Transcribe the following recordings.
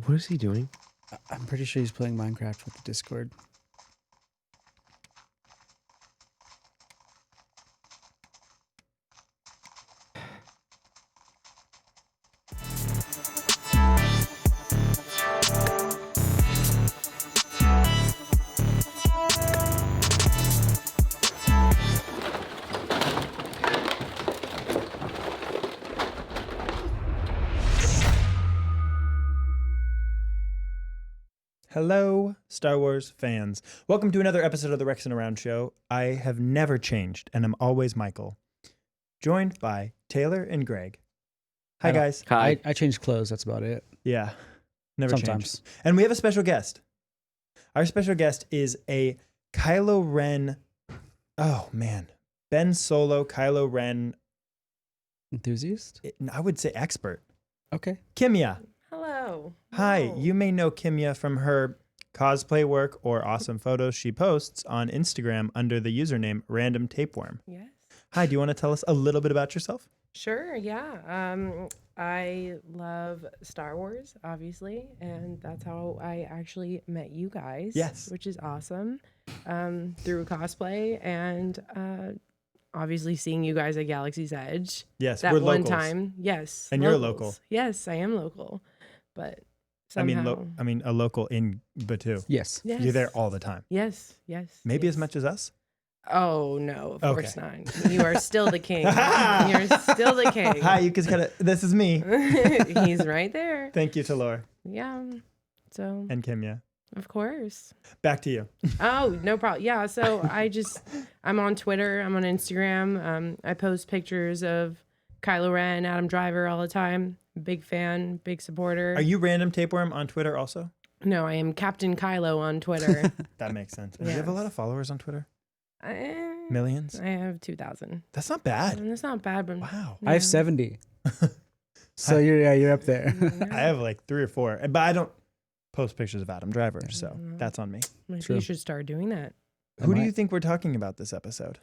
What is he doing? I'm pretty sure he's playing Minecraft with the Discord. Hello, Star Wars fans. Welcome to another episode of the Rex and Around Show. I have never changed, and I'm always Michael. Joined by Taylor and Greg. Hi, guys. Hi. I changed clothes. That's about it. Yeah, never Sometimes. changed. And we have a special guest. Our special guest is a Kylo Ren, Ben Solo Kylo Ren, Enthusiast? I would say expert. Okay. Kimya. Hello. Hi, Wow. you may know Kimya from her cosplay work or awesome photos she posts on Instagram under the username Random Tapeworm. Yes. Hi, do you want to tell us a little bit about yourself? Sure. Yeah. I love Star Wars, obviously, and that's how I actually met you guys. Yes. Which is awesome. Through cosplay and obviously seeing you guys at Galaxy's Edge. Yes, That we're one locals. time. Yes. And you're locals. local. Yes, I am local, but I mean, somehow. a local in Batu. Yes. Yes. You're there all the time. Yes. Yes. Maybe as yes. much as us. Oh no, of Okay. course not. You are still the king. You're still the king. Hi, you can kind of. This is me. He's right there. Thank you to Laura Yeah. So, and Kimya. of course. Back to you. Oh, no problem. Yeah. So I'm on Twitter. I'm on Instagram. I post pictures of Kylo Ren, Adam Driver all the time. Big fan, big supporter. Are you Random Tapeworm on Twitter also? No, I am Captain Kylo on Twitter. That makes sense. Do you have a Yes. lot of followers on Twitter? I Millions? have 2,000. That's not bad. And that's not bad, but Wow. I have yeah. 70. So you're up there. I have like 3 or 4, but I don't post pictures of Adam Driver, so that's on me. Maybe True. you should start doing that. I Who do might. you think we're talking about this episode?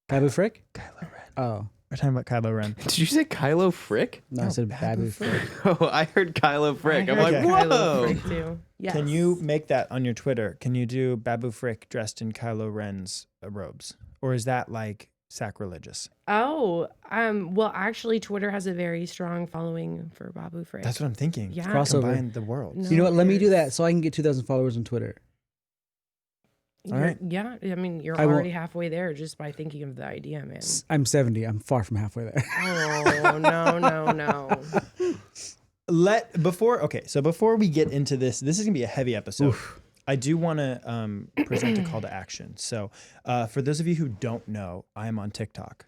Babu Frick? Kylo Ren. Oh. We're talking about Kylo Ren. Did you say Kylo Frick? No, I No, said Babu Babu Frick. Oh, I heard Kylo Frick. I I'm heard like, Okay. Kylo whoa. Frick too. Yes. Can you make that on your Twitter? Can you do Babu Frick dressed in Kylo Ren's robes? Or is that like sacrilegious? Oh, well, actually, Twitter has a very strong following for Babu Frick. That's what I'm thinking. Yeah. Crossover. Combine the worlds. No. You know what? Let me do there's- that so I can get 2,000 followers on Twitter. All right. Yeah, I mean, you're I won't- already halfway there just by thinking of the idea, man. I'm 70. I'm far from halfway there. Oh, no. Before we get into this is gonna be a heavy episode. I do want to present a call to action. So, for those of you who don't know, I am on TikTok.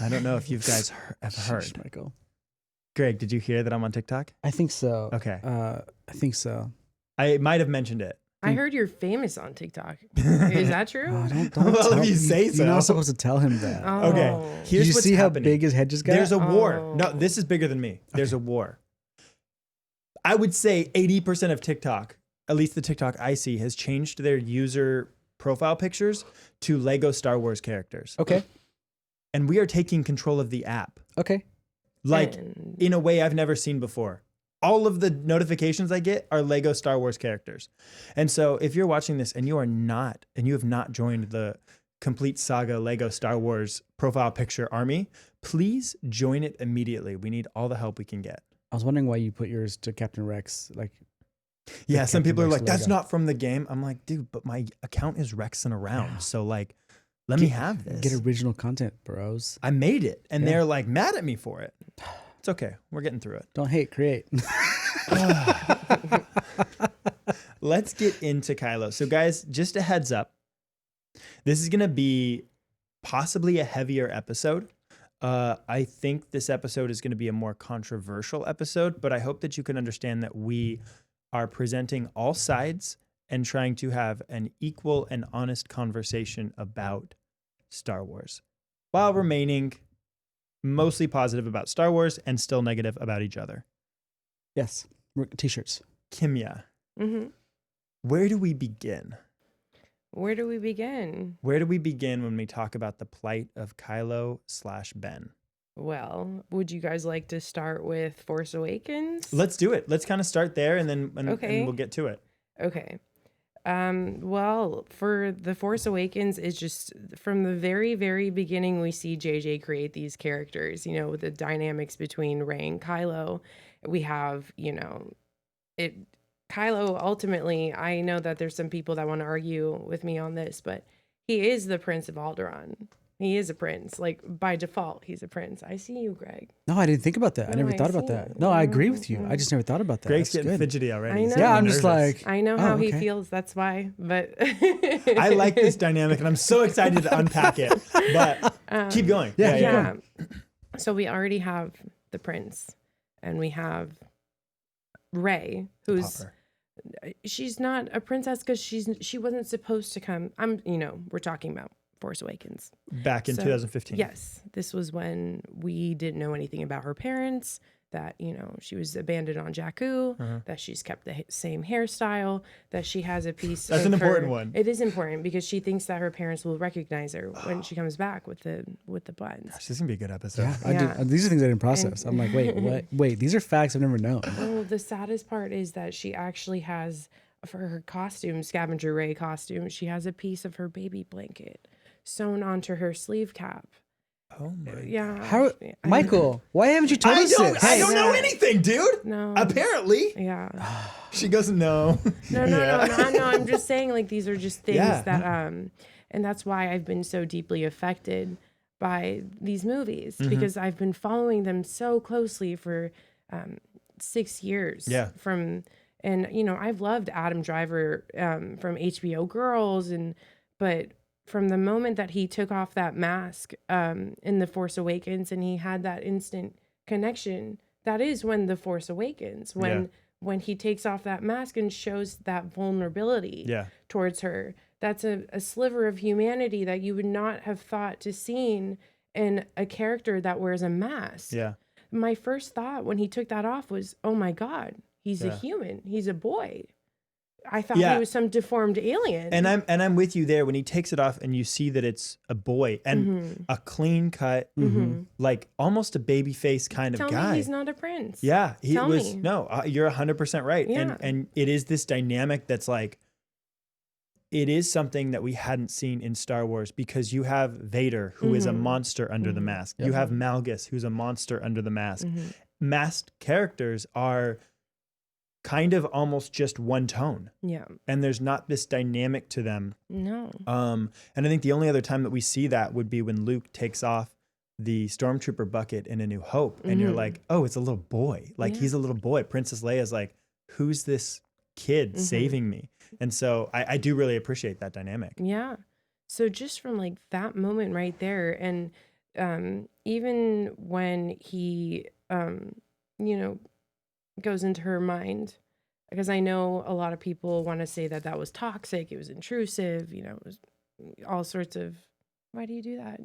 I don't know if you guys have heard. Shush, Michael. Greg, did you hear that I'm on TikTok? I think so. Okay. I think so. I might have mentioned it. I heard you're famous on TikTok. Is that true? Oh, don't Well, tell if you say You're not so. supposed to tell him that. Oh. Okay. Did Here's you what's see happening. how big his head just got? There's a war. Oh. No, this is bigger than me. There's a war. I would say 80% of TikTok, at least the TikTok I see, has changed their user profile pictures to Lego Star Wars characters. Okay. And we are taking control of the app. Okay. Like And- in a way I've never seen before. All of the notifications I get are Lego Star Wars characters. And so if you're watching this and you have not joined the complete Saga Lego Star Wars profile picture army, please join it immediately. We need all the help we can get. I was wondering why you put yours to Captain Rex. Like, Yeah, some Captain people are Rex like, that's Lego. not from the game. I'm like, dude, but my account is Rexing around. So like, let me have this. Get original content, bros. I made it. And Yeah. they're like mad at me for it. It's okay. We're getting through it. Don't hate, create. Let's get into Kylo. So guys, just a heads up. This is going to be possibly a heavier episode. I think this episode is going to be a more controversial episode, but I hope that you can understand that we are presenting all sides and trying to have an equal and honest conversation about Star Wars while remaining mostly positive about Star Wars and still negative about each other. Yes. T-shirts. Kimya, Mhm. where do we begin? Where do we begin? Where do we begin when we talk about the plight of Kylo/Ben? Well, would you guys like to start with Force Awakens? Let's do it. Let's kind of start there, and then Okay. and we'll get to it. Okay. Well, for The Force Awakens, it's just from the very, very beginning, we see JJ create these characters, you know, with the dynamics between Rey and Kylo. We have, you know, Kylo ultimately, I know that there's some people that want to argue with me on this, but he is the Prince of Alderaan. He is a prince. Like, by default, he's a prince. I see you, Greg. No, I didn't think about that. I No, never I thought about see. that. No, I agree with you. Mhm. I just never thought about that. Greg's That's getting good. fidgety already. I He's know. getting Yeah, I'm just nervous. like, I know how he okay. feels, that's why, but... I like this dynamic, and I'm so excited to unpack it. But keep going. Yeah, keep Yeah. going. So we already have the prince, and we have Rey, who's Popper. she's not a princess because she wasn't supposed to come. We're talking about Force Awakens. Back in So, 2015. Yes, this was when we didn't know anything about her parents. That she was abandoned on Jakku. Uh-huh. That she's kept the same hairstyle. That she has a piece. That's of an important her- one. It is important because she thinks that her parents will recognize her when she comes back with the buns. Gosh, this is gonna be a good episode. Yeah, Yeah. these are things I didn't process. I'm like, wait, what? Wait, these are facts I've never known. Well, the saddest part is that she actually has, for her costume, Scavenger Ray costume, she has a piece of her baby blanket sewn onto her sleeve cap. Oh my. Yeah. How, I- Michael? Why haven't you told I us don't. this? I don't Hey. know anything, dude. No. Apparently, Yeah. she goes no. No, no. I'm just saying, like, these are just things Yeah. that, and that's why I've been so deeply affected by these movies Mm-hmm. because I've been following them so closely for 6 years. Yeah. I've loved Adam Driver from HBO Girls, but from the moment that he took off that mask in The Force Awakens and he had that instant connection, that is when The Force Awakens, when he takes off that mask and shows that vulnerability Yeah. towards her. That's a sliver of humanity that you would not have thought to seen in a character that wears a mask. Yeah. My first thought when he took that off was, oh my God, he's a Yeah. human. He's a boy. I thought Yeah. he was some deformed alien. And I'm with you there when he takes it off and you see that it's a boy and Mm-hmm. a clean cut, like almost a baby face kind Tell of me guy. he's not a prince. Yeah, he Tell was. me. No, you're 100% right. Yeah. And it is this dynamic that's like, it is something that we hadn't seen in Star Wars because you have Vader, who is a monster under the mask. You have Malgus, who's a monster under the mask. Masked characters are kind of almost just one tone, Yeah. and there's not this dynamic to them. No. And I think the only other time that we see that would be when Luke takes off the stormtrooper bucket in A New Hope, and you're like, oh, it's a little boy. Like, Yeah. he's a little boy. Princess Leia's like, who's this kid saving me? And so I do really appreciate that dynamic. Yeah. So just from like that moment right there, and even when he, goes into her mind, because I know a lot of people want to say that was toxic, it was intrusive, it was all sorts of. Why do you do that?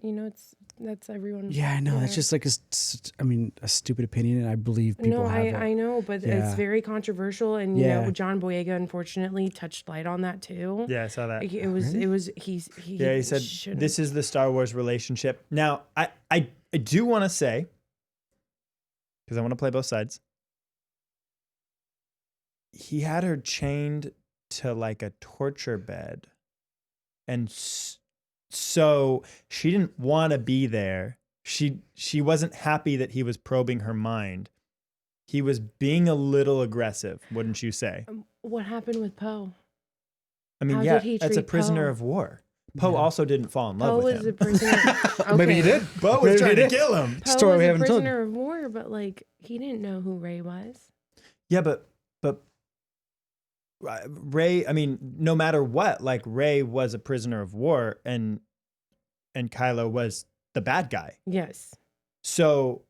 That's everyone. Yeah, I know. That's just like a stupid opinion, and I believe people have it. I know, but Yeah. it's very controversial, and Yeah. John Boyega unfortunately touched light on that too. Yeah, I saw that. It was he Said shouldn't- this is the Star Wars relationship. Now, I do want to say, because I want to play both sides, he had her chained to like a torture bed, and so she didn't want to be there. She wasn't happy that he was probing her mind. He was being a little aggressive, wouldn't you say? What happened with Poe? I mean, How yeah, did he that's a treat prisoner Poe? of war. Poe Yeah. also didn't fall in Poe love with was him. a prisoner. Maybe he Okay. did. Poe was Maybe he trying to did. kill him. Poe Story was we a haven't told. prisoner of war, but like he didn't know who Rey was. Yeah, but Rey, I mean, no matter what, like Rey was a prisoner of war and Kylo was the bad guy. Yes. So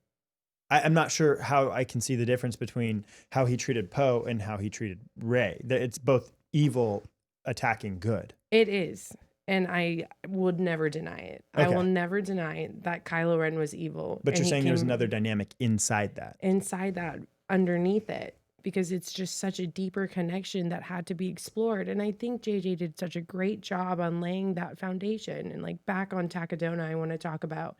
I'm not sure how I can see the difference between how he treated Poe and how he treated Rey. It's both evil attacking good. It is. And I would never deny it. I Okay. will never deny that Kylo Ren was evil. But and you're he saying there's came another dynamic inside that. inside that, underneath it, because it's just such a deeper connection that had to be explored. And I think JJ did such a great job on laying that foundation. And like back on Takadona, I want to talk about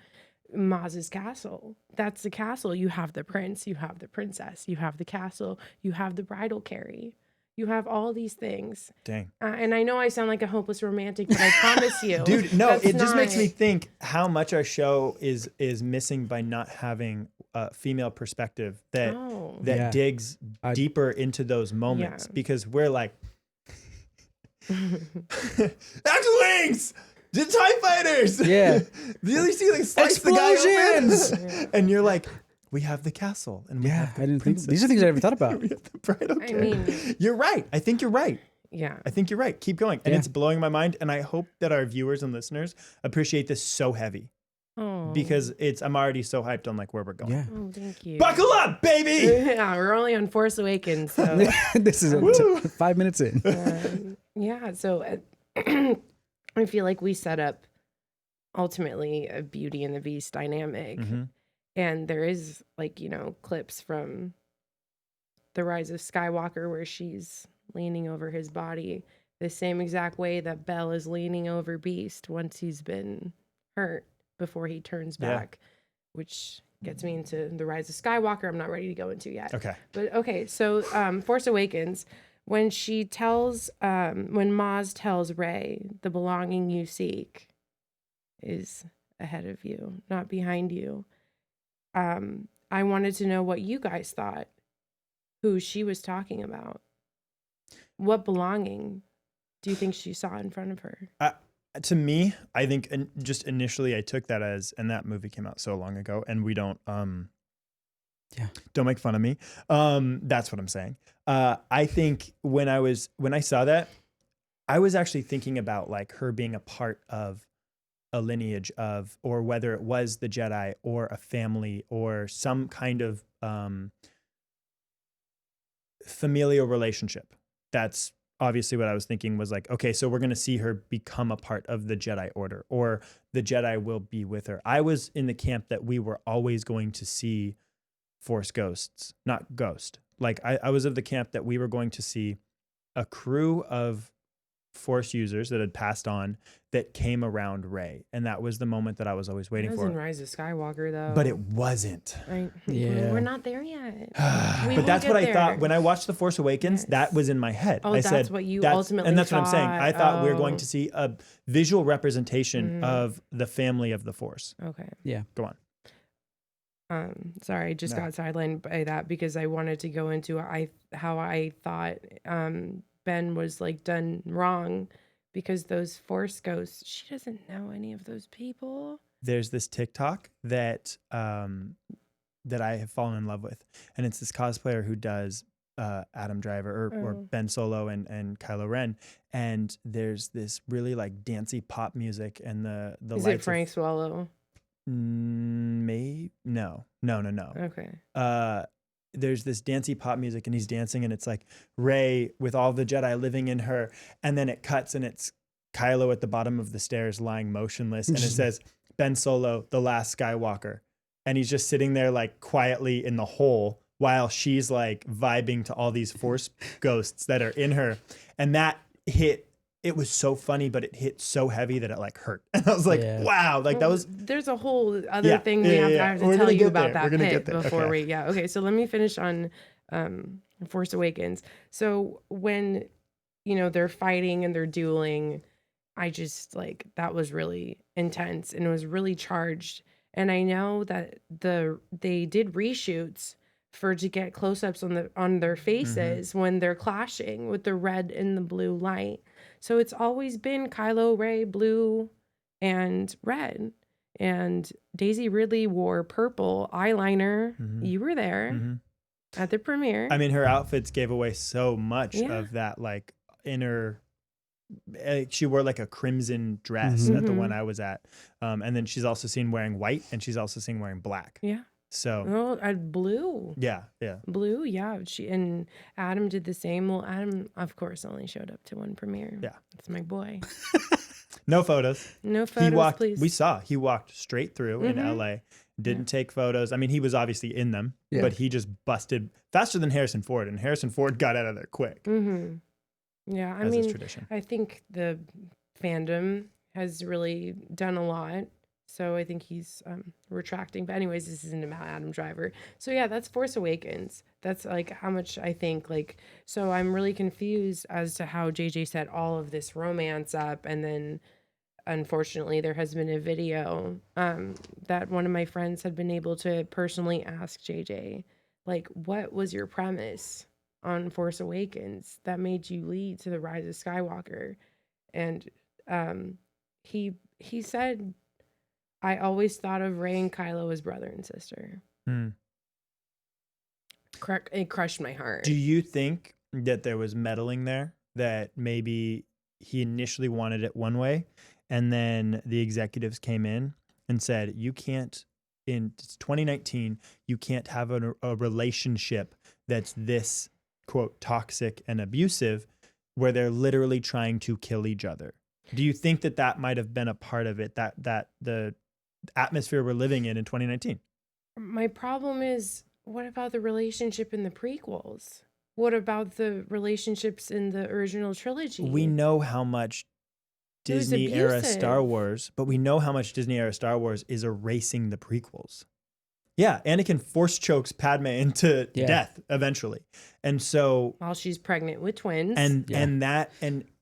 Maz's castle. That's the castle. You have the prince, you have the princess, you have the castle, you have the bridal carry. You have all these things. Dang. And I know I sound like a hopeless romantic, but I promise you. Dude, no, that's it just makes not- me think how much our show is missing by not having a female perspective that Oh. Yeah. digs I- deeper into those moments, Yeah. because we're like, X-Wings! The TIE fighters! Yeah. You see, like, slice the guy open? Explosions! And you're like, we have the castle. And we Yeah, have the I didn't think princess. these are things I never thought about. We have the bridal I carry. mean- You're right. I think you're right. Yeah. I think you're right. Keep going. And Yeah. it's blowing my mind. And I hope that our viewers and listeners appreciate this so heavy, Oh. because I'm already so hyped on like where we're going. Yeah. Oh, thank you. Buckle up, baby. Yeah, we're only on Force Awakens, so This is Woo. 5 minutes in. yeah. So I feel like we set up ultimately a Beauty and the Beast dynamic, Mhm. and there is like clips from the Rise of Skywalker where she's leaning over his body the same exact way that Belle is leaning over Beast once he's been hurt before he turns Yeah. back, which gets me into the Rise of Skywalker. I'm not ready to go into yet. Okay. But okay, so Force Awakens, when she tells, when Maz tells Rey, the belonging you seek is ahead of you, not behind you. I wanted to know what you guys thought, who she was talking about. What belonging do you think she saw in front of her? To me, I think just initially I took that as, and that movie came out so long ago, and we don't make fun of me. That's what I'm saying. I think when I saw that, I was actually thinking about like her being a part of a lineage of, or whether it was the Jedi or a family or some kind of familial relationship. That's obviously what I was thinking, was like, okay, so we're going to see her become a part of the Jedi Order, or the Jedi will be with her. I was in the camp that we were always going to see Force ghosts, not ghost. Like I was of the camp that we were going to see a crew of Force users that had passed on that came around Rey. And that was the moment that I was always waiting That was for. in Rise of Skywalker, though. But it wasn't. Yeah. We're not there yet. But that's what I thought when I watched The Force Awakens. Yes. That was in my head. Oh, I that's said, what you that's- ultimately and that's what I'm saying. thought. I thought we were going Oh. to see a visual representation Mhm. of the family of the Force. Okay. Yeah. Go on. Sorry, I just No. got sidelined by that because I wanted to go into how I thought Ben was like done wrong, because those Force ghosts, she doesn't know any of those people. There's this TikTok that that I have fallen in love with, and it's this cosplayer who does Adam Driver or Oh. Ben Solo and Kylo Ren, and there's this really like dancey pop music, and the Is lights it Frank Swallow? Maybe no. Okay. There's this dancey pop music, and he's dancing, and it's like Rey with all the Jedi living in her, and then it cuts, and it's Kylo at the bottom of the stairs lying motionless, and it says Ben Solo, the last Skywalker, and he's just sitting there like quietly in the hole while she's like vibing to all these Force ghosts that are in her, and that hit. It was so funny, but it hit so heavy that it like hurt. And I was like, Yeah. wow, like that Well, was. There's a whole other Yeah, thing yeah, I yeah. have to We're tell gonna you get about there. We're that gonna pit get there. before Okay. we, okay, so let me finish on Force Awakens. So when, they're fighting and they're dueling, I just like, that was really intense and it was really charged. And I know that they did reshoots to get close-ups on their faces when they're clashing with the red and the blue light. So it's always been Kylo, Rey, blue and red. And Daisy Ridley wore purple eyeliner. Mhm. You were there Mhm. at the premiere. I mean, her outfits gave away so much Yeah. of that, like inner. She wore like a crimson dress at the one I was at, and then she's also seen wearing white, and she's also seen wearing black. Yeah. So Oh, blue. yeah. Blue, yeah. And Adam did the same. Well, Adam, of course, only showed up to one premiere. Yeah. That's my boy. No photos. No photos, He walked. please. We saw he walked straight through in Mhm. LA. Didn't take photos. I mean, he was obviously in them, Yeah. but he just busted faster than Harrison Ford, and Harrison Ford got out of there quick, Yeah, I as is mean, tradition. I think the fandom has really done a lot So I think he's retracting. But anyways, this isn't about Adam Driver. So yeah, that's Force Awakens. That's like how much I think like. So I'm really confused as to how JJ set all of this romance up, and then unfortunately there has been a video that one of my friends had been able to personally ask JJ, like, what was your premise on Force Awakens that made you lead to the Rise of Skywalker? And he said, I always thought of Rey and Kylo as brother and sister. It crushed my heart. Do you think that there was meddling there, that maybe he initially wanted it one way and then the executives came in and said, you can't, in 2019, you can't have a relationship that's this, quote, toxic and abusive, where they're literally trying to kill each other? Do you think that that might have been a part of it, that the atmosphere we're living in 2019? My problem is, what about the relationship in the prequels? What about the relationships in the original trilogy? We know how much Disney era Star Wars, but we know how much Disney era Star Wars is erasing the prequels. Yeah, Anakin force chokes Padme into death eventually. And so while she's pregnant with twins.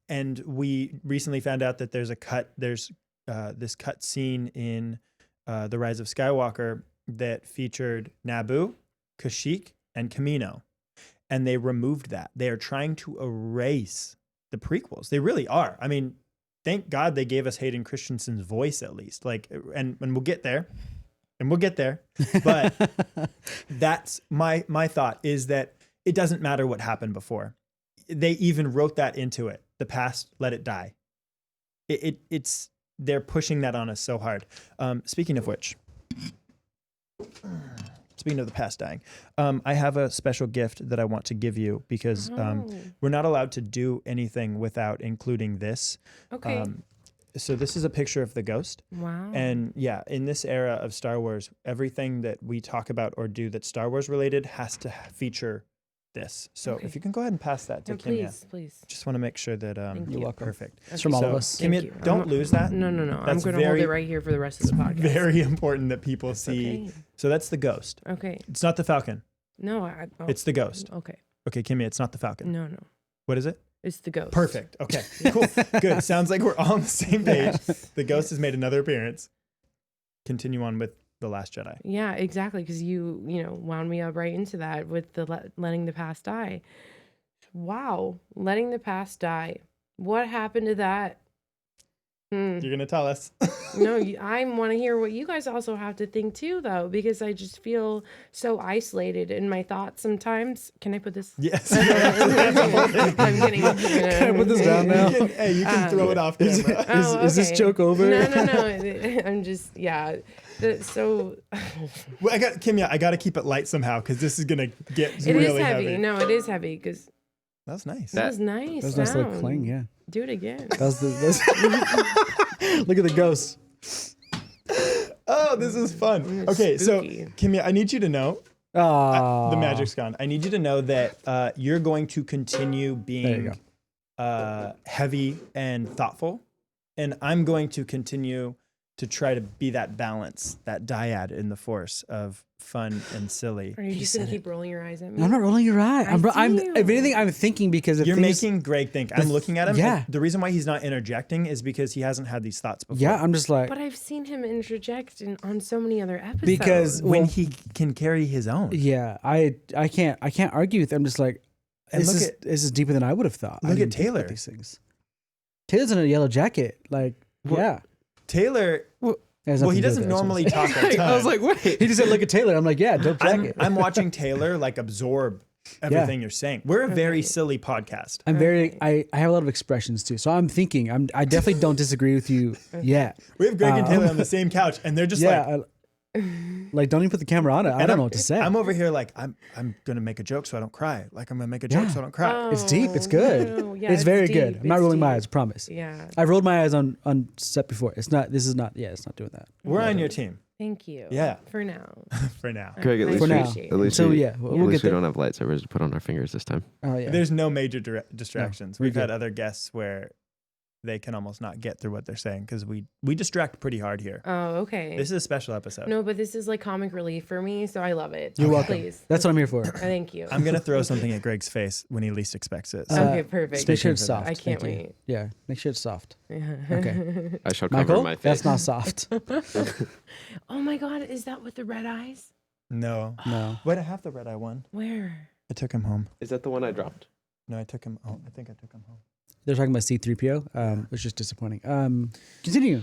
And we recently found out that there's this cut scene in The Rise of Skywalker that featured Naboo, Kashyyyk, and Kamino. And they removed that. They are trying to erase the prequels. They really are. I mean, thank God they gave us Hayden Christensen's voice at least. Like, and we'll get there. And we'll get there. But that's my thought, is that it doesn't matter what happened before. They even wrote that into it. The past, let it die. It's they're pushing that on us so hard. Speaking of which, speaking of the past dying, I have a special gift that I want to give you because we're not allowed to do anything without including this. Okay. So this is a picture of the ghost. Wow. And yeah, in this era of Star Wars, everything that we talk about or do that's Star Wars related has to feature this. So if you can go ahead and pass that to Kimya. Please. Just want to make sure that you're welcome. Perfect. It's from all of us. Kimya, don't lose that. No. That's I'm going to hold it right here for the rest of the podcast. Very important that people see. Okay. So that's the ghost. Okay. It's not the Falcon. No, it's the ghost. Okay. Okay, Kimya, it's not the Falcon. No. What is it? It's the ghost. Perfect. Okay, cool. Good. Sounds like we're all on the same page. The ghost has made another appearance. Continue on with The Last Jedi. Yeah, exactly. Because you wound me up right into that with the letting the past die. Wow. Letting the past die. What happened to that? You're going to tell us. No, I want to hear what you guys also have to think too, though, because I just feel so isolated in my thoughts sometimes. Can I put this? Yes. I'm kidding. Can I put this down now? You can throw it off camera. Is this joke over? No. I'm just, Well, Kimya, I got to keep it light somehow because this is going to get really heavy. No, it is heavy because. That was nice. That was nice. That was nice little clang, yeah. Do it again. Look at the ghost. Oh, this is fun. Okay, spooky. so Kimya, I need you to know. The magic's gone. I need you to know that you're going to continue being heavy and thoughtful, and I'm going to continue to try to be that balance, that dyad in the Force of fun and silly. Are you just gonna keep rolling your eyes at me? I'm not rolling your eye. I'm if anything, I'm thinking because you're making Greg think. I'm looking at him. Yeah. The reason why he's not interjecting is because he hasn't had these thoughts before. Yeah, I'm just like. But I've seen him interject on so many other episodes. Because when he can carry his own. Yeah, I can't argue with. I'm just like, this is deeper than I would have thought. Look at Taylor. These things. Taylor's in a yellow jacket. Like, yeah. Taylor. Well, he doesn't normally talk a ton. I was like, wait. He just said, look at Taylor. I'm like, yeah, dope jacket. I'm watching Taylor like absorb everything you're saying. We're a very silly podcast. I'm I have a lot of expressions too. So I'm thinking, I definitely don't disagree with you yet. We have Greg and Taylor on the same couch and they're just like, don't even put the camera on it. I don't know what to say. I'm over here like, I'm going to make a joke so I don't cry. Like, I'm going to make a joke so I don't cry. Oh, it's deep. It's good. No, yeah, it's very deep. good. I'm not rolling my eyes, I promise. Yeah. I've rolled my eyes on set before. It's not doing that. We're on your team. Thank you. Yeah. For now. For now. Greg, at least For now. at least So we, yeah, at we'll least get we there. don't have lightsabers to put on our fingers this time. Oh yeah. There's no major distractions. we're We've had good. other guests where they can almost not get through what they're saying because we distract pretty hard here. Oh, okay. This is a special episode. No, but this is like comic relief for me, so I love it. You're welcome. Please. That's what I'm here for. Thank you. I'm gonna throw something at Greg's face when he least expects it. Okay, perfect. Make sure it's tuned for that. soft. I can't Thank you. wait. Yeah, make sure it's soft. Yeah. Okay. I shall cover Michael, my face. that's not soft. Oh my God, is that with the red eyes? No. No. Wait, I have the red eye one. Where? I took him home. Is that the one I dropped? No, I took him. Oh, I think I took him home. They're talking about C-3PO, which is disappointing. Continue.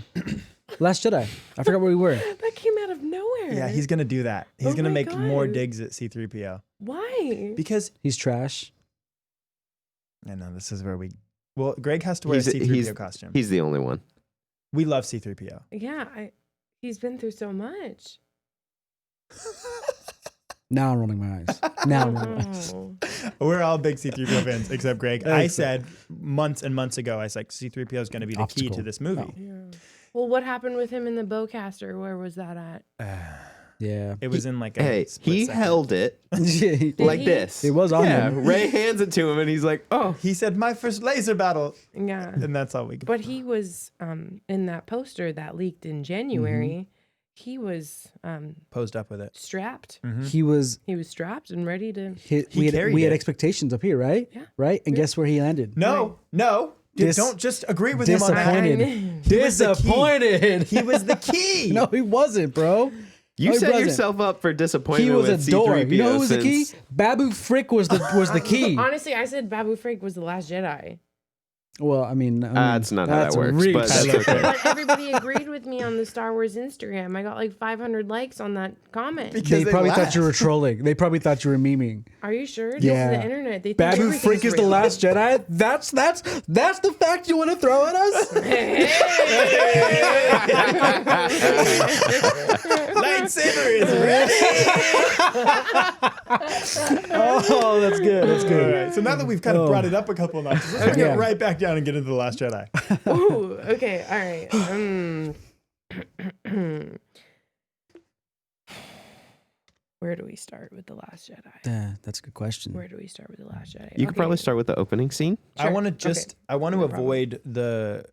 Last Jedi. I forgot where we were. That came out of nowhere. Yeah, he's gonna do that. He's Oh gonna my make more God. digs at C-3PO Why? because He's trash. I know this is where we. Well, Greg has to wear a C-3PO costume. He's the only one. We love C-3PO. Yeah, he's been through so much. Now I'm rolling my eyes. Now I'm rolling my eyes. Oh. We're all big C-3PO fans except Greg. I said months and months ago, I was like, C-3PO is going to be the key Obstacle. to this movie. Yeah. Well, what happened with him in the bowcaster? Where was that at? Yeah. It was in like a Hey, split he second. held it It like he? this. It was on Yeah, him. Ray hands it to him, and he's like, "Oh, He said, "My first laser battle," Yeah. and that's all we. But he was in that poster that leaked in January. He was Posed up with it. strapped. He was. He was strapped and ready to. He carried we had it. expectations up here, right? Yeah. Right. And guess where he landed? No, no, don't just agree with him on that. Disappointed. He was the key. Disappointed. He was the key. No, he wasn't, bro. you No, he set wasn't. yourself up for disappointment." He was a with door. C-3PO You know who was the key? since- Babu Frick was the key. Honestly, I said Babu Frick was the Last Jedi. Well, I mean, That's not how that works, really but that's specific. okay. But everybody agreed with me on the Star Wars Instagram. I got like 500 likes on that comment. Because They probably laughed. thought you were trolling. They probably thought you were memeing. Are you sure? Yeah. This is the internet. They think Babu everything's Frick is the real. Last Jedi. That's the fact you want to throw at us. Lightsaber is ready. Oh, that's good. That's All good. right. So now that we've kind of brought it up a couple of notches, let's bring Yeah. it right back down and get into the Last Jedi. Ooh, okay, all right. Where do we start with the Last Jedi? That's a good question. Where do we start with the Last Jedi? You could probably start with the opening scene. I Sure. want to just Okay. I want to No problem. avoid the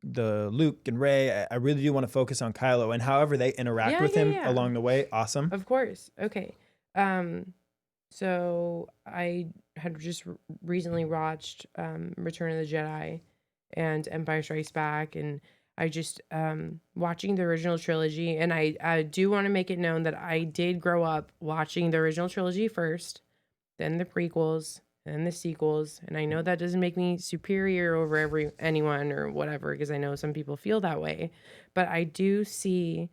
Luke and Ray. I really do want to focus on Kylo and however they interact Yeah, with yeah, him yeah. along the way. Awesome. Of course. Okay. So I had just recently watched Return of the Jedi and Empire Strikes Back, and I just watching the original trilogy, and I do want to make it known that I did grow up watching the original trilogy first, then the prequels, and the sequels, and I know that doesn't make me superior over anyone or whatever, because I know some people feel that way, but I do see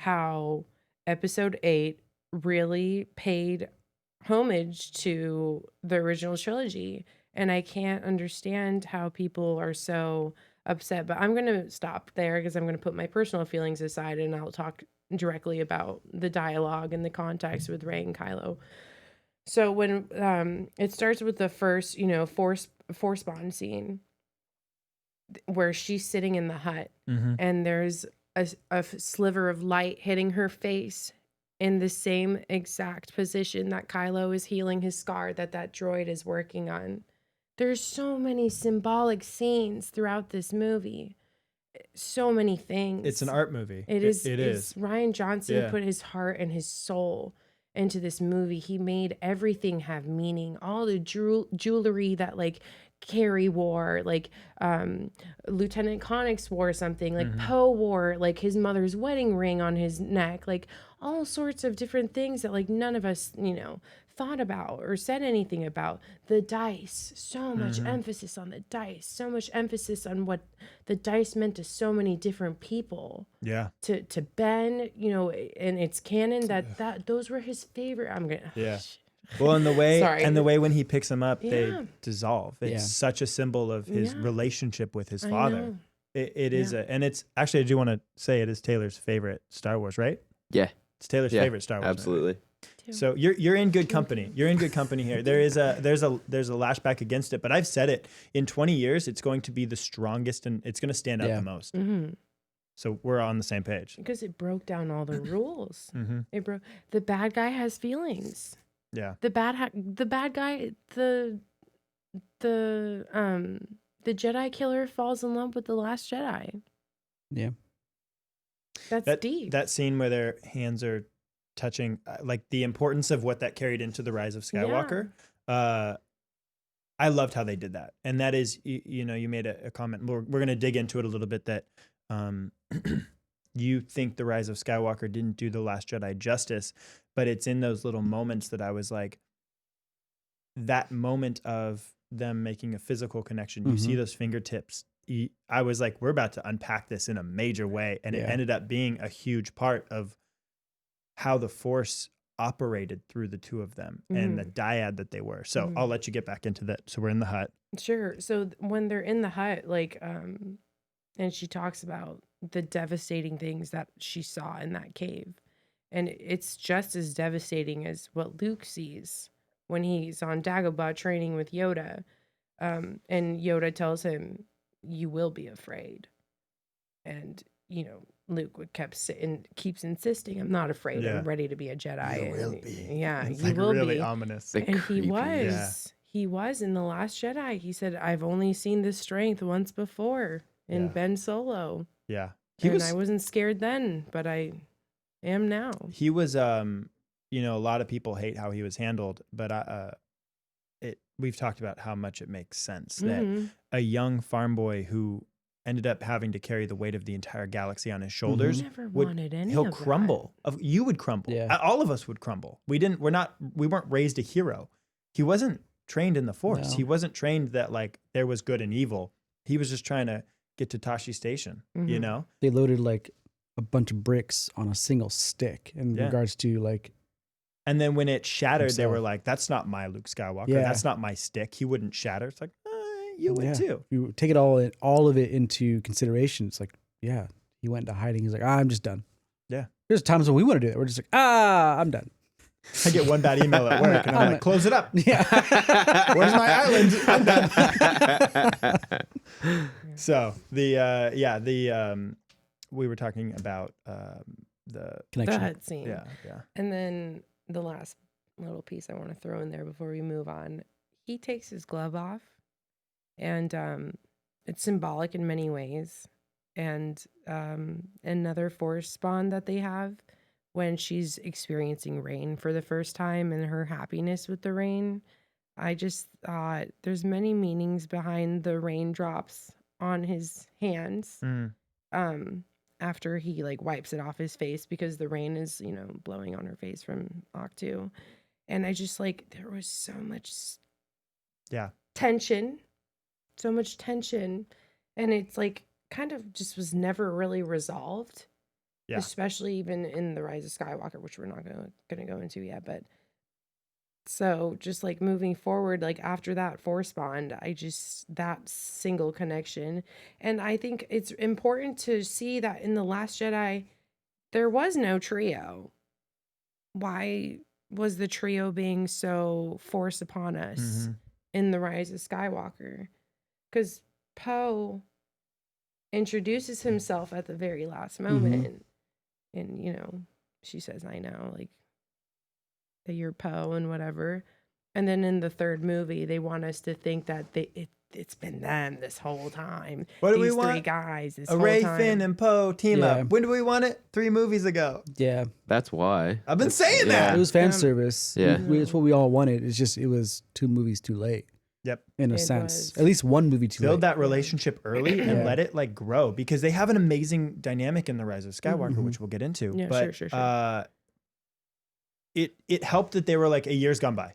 how Episode 8 really paid homage to the original trilogy, and I can't understand how people are so upset. But I'm going to stop there because I'm going to put my personal feelings aside, and I'll talk directly about the dialogue and the context with Rey and Kylo. So when it starts with the first, force bond scene where she's sitting in the hut, and there's a sliver of light hitting her face in the same exact position that Kylo is healing his scar that droid is working on. There's so many symbolic scenes throughout this movie. So many things. It's an art movie. It is. It is. Ryan Johnson Yeah. put his heart and his soul into this movie. He made everything have meaning. All the jewelry that Carrie wore, Lieutenant Connix wore something, Poe wore his mother's wedding ring on his neck, all sorts of different things that none of us, thought about or said anything about. The dice, so much emphasis on the dice, so much emphasis on what the dice meant to so many different people. Yeah. To Ben, and it's canon that those were his favorite. I'm gonna. Yeah. Well, and the way Sorry. when he picks them up, Yeah. they dissolve. It's Yeah. such a symbol of his Yeah. relationship with his I father. know. It is and it's actually, I do want to say it is Taylor's favorite Star Wars, right? Yeah, It's Taylor's yeah, favorite Star Wars. movie. absolutely. So you're in good company. You're in good company here. There's a lashback against it, but I've said it. In 20 years, it's going to be the strongest and it's going to stand out Yeah. the most. Mm-hmm. So we're on the same page. Because it broke down all the rules. Mm-hmm. It broke. The bad guy has feelings. Yeah. The bad guy. The the Jedi killer falls in love with the Last Jedi. Yeah. That's deep. That scene where their hands are touching, like the importance of what that carried into the Rise of Skywalker. I loved how they did that. And that is, you know, you made a comment. We're going to dig into it a little bit that you think the Rise of Skywalker didn't do the Last Jedi justice, but it's in those little moments that I was like, that moment of them making a physical connection. You see those fingertips. I was like, we're about to unpack this in a major way. And it ended up being a huge part of how the Force operated through the two of them and the dyad that they were. So I'll let you get back into that. So we're in the hut. Sure. So when they're in the hut, like, and she talks about the devastating things that she saw in that cave. And it's just as devastating as what Luke sees when he's on Dagobah training with Yoda. And Yoda tells him, you will be afraid. And, you know, Luke keeps insisting, I'm not afraid. I'm ready to be a Jedi. You will be. Yeah, it's you like will really be. ominous. And he Creepy. was. Yeah. He was in The Last Jedi. He said, I've only seen this strength once before in Ben Solo. Yeah. I wasn't scared then, but I am now. He was, you know, a lot of people hate how he was handled, but we've talked about how much it makes sense that a young farm boy who ended up having to carry the weight of the entire galaxy on his shoulders, Never wanted any he'll of that. crumble. You would crumble. Yeah. All of us would crumble. We weren't raised a hero. He wasn't trained in the Force. No. He wasn't trained that like there was good and evil. He was just trying to get to Tashi Station, you know? They loaded like a bunch of bricks on a single stick in regards to like. And then when it shattered, they himself. were like, that's not my Luke Skywalker. Yeah. That's not my stick. He wouldn't shatter. It's like, you would too. You take it all of it into consideration. It's like, yeah, he went into hiding. He's like, I'm just done. Yeah. There's times when we want to do that. We're just like, I'm done. I get one bad email at work and I'm like, close it up. Yeah. Where's my island? I'm done. So we were talking about the Connection. The hut scene. yeah. And then the last little piece I want to throw in there before we move on. He takes his glove off, and it's symbolic in many ways. And another Force bond that they have when she's experiencing rain for the first time and her happiness with the rain. I just thought there's many meanings behind the raindrops on his hands. After he like wipes it off his face because the rain is, you know, blowing on her face from Octu. And I just like, there was so much tension, so much tension. And it's like kind of just was never really resolved. Yeah. Especially even in the Rise of Skywalker, which we're not going to go into yet. But so just like moving forward, like after that Force bond, that single connection. And I think it's important to see that in The Last Jedi, there was no trio. Why was the trio being so forced upon us in The Rise of Skywalker? Because Poe introduces himself at the very last moment. And, you know, she says, I know, like, that you're Poe and whatever. And then in the third movie, they want us to think that it's been them this whole time. What do we These want? three guys this Rey, whole time. Finn, and Poe team up. When do we want it? 3 movies ago. Yeah. That's why. I've been saying that. It was fan service. Yeah. It's what we all wanted. It's just, it was 2 movies too late. Yep. In a It sense. was. At least 1 movie too late. Build that relationship early and let it like grow, because they have an amazing dynamic in The Rise of Skywalker, which we'll get into. Yeah, but, sure. It helped that they were like a year's gone by,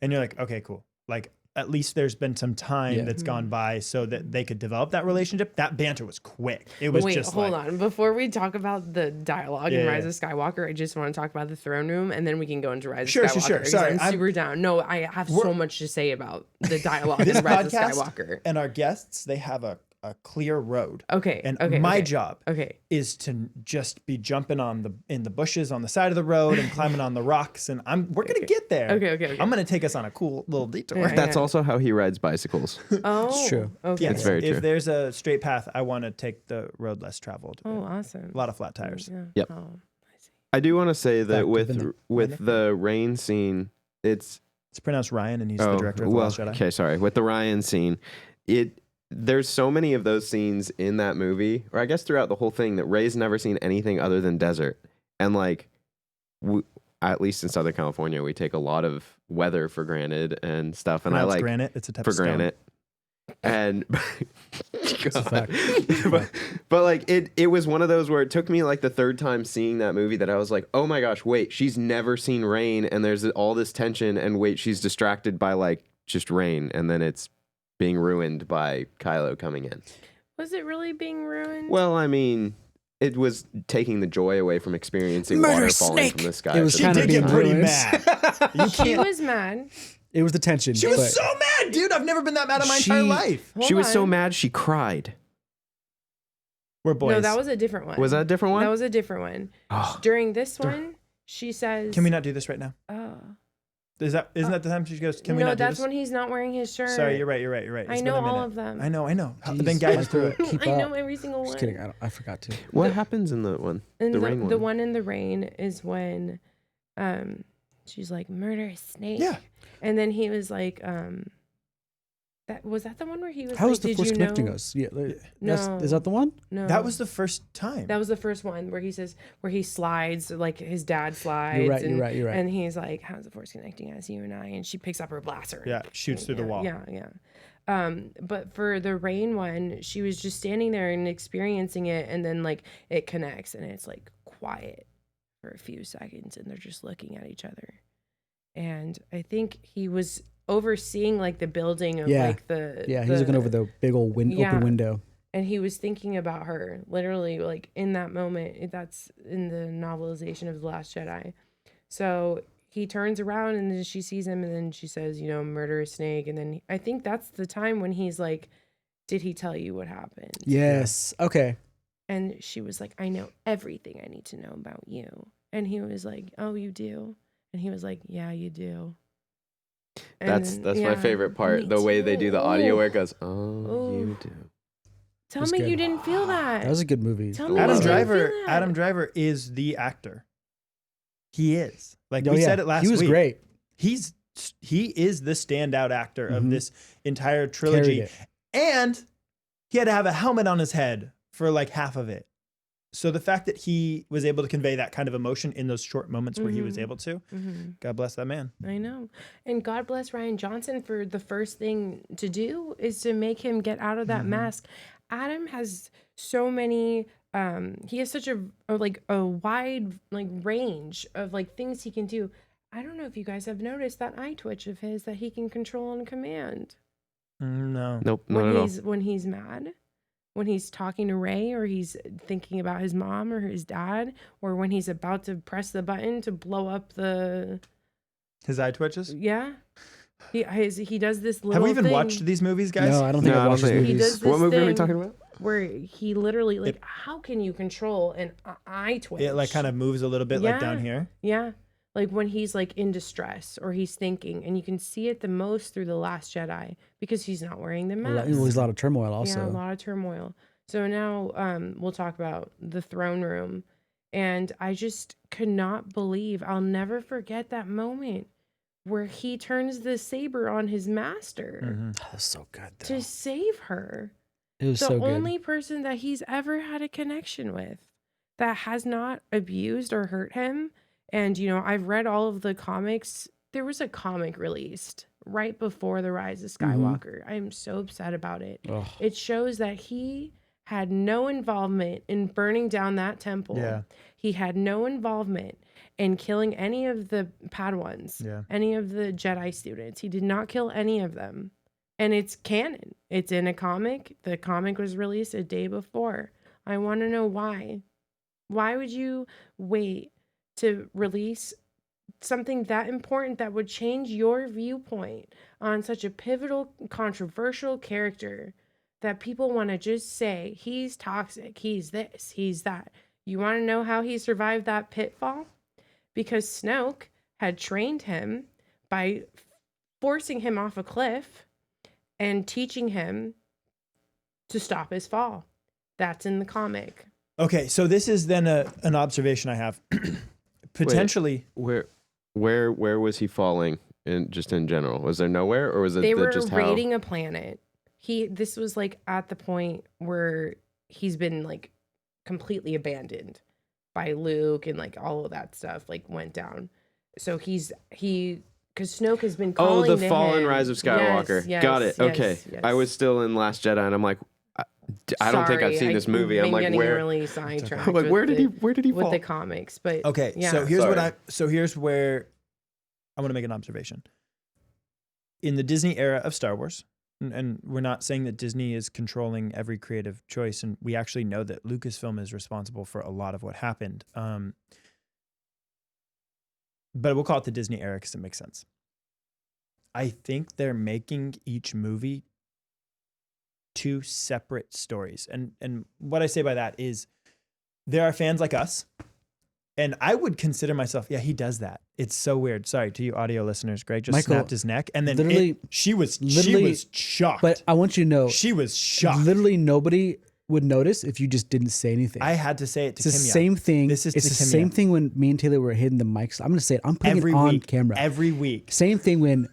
and you're like, okay, cool. Like at least there's been some time that's gone by so that they could develop that relationship. That banter was quick. It was just hold on. Before we talk about the dialogue in Rise of Skywalker, I just want to talk about the throne room, and then we can go into Rise of Skywalker. Sure. Sorry, I'm super down. No, I have so much to say about the dialogue in this Rise of podcast Skywalker. and our guests, they have a clear road. Okay. And my job is to just be jumping in the bushes on the side of the road and climbing on the rocks, and we're gonna get there. Okay. I'm gonna take us on a cool little detour. That's also how he rides bicycles. Oh, It's true. Okay. Yes, It's very true. if there's a straight path, I want to take the road less traveled. Oh, awesome. A lot of flat tires. Yeah. Yep. Oh, I see. I do want to say that Back to with the rain scene, it's It's pronounced Ryan, and he's the director of The Last Jedi. Okay, sorry. With the Ryan scene, it there's so many of those scenes in that movie, or I guess throughout the whole thing, that Rey's never seen anything other than desert. And like, at least in Southern California, we take a lot of weather for granted and stuff. And I Pronounced like granite. It's a type for of stone. granite. And a fact. but like it was one of those where it took me like the third time seeing that movie that I was like, oh my gosh, wait, she's never seen rain, and there's all this tension, and wait, she's distracted by like just rain, and then it's being ruined by Kylo coming in. Was it really being ruined? Well, I mean, it was taking the joy away from experiencing Murder water falling snake. from the sky. It was She kind of did being get pretty ruined. mad. You she can't. was mad. It was the tension. She was but- so mad, dude. I've never been that mad in my She- entire life. She Hold was so on. mad she cried. We're boys. No, that was a different one. Was that a different one? That was a different one. Oh. During this one, she says, Can we not do this right now? Oh. Isn't that the time she goes? Can we No, not do that's this? when he's not wearing his shirt. Sorry, you're right. I It's know been a all minute. of them. I know. Jeez, Then guide us through it. Keep I up. know every single one. Just kidding. I forgot to. What happens in the one? And the rain one. The one in the rain is when she's like, murder a snake. Yeah. And then he was like, that was that the one where he was How like, was the did Force you connecting know? us? Yeah, No. is that the one? No. That was the first time. That was the first one where he says, where he slides, like his dad slides. You're right. and, You're right. And he's like, how's the Force connecting us, you and I? And she picks up her blaster. Yeah, shoots through the wall. Yeah. But for the rain one, she was just standing there and experiencing it, and then like it connects, and it's like quiet for a few seconds, and they're just looking at each other. And I think he was overseeing like the building of like the he was looking over the big old open window. and he was thinking about her literally like in that moment. That's in the novelization of The Last Jedi. So he turns around and then she sees him, and then she says, you know, murder a snake. And then I think that's the time when he's like, did he tell you what happened? Yes. Okay. And she was like, I know everything I need to know about you. And he was like, oh, you do? And he was like, yeah, you do. And That's then, my favorite part. me The way they do the audio too. where it goes, oh, Ooh. you do. Tell was me good. you didn't feel that. That was a good movie. Tell me Adam you didn't Driver. feel that. Adam Driver is the actor. He is. Like Oh, we yeah. said it last He was week. great. He is the standout actor of Mhm. this entire Carried trilogy, it. and he had to have a helmet on his head for like half of it. So the fact that he was able to convey that kind of emotion in those short moments where he was Mhm. able to, Mm-hmm. God bless that man. I know. And God bless Ryan Johnson for the first thing to do is to make him get out of that Mhm. mask. Adam has so many he has such a wide like range of like things he can do. I don't know if you guys have noticed that eye twitch of his that he can control on command. No. Nope, not at all. When he's mad, when he's talking to Rey, or he's thinking about his mom or his dad, or when he's about to press the button to blow up the His eye twitches. he does this little Have we even thing watched these movies, guys? No, I don't think No, I I don't watched those think- He movies. does What this movie are we thing talking about? where he literally like how can you control an eye twitch? It like kind of moves a little bit like down Yeah. here. Yeah. Like when he's like in distress or he's thinking, and you can see it the most through The Last Jedi because he's not wearing the mask. There's a lot of turmoil also. Yeah, a lot of turmoil. So now we'll talk about the throne room. And I just could not believe, I'll never forget that moment where he turns the saber on his master Mm-hmm. That was so good though. to save her. It was The so good. only person that he's ever had a connection with that has not abused or hurt him. And, you know, I've read all of the comics. There was a comic released right before The Rise of Skywalker. I am so upset about it. Ugh. It shows that he had no involvement in burning down that temple. Yeah. He had no involvement in killing any of the Padawans, Yeah. any of the Jedi students. He did not kill any of them. And it's canon. It's in a comic. The comic was released a day before. I want to know why. Why would you wait to release something that important that would change your viewpoint on such a pivotal, controversial character that people want to just say, he's toxic, he's this, he's that? You want to know how he survived that pitfall? Because Snoke had trained him by forcing him off a cliff and teaching him to stop his fall. That's in the comic. Okay, so this is then an observation I have. Potentially, Where was he falling in just in general? Was there nowhere, or was it They were just how? raiding a planet this was like at the point where he's been like completely abandoned by Luke and like all of that stuff like went down. So because Snoke has been calling the to Fallen him. Rise of Skywalker. Yes, Got it. yes, Okay. yes. I was still in Last Jedi, and I'm like, I don't think I've Sorry, seen this movie. I'm like, getting where? really sidetracked. I'm like, where did he with fall? the comics? But Okay, yeah. so here's Sorry. here's where I want to make an observation. In the Disney era of Star Wars, and we're not saying that Disney is controlling every creative choice, and we actually know that Lucasfilm is responsible for a lot of what happened. But we'll call it the Disney era because it makes sense. I think they're making each movie two separate stories. And what I say by that is there are fans like us, and I would consider myself, yeah, he does that. It's so weird. Sorry to you audio listeners. Greg just Michael, snapped his neck, and then literally- she was shocked. But I want you to know, she was shocked. literally nobody would notice if you just didn't say anything. I had to say it to It's the Kimya. same thing. This is it's to the Kimya. same thing when me and Taylor were hitting the mics. I'm going to say it. I'm putting every it on week, camera. every week. Same thing when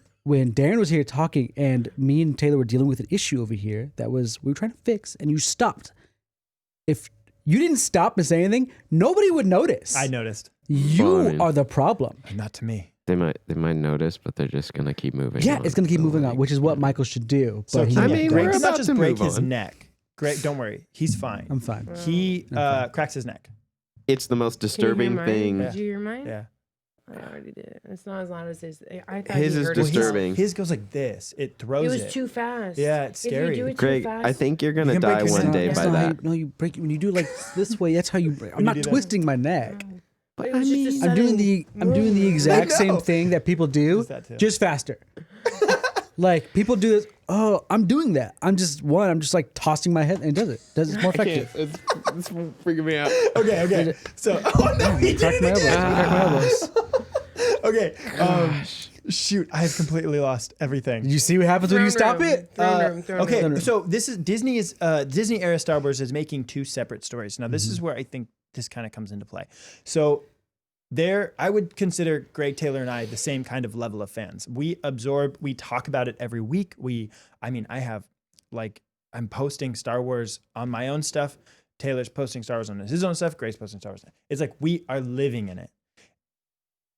Darren was here talking and me and Taylor were dealing with an issue over here that we were trying to fix, and you stopped. If you didn't stop and say anything, nobody would notice. I noticed. You Fine. are the problem. Not to me. They might notice, but they're just gonna keep moving. Yeah, on. it's going to keep So, moving like, on, which is what Michael should do. So But he Kimya, I mean, Greg we're did not about just to break move his on. neck. Greg, don't worry. He's fine. I'm fine. He cracks his neck. It's the most Can you hear disturbing mine? thing. Did you hear mine? Yeah. I already did. It's not as loud as his. I thought His he is heard disturbing. His goes like this. It throws It it. was too fast. Yeah, it's If you scary. do it too Greg, fast, I think you're gonna You can break die your one neck. day That's by not how that. you break it. When you do like this way, that's how you break. I'm you not do that? twisting my neck. But it was just a I'm doing sudden the exact I know. same thing that people do, Just that too. just faster. Like people do this. Oh, I'm doing that. I'm just like tossing my head and it does it. It's more effective. It's freaking me out. Okay. So, oh no, he Crack did my it elbows. again. Crack my elbows. Okay. Shoot, I have completely lost everything. Did you see what happens when you stop it? Throne room. Okay, room. so this is Disney era Star Wars is making two separate stories. Now, this is where I think this kind of comes into play. So I would consider Greg, Taylor, and I the same kind of level of fans. We talk about it every week. I'm posting Star Wars on my own stuff. Taylor's posting Star Wars on his own stuff. Greg's posting Star Wars. It's like we are living in it.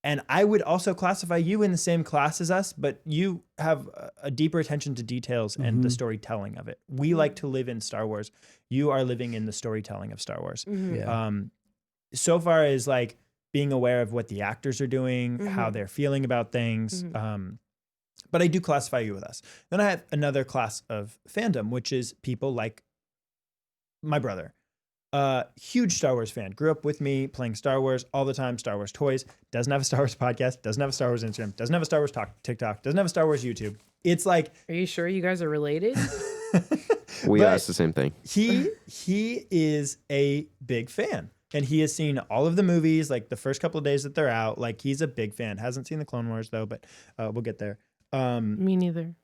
And I would also classify you in the same class as us, but you have a deeper attention to details and the storytelling of it. We like to live in Star Wars. You are living in the storytelling of Star Wars. Yeah. So far as like being aware of what the actors are doing, how they're feeling about things. But I do classify you with us. Then I have another class of fandom, which is people like my brother. Huge Star Wars fan. Grew up with me playing Star Wars all the time, Star Wars toys. Doesn't have a Star Wars podcast. Doesn't have a Star Wars Instagram. Doesn't have a Star Wars TikTok. Doesn't have a Star Wars YouTube. It's like Are you sure you guys are related? We But asked the same thing. he is a big fan. And he has seen all of the movies, like the first couple of days that they're out. Like he's a big fan. Hasn't seen the Clone Wars though, but we'll get there. Me neither.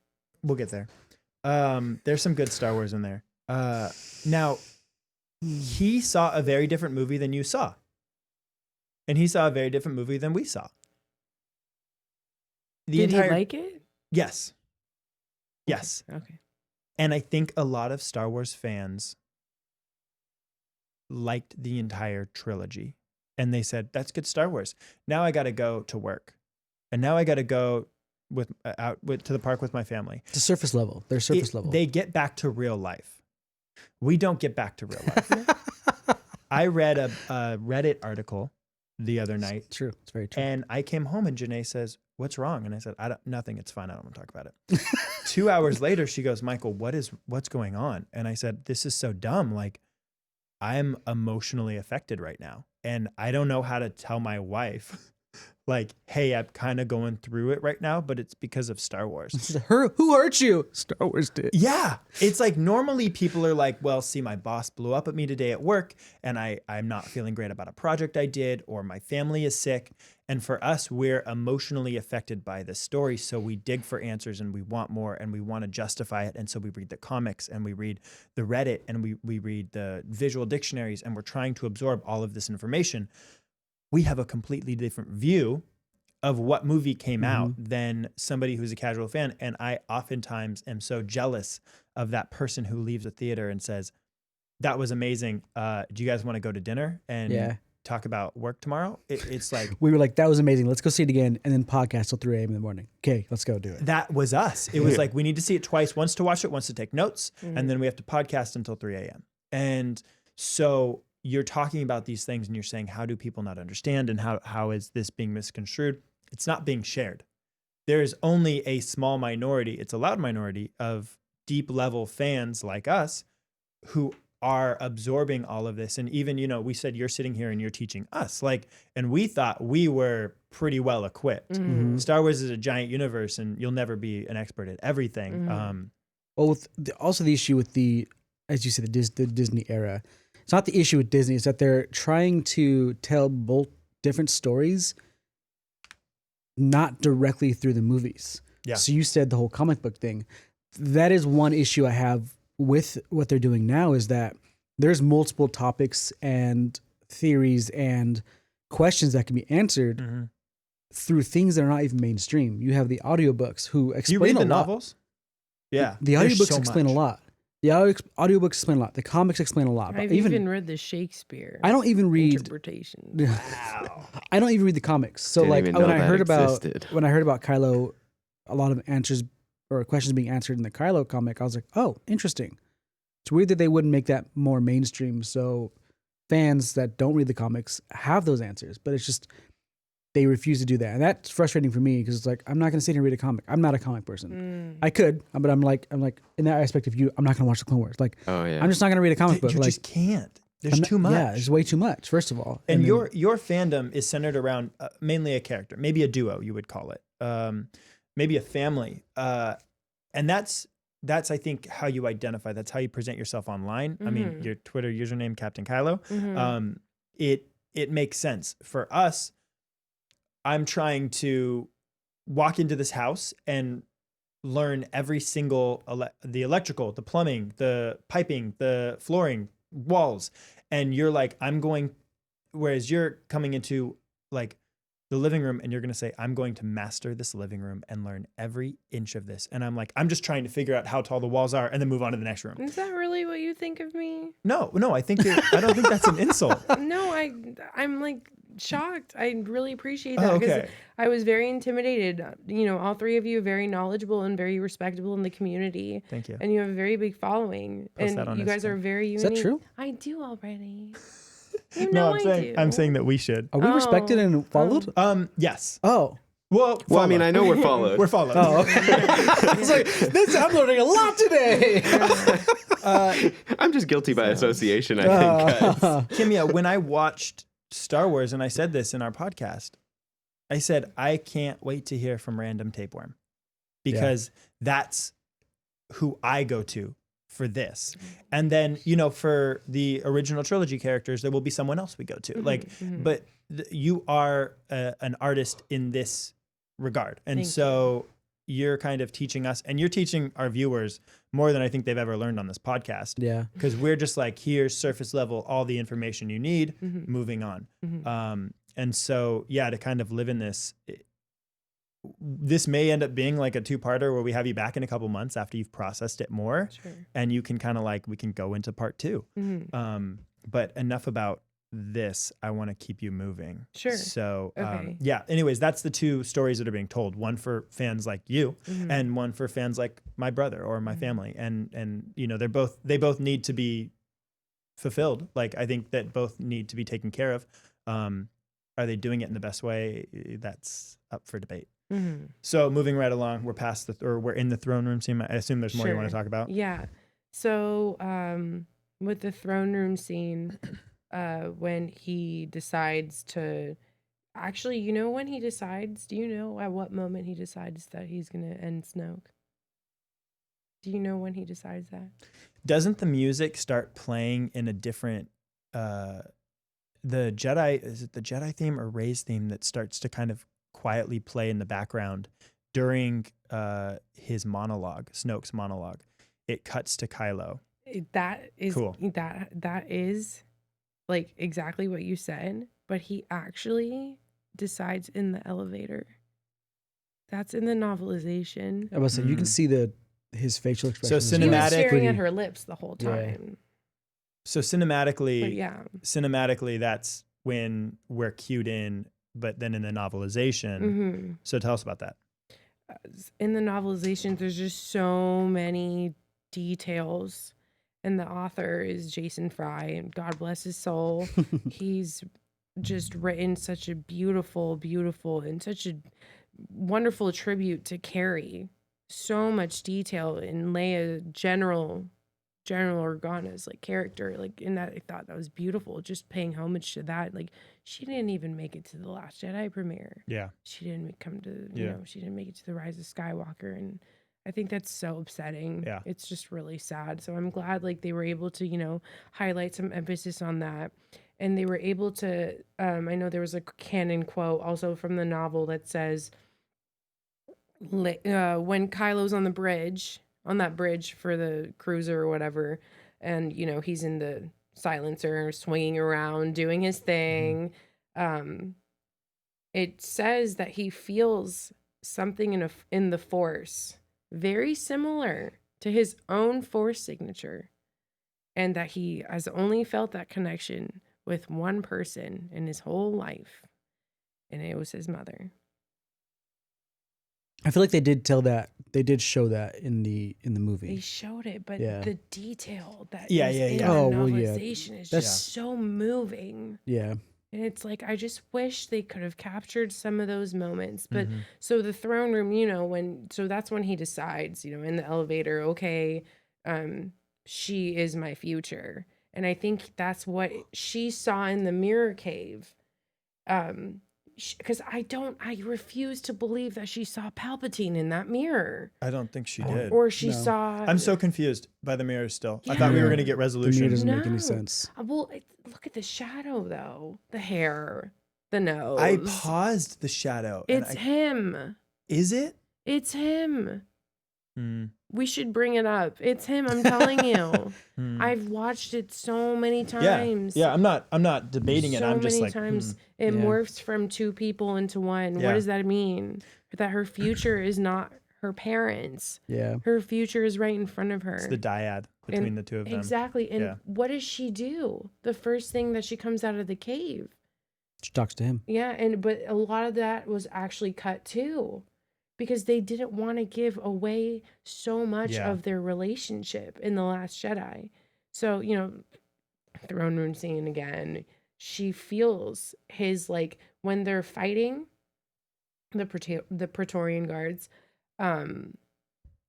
We'll get there. There's some good Star Wars in there. Now, he saw a very different movie than you saw. And he saw a very different movie than we saw. Did he like it? Yes. Yes. Okay. And I think a lot of Star Wars fans liked the entire trilogy. And they said, that's good Star Wars. Now I got to go to work. And now I got to go to the park with my family. It's a surface level. They're surface level. They get back to real life. We don't get back to real life. I read a Reddit article the other night. True. It's very true. And I came home and Janae says, what's wrong? And I said, nothing. It's fine. I don't want to talk about it. 2 hours later, she goes, Michael, what's going on? And I said, this is so dumb. Like, I'm emotionally affected right now. And I don't know how to tell my wife, like, hey, I'm kind of going through it right now, but it's because of Star Wars. Who hurt you? Star Wars did. Yeah. It's like normally people are like, well, see, my boss blew up at me today at work and I'm not feeling great about a project I did, or my family is sick. And for us, we're emotionally affected by this story. So we dig for answers and we want more and we want to justify it. And so we read the comics and we read the Reddit and we read the visual dictionaries and we're trying to absorb all of this information. We have a completely different view of what movie came out than somebody who's a casual fan. And I oftentimes am so jealous of that person who leaves a theater and says, that was amazing. Do you guys want to go to dinner and talk about work tomorrow? It's like, We were like, that was amazing. Let's go see it again. And then podcast till 3 a.m. in the morning. Okay, let's go do it. that was us. It was like, we need to see it twice, once to watch it, once to take notes. And then we have to podcast until 3 a.m. And so you're talking about these things and you're saying, how do people not understand? And how is this being misconstrued? It's not being shared. There's only a small minority, it's a loud minority of deep level fans like us who are absorbing all of this. And even, we said you're sitting here and you're teaching us, like, and we thought we were pretty well equipped. Star Wars is a giant universe and you'll never be an expert at everything. Well, also the issue with as you said, the Disney era, it's not the issue with Disney, it's that they're trying to tell both different stories, not directly through the movies. Yeah. So you said the whole comic book thing. That is one issue I have with what they're doing now, is that there's multiple topics and theories and questions that can be answered through things that are not even mainstream. You have the audiobooks who explain you read a the lot. novels? Yeah. The There's audiobooks so explain much. a lot. The audiobooks explain a lot. The comics explain a lot. But I've even read the Shakespeare. I don't even read interpretation. I don't even read the comics. So Didn't like even when know I that heard existed. about Kylo, a lot of answers or questions being answered in the Kylo comic, I was like, oh, interesting. It's weird that they wouldn't make that more mainstream, so fans that don't read the comics have those answers. But it's just they refuse to do that, and that's frustrating for me because it's like, I'm not going to sit here and read a comic. I'm not a comic person. I could, but I'm like in that aspect of you, I'm not going to watch the Clone Wars. Like, Oh yeah. I'm just not going to read a comic book. You Like, just can't. There's too much. Yeah, it's way too much. First of all, And then- your fandom is centered around mainly a character, maybe a duo, you would call it, maybe a family, and that's I think how you identify. That's how you present yourself online. I mean, your Twitter username, Captain Kylo. It makes sense for us. I'm trying to walk into this house and learn every single the electrical, the plumbing, the piping, the flooring, walls, and you're like, whereas you're coming into like the living room and you're going to say, I'm going to master this living room and learn every inch of this. And I'm like, I'm just trying to figure out how tall the walls are and then move on to the next room. Is that really what you think of me? No, I don't think that's an insult. No, I'm like shocked. I really appreciate that Oh, because okay. I was very intimidated. All three of you are very knowledgeable and very respectable in the community. Thank you. And you have a very big following. Post that and on you guys Instagram. are very Is unique. that true? I do already. You No, know I'm saying that we should. Are we respected and followed? Yes. Oh. Well, Well, I mean, I know we're followed. We're followed. Oh, okay. It's like, I'm learning a lot today. I'm just guilty by association, I think, guys. Kimya, when I watched Star Wars, and I said this in our podcast, I said, I can't wait to hear from Random Tapeworm because that's who I go to for this. And then, for the original trilogy characters, there will be someone else we go to. But you are an artist in this regard. And Thank so you're kind of teaching us, and you're teaching our viewers more than I think they've ever learned on this podcast. Yeah. Because we're just like, here's surface level, all the information you need, moving on. And so, to kind of live in this, this may end up being like a two-parter where we have you back in a couple months after you've processed it more. Sure. And you can kind of we can go into part 2. But enough about this. I want to keep you moving. Sure. So, Okay. anyways, that's the two stories that are being told. One for fans like you and one for fans like my brother or my family. And they both need to be fulfilled. Like, I think that both need to be taken care of. Are they doing it in the best way? That's up for debate. So moving right along, we're past we're in the throne room scene. I assume there's more you want to talk about. Yeah. So with the throne room scene, when he decides to actually, when he decides, do you know at what moment he decides that he's going to end Snoke? Do you know when he decides that? Doesn't the music start playing in a different, the Jedi, is it the Jedi theme or Rey's theme that starts to kind of quietly play in the background during his monologue, Snoke's monologue? It cuts to Kylo. That is Cool. That is like exactly what you said, but he actually decides in the elevator. That's in the novelization. I was saying you can see his facial expression. So He was cinematic- staring at her lips the whole Yeah. time. So cinematically, But yeah. cinematically, that's when we're cued in, but then in the novelization. Mm-hmm. So tell us about that. In the novelization, there's just so many details. And the author is Jason Fry, and God bless his soul. He's just written such a beautiful, and such a wonderful tribute to Carrie. So much detail in Leia, General Organa's like character, like in that. I thought that was beautiful. Just paying homage to that. Like she didn't even make it to the Last Jedi premiere. Yeah. She didn't come to she didn't make it to the Rise of Skywalker, and I think that's so upsetting. Yeah. It's just really sad. So I'm glad like they were able to, highlight some emphasis on that. And they were able to, I know there was a canon quote also from the novel that says, when Kylo's on that bridge for the cruiser or whatever, and, he's in the silencer swinging around, doing his thing. It says that he feels something in the Force very similar to his own Force signature, and that he has only felt that connection with one person in his whole life, and it was his mother. I feel like they did show that in the They movie. showed it, but Yeah. the detail that Yeah, is yeah, in yeah. the Oh, well, yeah. novelization is That's- just so moving. Yeah. And it's like, I just wish they could have captured some of those moments. But Mhm. so the throne room, so that's when he decides, in the elevator, okay, she is my future. And I think that's what she saw in the mirror cave. Because I refuse to believe that she saw Palpatine in that mirror. I don't think she Oh. did. Or she No. saw. I'm so confused by the mirror still. I thought we Yeah. were going to get The resolution. mirror doesn't make No. any sense. Well, look at the shadow, though. The hair, the nose. I paused the shadow. and It's him. Is it? It's him. Hmm. We should bring it up. It's him. I'm telling you. Hmm. I've watched it so many Yeah. times. Yeah. I'm not debating it. So I'm just many like, times it Yeah. morphs from two people into one. Yeah. What does that mean? That her future is not her parents. Yeah. Her future is right in front of her. it's the dyad between the two of them. Exactly. And Yeah. what does she do? The first thing that she comes out of the cave. She talks to him. Yeah, but a lot of that was actually cut too, because they didn't want to give away so much Yeah. of their relationship in The Last Jedi. So, throne room scene again. She feels his, like, when they're fighting the Praetorian guards,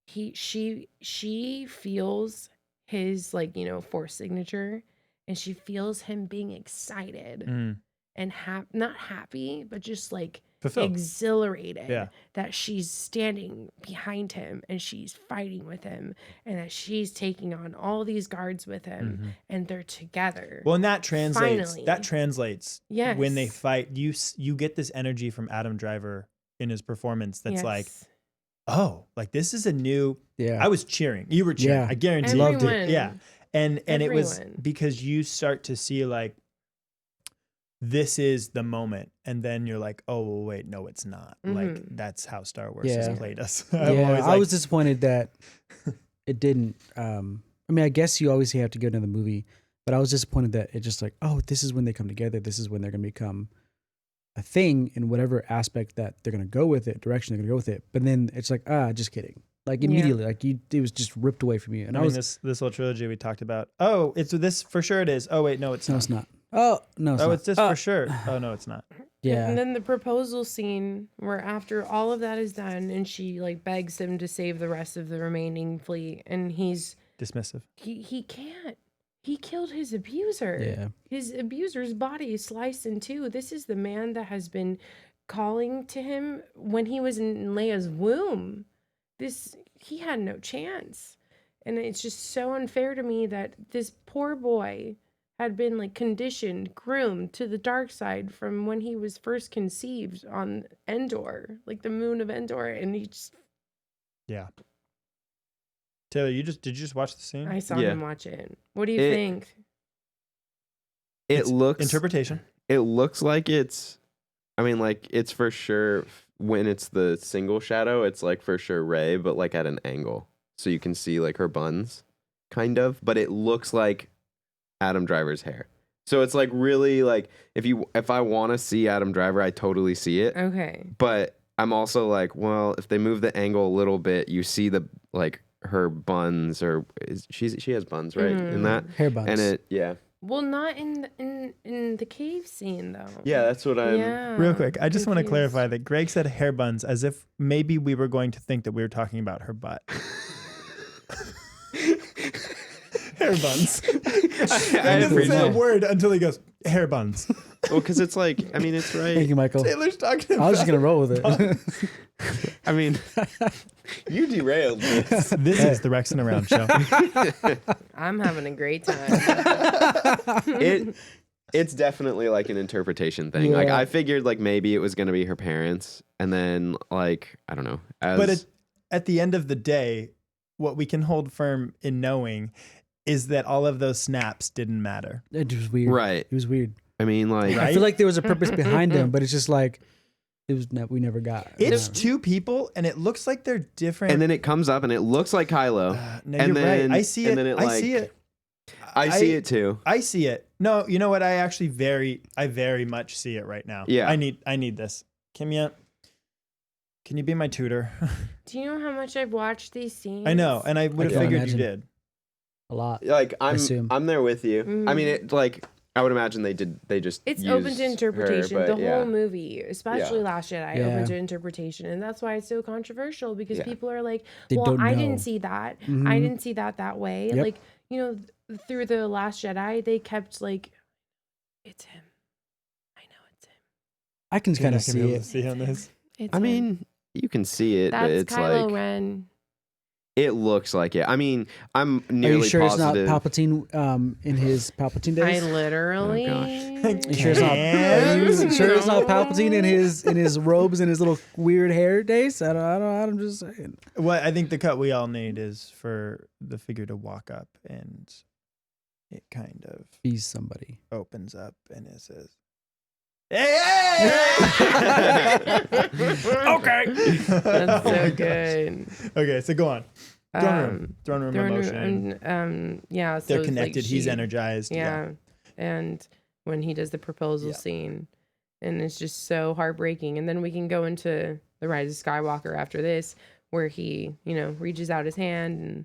she feels his, like, Force signature, and she feels him being excited. Mm. And not happy, but just like Fulfilled. exhilarated Yeah. that she's standing behind him and she's fighting with him, and that she's taking on all these guards with him, Mhm. and they're together. Well, and that translates. Finally. That translates. Yes. When they fight, you get this energy from Adam Driver in his performance. That's like, Yes. oh, like this is a new. Yeah. I was cheering. You were cheering. Yeah. I guarantee. Loved it. Everyone. Yeah. And it was Everyone. because you start to see like this is the moment, and then you're like, oh well, wait, no, it's not. Like Mhm. that's how Star Wars Yeah. has played us. Yeah, I was disappointed that it didn't. I mean, I guess you always have to go to the movie, but I was disappointed that it just like, oh, this is when they come together. This is when they're gonna become a thing in whatever aspect that they're gonna go with it, direction they're gonna go with it. But then it's like, just kidding. Like Yeah. immediately, like it was just ripped away from you. And I I mean, was, this whole trilogy we talked about. Oh, it's this for sure. It is. Oh wait, no, it's no, not. it's not. Oh no, it's Oh, not. it's this for sure. Oh no, it's not. Yeah, And then the proposal scene where after all of that is done, and she like begs him to save the rest of the remaining fleet, and he's Dismissive. he can't. He killed his abuser. yeah, His abuser's body is sliced in two. This is the man that has been calling to him when he was in Leia's womb. He had no chance. And it's just so unfair to me that this poor boy had been like conditioned, groomed to the dark side from when he was first conceived on Endor, like the moon of Endor, and he just Yeah. Taylor, did you just watch the scene? I saw Yeah. him watch it. What do you It- think? It It's looks interpretation. It looks like it's I mean, like, it's for sure when it's the single shadow, it's like for sure Rey, but like at an angle. So you can see like her buns, kind of, but it looks like Adam Driver's hair. So it's like really like if I want to see Adam Driver, I totally see it. Okay. But I'm also like, well, if they move the angle a little bit, you see the like her buns she has buns, right? In that Hair buns. and it Well, not in the cave scene though. Yeah, that's what I'm. Yeah. Real quick, I just want to Confused. clarify that Greg said hair buns as if maybe we were going to think that we were talking about her butt. Hair buns. I He doesn't say a that. word until he goes, hair buns. Well, because it's like, I mean, it's right. Thank you, Michael. Taylor's talking I about was just gonna roll with it. I mean, you derailed this. This is the Rex and Around show. I'm having a great time. It's definitely like an interpretation thing. Like Yeah. I figured like maybe it was gonna be her parents, and then like I don't know. But at the end of the day, what we can hold firm in knowing is that all of those snaps didn't matter. It was weird. Right. It was weird. I mean, like Right? I feel like there was a purpose behind them, but it's just like we never got. It's two people, and it looks like they're different. and then it comes up and it looks like Kylo. No, and you're then- right. I see and it. then it, I see like- it. I see it too. I see it. No, you know what? I actually very much see it right now. Yeah. I need this. Kimya, can you be my tutor? Do you know how much I've watched these scenes? I know, and I would have can't figured imagine. you did. a lot. Like assume. I'm there with you. Mhm. I mean, it like I would imagine they just It's open used to interpretation. her, the but yeah. whole movie, especially Last Jedi, Yeah. open to interpretation, and that's why it's so controversial because Yeah. people are like, They "Well, don't I know. didn't see that. I Mhm. didn't see that way." Yep. Like through the Last Jedi, they kept like, "It's him. I know it's him. I can kind of see it. See on this. It's I him." mean, you can see it, but That's it's Kylo like Ren. it looks like it. I mean, I'm Are nearly you sure positive. it's not Palpatine in his Palpatine I days? literally. You sure it's not? Are you sure it's not Palpatine in his robes and his little weird hair days? I don't. I'm just saying. What I think the cut we all need is for the figure to walk up and it kind of Be somebody. opens up and it says, "Hey!" Okay. That's Oh my so gosh. good. Okay, so go on. Throne room emotion. Yeah, so They're it's like connected. He's she- energized. Yeah. And when he does the proposal Yeah. scene, and it's just so heartbreaking. And then we can go into the Rise of Skywalker after this, where he, reaches out his hand, and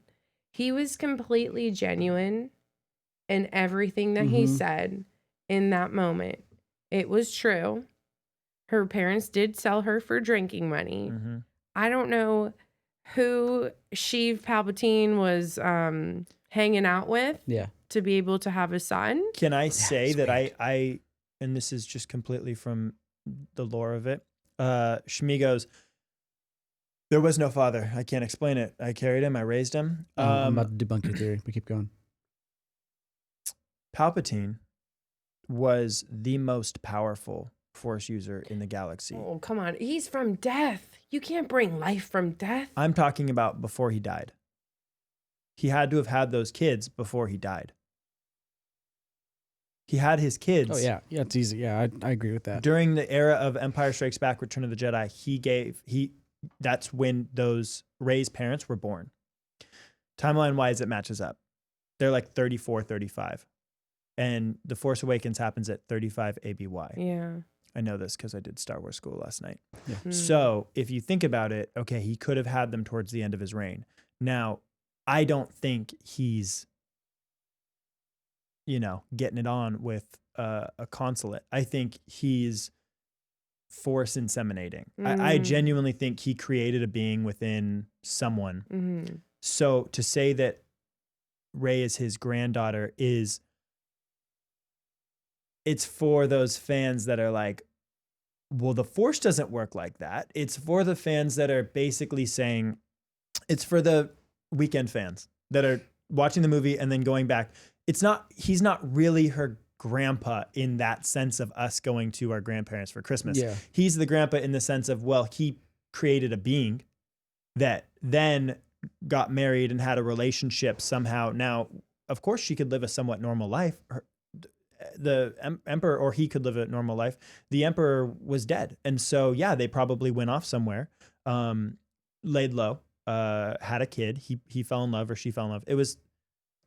he was completely genuine in everything that he Mhm. said in that moment. It was true. Her parents did sell her for drinking money. Mhm. I don't know who Sheev Palpatine was hanging out with Yeah. to be able to have a son. Can I say it's that weird. I, and this is just completely from the lore of it. Shmi goes, there was no father. I can't explain it. I carried him. I raised him. I'm about to debunk your theory. We keep going. Palpatine was the most powerful Force user in the galaxy. Oh, come on. He's from death. You can't bring life from death. I'm talking about before he died. He had to have had those kids before he died. He had his kids. Oh yeah, yeah, it's easy. Yeah, I agree with that. During the era of Empire Strikes Back, Return of the Jedi, that's when those Rey's parents were born. Timeline wise, it matches up. They're like 34, 35. And The Force Awakens happens at 35 ABY. Yeah. I know this because I did Star Wars school last night. Mm. So if you think about it, okay, he could have had them towards the end of his reign. Now, I don't think he's, getting it on with a consulate. I think he's force inseminating. I Mm. genuinely think he created a being within someone. Mm-hmm. So to say that Rey is his granddaughter it's for those fans that are like, well, the Force doesn't work like that. It's for the fans that are basically saying, it's for the weekend fans that are watching the movie and then going back. He's not really her grandpa in that sense of us going to our grandparents for Christmas. Yeah. He's the grandpa in the sense of, well, he created a being that then got married and had a relationship somehow. Now, of course, she could live a somewhat normal life. emperor, or he could live a normal life. The emperor was dead, and so yeah, they probably went off somewhere, laid low, had a kid. He fell in love, or she fell in love. It was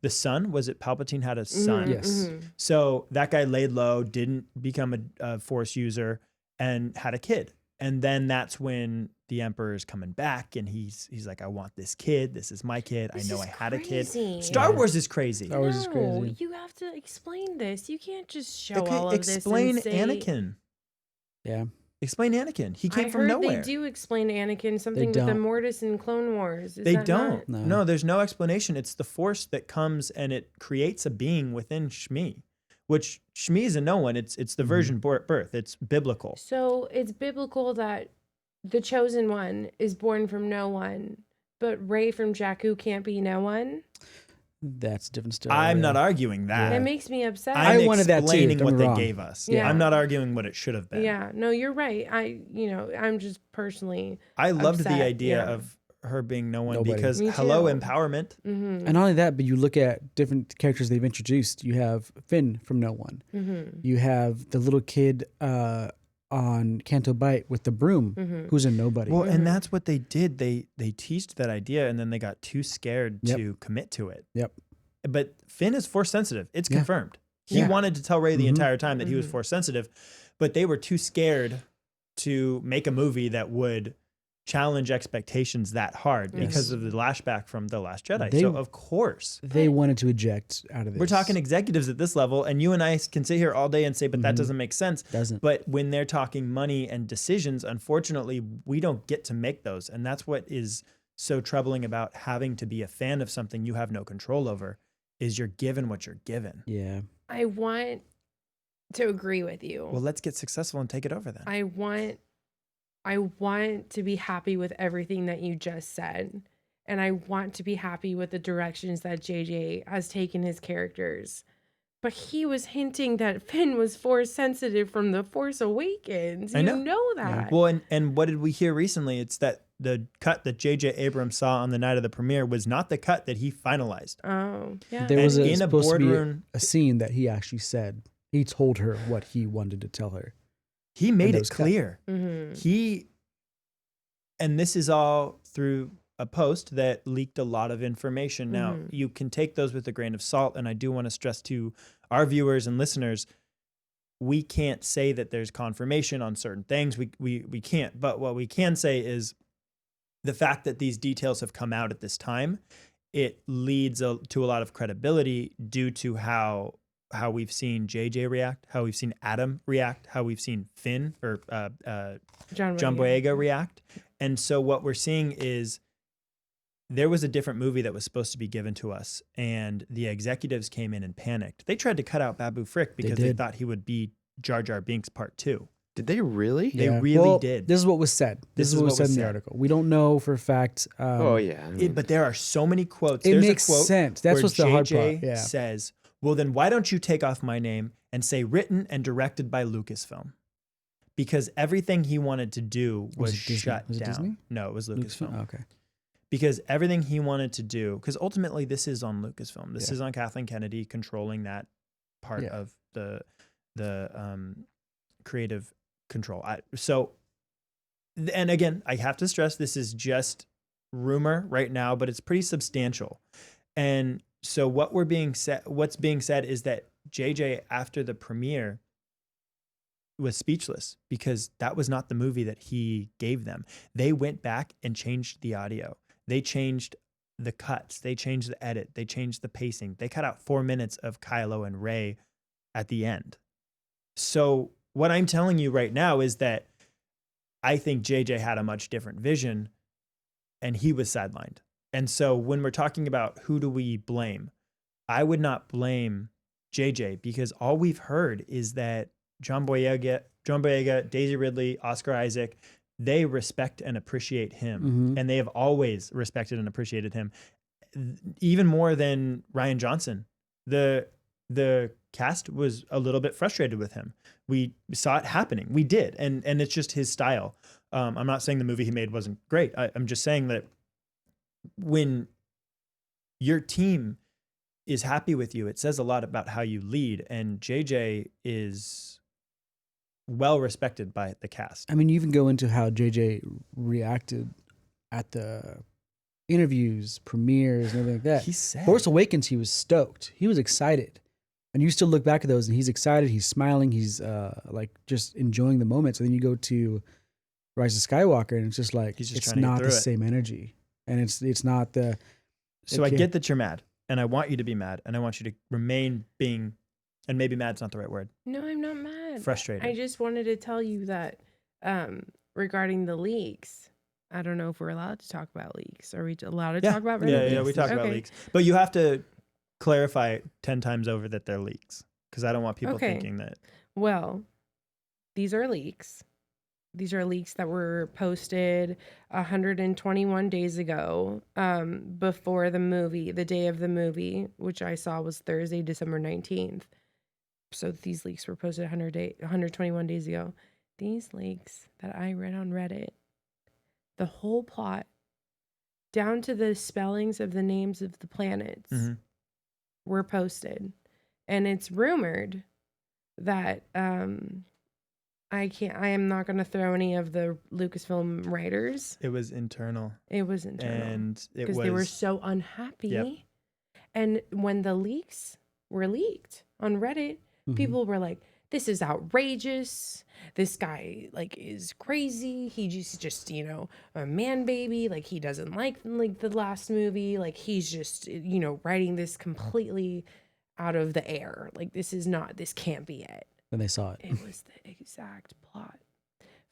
the son. Was it Palpatine had a son? Yes. So that guy laid low, didn't become a Force user, and had a kid. And then that's when the Emperor's coming back, and he's like, I want this kid. This is my kid. This I know is I had a kid. crazy. Star Wars is crazy. Star Wars is crazy. You have to explain this. You can't just show Okay, all of explain this and say, Anakin. Yeah. Explain Anakin. He came I from heard nowhere. they do explain Anakin something with the don't. Mortis in Clone Wars. Is They that don't. not- No. No, there's no explanation. It's the Force that comes and it creates a being within Shmi, which Shmi is a no one. It's the virgin birth. It's biblical. So it's biblical that the chosen one is born from no one, but Rey from Jakku can't be no one. That's a different story. I'm yeah. not arguing that. That makes me upset. I'm I wanted that too, explaining don't what get they me wrong. gave us. Yeah. I'm not arguing what it should have been. Yeah, no, you're right. I'm just personally. I loved upset, the idea yeah. of her being no one Nobody. because Me hello too. empowerment. Mm-hmm, And not only that, but you look at different characters they've introduced. You have Finn from No One. mm-hmm, You have the little kid on Canto Bight with the broom, mm-hmm. who's a nobody. Well, Mhm. and that's what they did. They teased that idea and then they got too scared Yep. to commit to it. Yep. But Finn is force sensitive. It's Yeah. confirmed. He Yeah. wanted to tell Rey the Mhm. entire time that he was Mhm. force sensitive, but they were too scared to make a movie that would challenge expectations that hard Yes. because of the lashback from The Last Jedi. They- So of course, They wanted to eject out of this. we're talking executives at this level, and you and I can sit here all day and say, but that Mhm. doesn't make sense. Doesn't. But when they're talking money and decisions, unfortunately, we don't get to make those. And that's what is so troubling about having to be a fan of something you have no control over, is you're given what you're given. Yeah. I want to agree with you. Well, let's get successful and take it over then. I want to be happy with everything that you just said. And I want to be happy with the directions that JJ has taken his characters. But he was hinting that Finn was force sensitive from The Force Awakens. I You know. know that. Well, and what did we hear recently? It's that the cut that J.J. Abrams saw on the night of the premiere was not the cut that he finalized. Oh, yeah. There was And a, in a supposed to be boardroom- a scene that he actually said. He told her what he wanted to tell her. He made that it was cut. clear. Mm-hmm. And this is all through a post that leaked a lot of information. Now, Mhm. you can take those with a grain of salt. And I do want to stress to our viewers and listeners, we can't say that there's confirmation on certain things. We can't. But what we can say is the fact that these details have come out at this time, it leads to a lot of credibility due to how we've seen JJ react, how we've seen Adam react, how we've seen Finn or John Boyega react. And so what we're seeing is there was a different movie that was supposed to be given to us, and the executives came in and panicked. They tried to cut out Babu Frick because they did. thought he would be Jar Jar Binks Part 2. Did they really? They really did. This is what was said. This is what was said in the article. We don't know for a fact. Oh yeah. But there are so many quotes. It There's makes a quote sense. That's where what's the hard JJ part. Yeah. says, well, then why don't you take off my name and say written and directed by Lucasfilm? Because everything he wanted to do was it Disney? shut Was it down. Disney? No, it was Lucasfilm. Oh, okay. Because everything he wanted to do, because ultimately this is on Lucasfilm. This Yeah. is on Kathleen Kennedy controlling that part Yeah. of the creative control. And again, I have to stress this is just rumor right now, but it's pretty substantial. And so what's being said is that JJ after the premiere was speechless because that was not the movie that he gave them. They went back and changed the audio. They changed the cuts. They changed the edit. They changed the pacing. They cut out 4 minutes of Kylo and Rey at the end. So what I'm telling you right now is that I think JJ had a much different vision and he was sidelined. And so when we're talking about who do we blame, I would not blame JJ because all we've heard is that John Boyega, Daisy Ridley, Oscar Isaac, they respect and appreciate him. Mhm. And they have always respected and appreciated him even more than Rian Johnson. The cast was a little bit frustrated with him. We saw it happening. We did. And it's just his style. I'm not saying the movie he made wasn't great. I'm just saying that when your team is happy with you, it says a lot about how you lead. And JJ is well respected by the cast. I mean, you even go into how JJ reacted at the interviews, premieres, and everything like that. He said, Force Awakens, he was stoked. He was excited. And you still look back at those and he's excited, he's smiling, he's like just enjoying the moments. And then you go to Rise of Skywalker and it's just like, He's just it's trying to get not the through it. same energy. And it's not the. So I Okay. get that you're mad, and I want you to be mad, and I want you to remain being, and maybe mad's not the right word, No, I'm not mad. frustrated. I just wanted to tell you that regarding the leaks, I don't know if we're allowed to talk about leaks. Are we allowed to talk about Reddit yeah, leaks? yeah, we talk about Okay. leaks. But you have to clarify 10 times over that they're leaks, because I don't want people Okay. thinking that. Well, these are leaks. These are leaks that were posted 121 days ago, before the movie, the day of the movie, which I saw was Thursday, December 19th. So these leaks were posted 121 days ago. These leaks that I read on Reddit, the whole plot, down to the spellings of the names of the planets, Mhm. were posted. And it's rumored that I am not going to throw any of the Lucasfilm writers. It was internal, It was internal. and it Because was they were so unhappy. Yep. And when the leaks were leaked on Reddit, Mhm. people were like, this is outrageous. This guy like is crazy. He's just, a man baby. Like he doesn't like the last movie. Like he's just, writing this completely out of the air. Like this can't be it. When they saw it. It was the exact plot.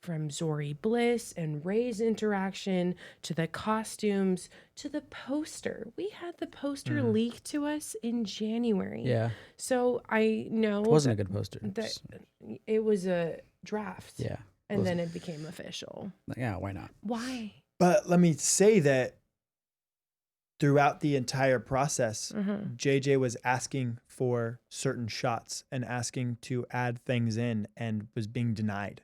From Zori Bliss and Rey's interaction to the costumes to the poster. We had the poster leaked to us in January. Yeah. So I know It wasn't a good poster. that it was a draft. Yeah. And then it became official. Like, yeah, why not? Why? But let me say that throughout the entire process, JJ was asking for certain shots and asking to add things in and was being denied.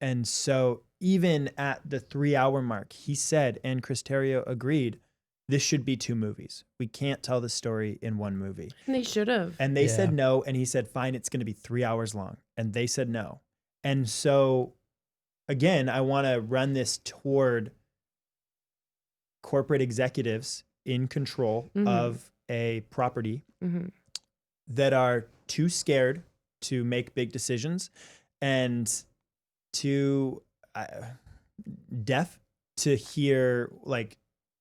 And so even at the 3-hour mark, he said, and Chris Terrio agreed, this should be 2 movies. We can't tell the story in 1 movie. And they should have. And they Yeah. said no. And he said, fine, it's going to be 3 hours long. And they said no. And so, again, I want to run this toward corporate executives in control of a property that are too scared to make big decisions and too deaf to hear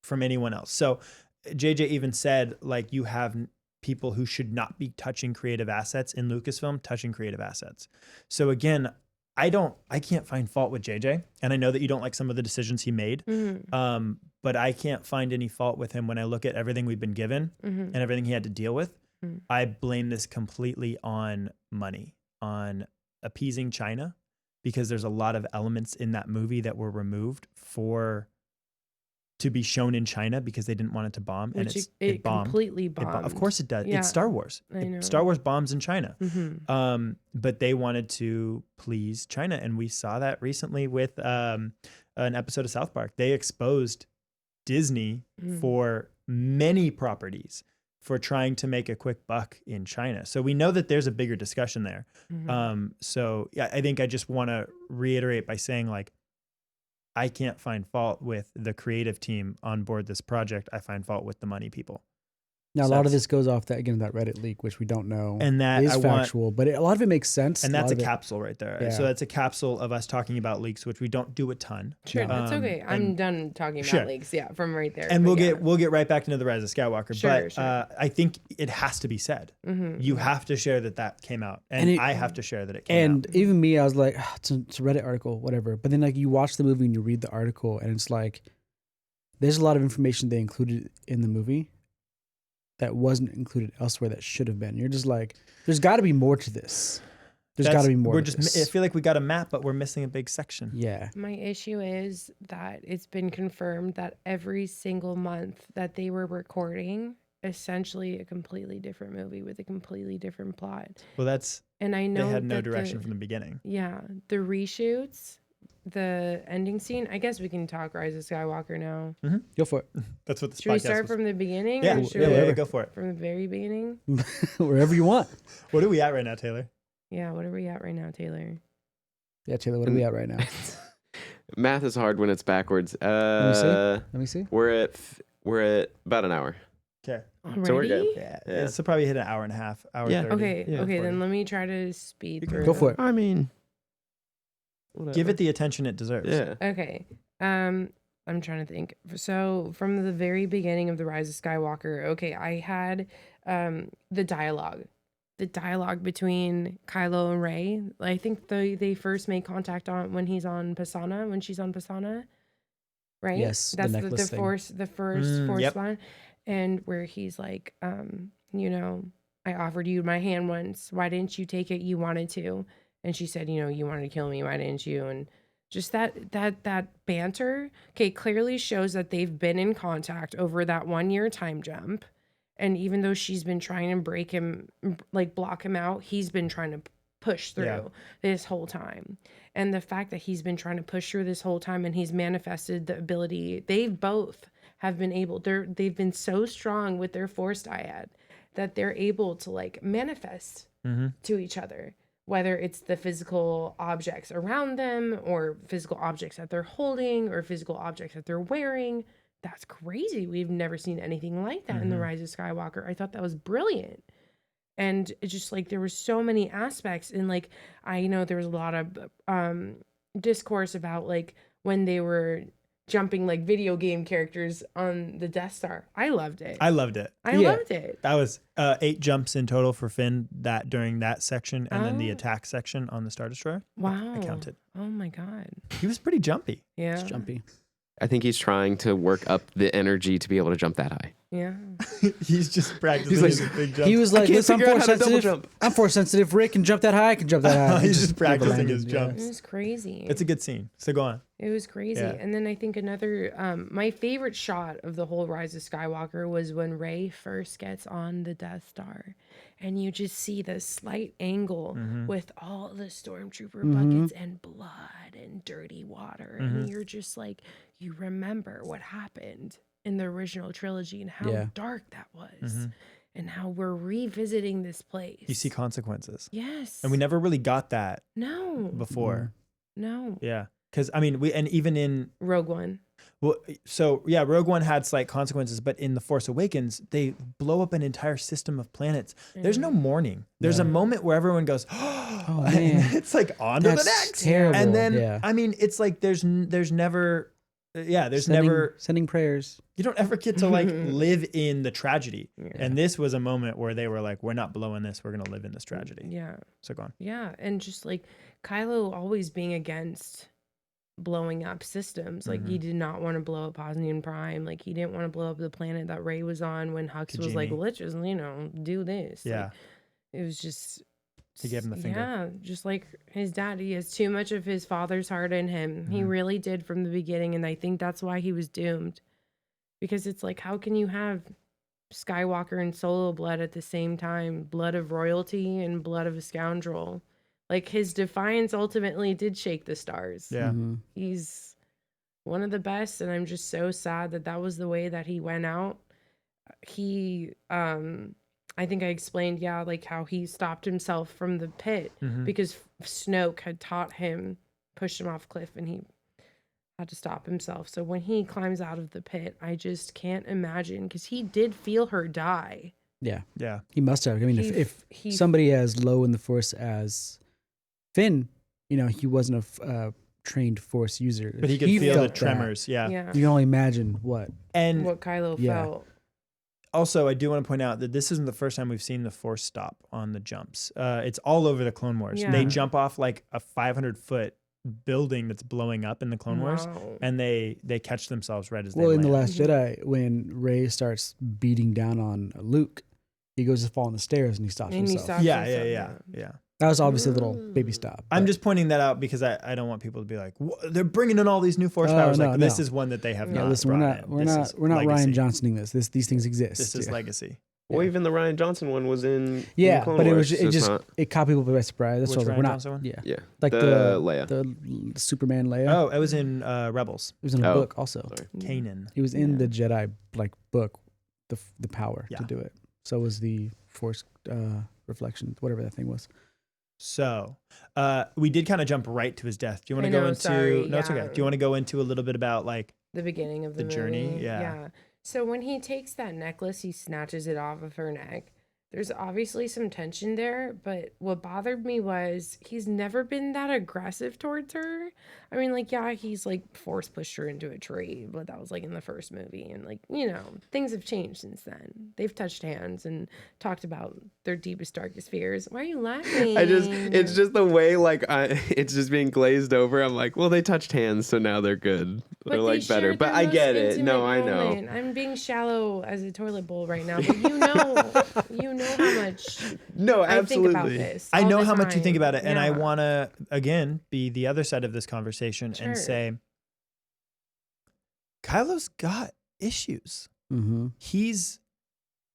from anyone else. So JJ even said you have people who should not be touching creative assets in Lucasfilm touching creative assets. So again, I can't find fault with JJ, and I know that you don't like some of the decisions he made. But I can't find any fault with him when I look at everything we've been given and everything he had to deal with. I blame this completely on money, on appeasing China, because there's a lot of elements in that movie that were removed to be shown in China because they didn't want it to bomb. Which and it bombed. completely bombed. Of course it does. Yeah. It's Star Wars. I know. Star Wars bombs in China. Mm-hmm. But they wanted to please China. And we saw that recently with an episode of South Park. They exposed Disney for many properties for trying to make a quick buck in China. So we know that there's a bigger discussion there. So yeah, I think I just want to reiterate by saying I can't find fault with the creative team on board this project. I find fault with the money people. Now, So a lot of that's- this goes off that Reddit leak, which we don't know And that is I want- factual, but a lot of it makes sense. And lot that's a of it- capsule right there. Yeah. So that's a capsule of us talking about leaks, which we don't do a ton. Sure, that's okay. I'm and- done talking about Sure. leaks. Yeah, from right there. And But we'll get right back into the Rise of Skywalker. Sure, but sure. I think it has to be said. You have to share that came out, And and it- I have to share that it came And out. even me, I was like, it's a Reddit article, whatever. But then you watch the movie and you read the article, and it's like, there's a lot of information they included in the movie that wasn't included elsewhere that should have been. You're just like, there's got to be more to this. There's got to be more. We're to just. I this. feel like we got a map, but we're missing a big section. Yeah. My issue is that it's been confirmed that every single month that they were recording essentially a completely different movie with a completely different plot. Well, that's And I know they had no that direction from the beginning. Yeah, the reshoots, the ending scene. I guess we can talk Rise of Skywalker now. Go for it. That's what this Should we podcast start was. from the beginning? Yeah, or yeah, should yeah, we go for it. from the very beginning? Wherever you want. What are we at right now, Taylor? Yeah, what are we at right now, Taylor? Yeah, Taylor, what are we at right now? Math is hard when it's backwards. Let me see. We're at about an hour. Okay. Already? So we're good. Yeah. Yeah. So probably hit an hour and a half, hour Yeah. 30. Okay, Yeah, okay, 40. then let me try to speed through. Go for it. I mean, Give it the attention it deserves. Yeah. Okay. I'm trying to think. So from the very beginning of the Rise of Skywalker, okay, I had the dialogue. The dialogue between Kylo and Rey. I think they first made contact on when she's on Pasana, right? Yes, the That's the necklace thing. the first Force yep. one. And where he's like, you know, I offered you my hand once. Why didn't you take it? You wanted to. And she said, you know, you wanted to kill me. Why didn't you? And just that banter, okay, clearly shows that they've been in contact over that 1 year time jump. And even though she's been trying to break him, like block him out, he's been trying to push through this whole time. And the fact that he's been trying to push through this whole time and he's manifested the ability, they've both have been able, they've been so strong with their Force dyad that they're able to like manifest to each other, whether it's the physical objects around them or physical objects that they're holding or physical objects that they're wearing. That's crazy. We've never seen anything like that in the Rise of Skywalker. I thought that was brilliant. And it's just like there were so many aspects. And like, I know there was a lot of discourse about like when they were jumping like video game characters on the Death Star. I loved it. I loved it. I Yeah. loved it. That was 8 jumps in total for Finn during that section, and then the Oh. attack section on the Star Destroyer. Wow. I counted. Oh my God. He was pretty jumpy. Yeah. It's jumpy. I think he's trying to work up the energy to be able to jump that high. Yeah. He's just practicing He's his like- big jump. He was like, can't listen, I'm figure out force how to double sensitive. jump. I'm force sensitive. Rick can jump that high. I can jump that high. He's just never practicing landed. his jumps. It was crazy. It's a good scene. So go on. It was crazy. Yeah. And then I think another, my favorite shot of the whole Rise of Skywalker was when Rey first gets on the Death Star. And you just see the slight angle with all the stormtrooper buckets and blood and dirty water. And you're just like, you remember what happened in the original trilogy and how dark that was. And how we're revisiting this place. You see consequences. Yes. And we never really got that No. before. No. Yeah. Because, I mean, even in, Rogue One. well, so yeah, Rogue One had slight consequences, but in The Force Awakens, they blow up an entire system of planets. There's no mourning. There's a moment where everyone goes, oh, man. and it's like on to the That's next. terrible. And then, Yeah. I mean, it's like there's never, there's Sending- never, sending prayers. you don't ever get to like live in the tragedy. And this was a moment where they were like, we're not blowing this. We're going to live in this tragedy. Yeah. So go on. Yeah. And just like Kylo always being against blowing up systems. Like he did not want to blow up Bosnian Prime. Like he didn't want to blow up the planet that Rey was on when Hux was like, Kijimi. let's just, you know, do this. Yeah. Like, it was just. He gave him the finger. Yeah. Just like his dad. He has too much of his father's heart in him. He really did from the beginning. And I think that's why he was doomed. Because it's like, how can you have Skywalker and Solo blood at the same time? Blood of royalty and blood of a scoundrel. Like his defiance ultimately did shake the stars. Yeah. He's one of the best, and I'm just so sad that that was the way that he went out. He, I think I explained, like how he stopped himself from the pit because Snoke had taught him, pushed him off a cliff, and he had to stop himself. So when he climbs out of the pit, I just can't imagine, because he did feel her die. Yeah. Yeah. He must have. I mean, if he- somebody as low in the Force as Finn, you know, he wasn't a trained Force user. But he could feel the felt that. tremors. Yeah. Yeah. You can only imagine what. And What Kylo Yeah. felt. also, I do want to point out that this isn't the first time we've seen the Force stop on the jumps. It's all over the Clone Wars. Yeah. They jump off like a 500-foot building that's blowing up in the Clone Wars, Wow. and they catch themselves right as they Well, in land. The Last Jedi, when Rey starts beating down on Luke, he goes to fall on the stairs and he stops And he himself. stops Yeah. himself, That was obviously a little baby stop. I'm but- just pointing that out because I don't want people to be like, they're bringing in all these new Force Oh, powers. no, Like this no. is one that they have Yeah, not. listen, we're brought not in. we're This not is we're not legacy. Ryan Johnsoning this. These things exist. This is Yeah. legacy. Well, even the Ryan Johnson one was in Yeah, Clone but Wars, it so it's just not- it caught people by surprise. That's Which what I was like, Ryan we're Johnson one? not. Yeah, yeah, like the the Leia. the Superman Leia. Oh, it was in Rebels. It was in a Oh. book also. Sorry. Kanan. It was in Yeah. the Jedi like book, the power Yeah. to do it. So was the Force reflection, whatever that thing was. So, we did kind of jump right to his death. Do you want I to go know, into? sorry, No, it's okay. yeah. Do you want to go into a little bit about like? The beginning of the journey, movie. yeah. So when he takes that necklace, he snatches it off of her neck. There's obviously some tension there, but what bothered me was he's never been that aggressive towards her. I mean, like, yeah, he's like force pushed her into a tree, but that was like in the first movie. And like, you know, things have changed since then. They've touched hands and talked about their deepest, darkest fears. Why are you laughing? it's just the way it's just being glazed over. I'm like, well, they touched hands, so now they're good. But They're they like better. shared But their I most get it. No, intimate I know. moment. I'm being shallow as a toilet bowl right now, but you know how much No, I think about absolutely. this. I all know the how much you think time. about it, and I Yeah. want to again be the other side of this conversation Sure. and say, Kylo's got issues. Mm-hmm. He's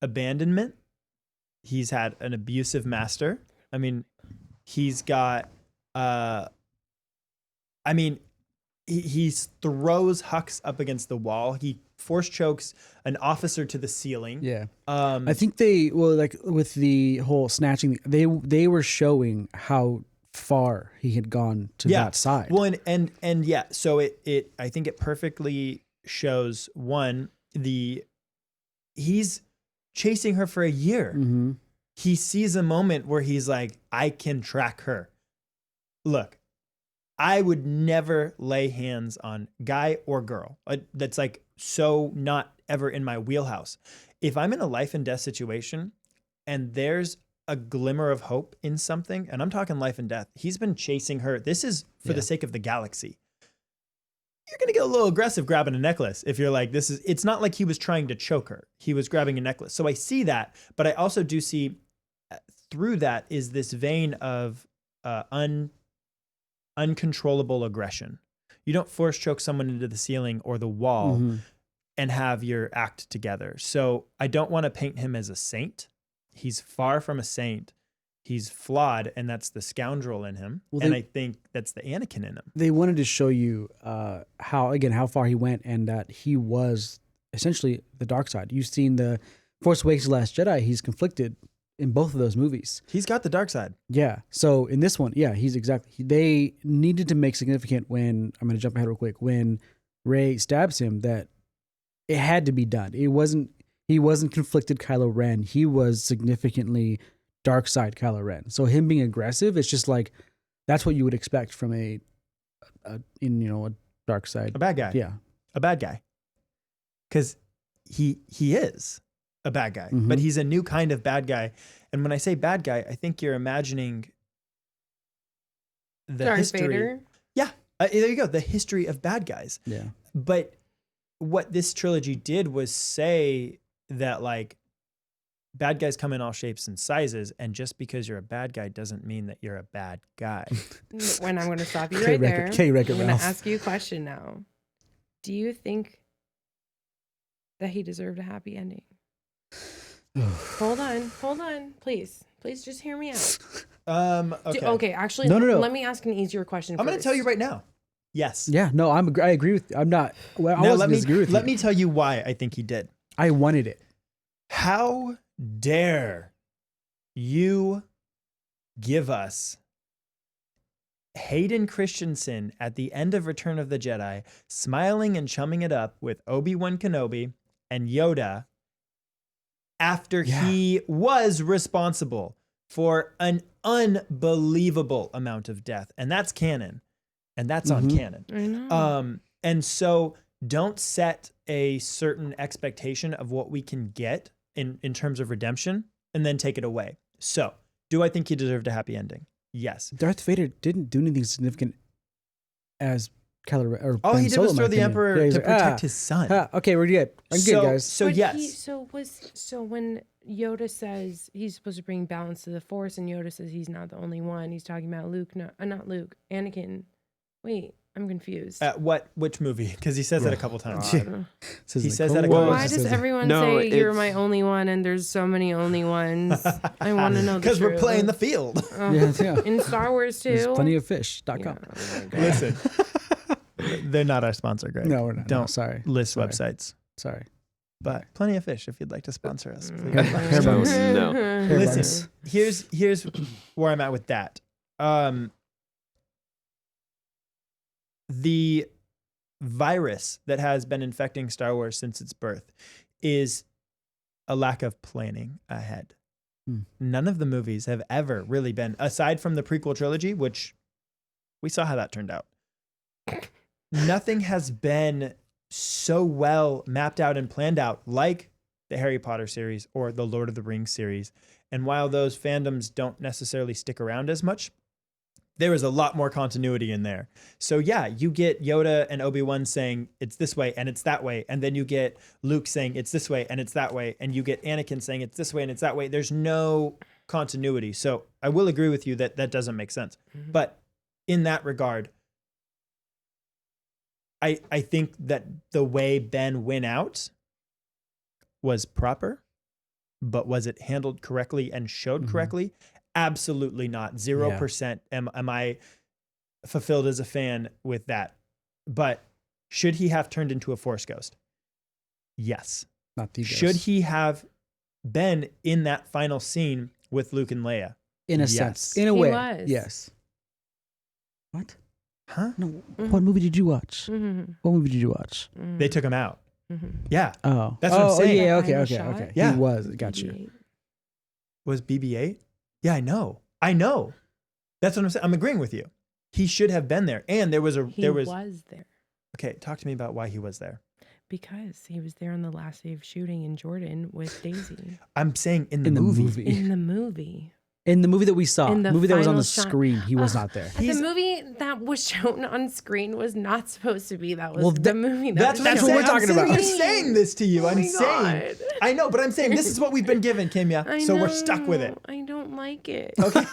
abandonment. He's had an abusive master. I mean, he's got. I mean, he throws Hux up against the wall. He force chokes an officer to the ceiling. Yeah. Um, I think like with the whole snatching, they were showing how far he had gone to that side. Well, and yeah, so it I think it perfectly shows one, he's chasing her for a year. Mm-hmm. He sees a moment where he's like, I can track her. Look, I would never lay hands on guy or girl. That's like so not ever in my wheelhouse. If I'm in a life and death situation and there's a glimmer of hope in something, and I'm talking life and death, he's been chasing her. This is for the sake of the galaxy. You're going to get a little aggressive grabbing a necklace if you're like, it's not like he was trying to choke her. He was grabbing a necklace. So I see that, but I also do see through that is this vein of uncontrollable aggression. You don't force choke someone into the ceiling or the wall Mm-hmm. and have your act together. So I don't want to paint him as a saint. He's far from a saint. He's flawed, and that's the scoundrel in him. Well, and I think that's the Anakin in him. They wanted to show you how far he went, and that he was essentially the dark side. You've seen the Force Awakens, Last Jedi. He's conflicted in both of those movies. He's got the dark side. Yeah. So in this one, yeah, he's exactly. They needed to make significant when I'm going to jump ahead real quick. When Rey stabs him, that it had to be done. He wasn't conflicted Kylo Ren. He was significantly dark side Kylo Ren. So him being aggressive, it's just like that's what you would expect from a dark side. A bad guy. Yeah. A bad guy. Because he is a bad guy, Mhm. but he's a new kind of bad guy. And when I say bad guy, I think you're imagining the Darth history. Vader. Yeah, there you go. The history of bad guys. Yeah. But what this trilogy did was say that like bad guys come in all shapes and sizes, and just because you're a bad guy doesn't mean that you're a bad guy. When I'm going to stop you Okay, right Wreck-It- there. okay, Wreck-It I'm going to Ralph. ask you a question now. Do you think that he deserved a happy ending? Hold on, please just hear me out. Okay. Okay, actually, No. let me ask an easier question. I'm going to tell you right now. Yes. Yeah. No, I agree with. I'm not. Well, I Now wasn't disagree with you. let me tell you why I think he did. I wanted it. How dare you give us Hayden Christensen at the end of Return of the Jedi, smiling and chumming it up with Obi-Wan Kenobi and Yoda after he was responsible for an unbelievable amount of death. And that's canon. And that's on canon. I know. And so don't set a certain expectation of what we can get in terms of redemption and then take it away. So do I think he deserved a happy ending? Yes. Darth Vader didn't do anything significant as Kylo Ren. Or All Ben he did Solo, was in my throw the opinion. Emperor Yeah, he's to like, protect his son. Okay, we're good. I'm good, guys. So But yes. So when Yoda says he's supposed to bring balance to the Force, and Yoda says he's not the only one, he's talking about Luke, not Luke, Anakin. Wait, I'm confused. Which movie? Because he says that a couple times. God. He says that a couple Well, Why times. does everyone say you're my only one and there's so many only ones? I want to know the Because we're truth. playing the field. Yeah. In Star Wars too. There's plenty of fish.com. Yeah, oh my God. Listen, they're not our sponsor, Greg. No, we're not. Don't No, sorry. list Sorry. websites. Sorry. But Plenty of Fish, if you'd like to sponsor us. Please. Hair bones. No. Hair Listen, bones. here's where I'm at with that. The virus that has been infecting Star Wars since its birth is a lack of planning ahead. None of the movies have ever really been, aside from the prequel trilogy, which we saw how that turned out. Nothing has been so well mapped out and planned out like the Harry Potter series or the Lord of the Rings series. And while those fandoms don't necessarily stick around as much, there is a lot more continuity in there. So yeah, you get Yoda and Obi-Wan saying it's this way and it's that way. And then you get Luke saying it's this way and it's that way. And you get Anakin saying it's this way and it's that way. There's no continuity. So I will agree with you that that doesn't make sense. Mm-hmm. But in that regard, I think that the way Ben went out was proper, but was it handled correctly and showed correctly? Absolutely not. 0% am I fulfilled as a fan with that. But should he have turned into a Force ghost? Yes. Not the ghost. Should he have been in that final scene with Luke and Leia? In a Yes. sense. In a He way. was. Yes. What? Huh? No. What movie did you watch? Mhm. What movie did you watch? They took him out. Mhm. Yeah. Oh. That's what I'm saying. Yeah, That okay, final okay, shot? okay. Yeah. He was. Got you. Was BB-8? Yeah, I know. That's what I'm saying. I'm agreeing with you. He should have been there. And there was He was there Okay, talk to me about why he was there. because he was there on the last day of shooting in Jordan with Daisy I'm saying in the In the movie. movie. in the movie. In the movie that we saw, In the the movie that was on the final shot. screen, he was not there. The movie that was shown on screen was not supposed to be. That was Well, the movie. That's was what we're I'm talking saying. about. I'm saying this to you. Oh I'm my saying. God. I know, but I'm saying this is what we've been given, Kimya. I So we're know. stuck with it. I don't like it. Okay.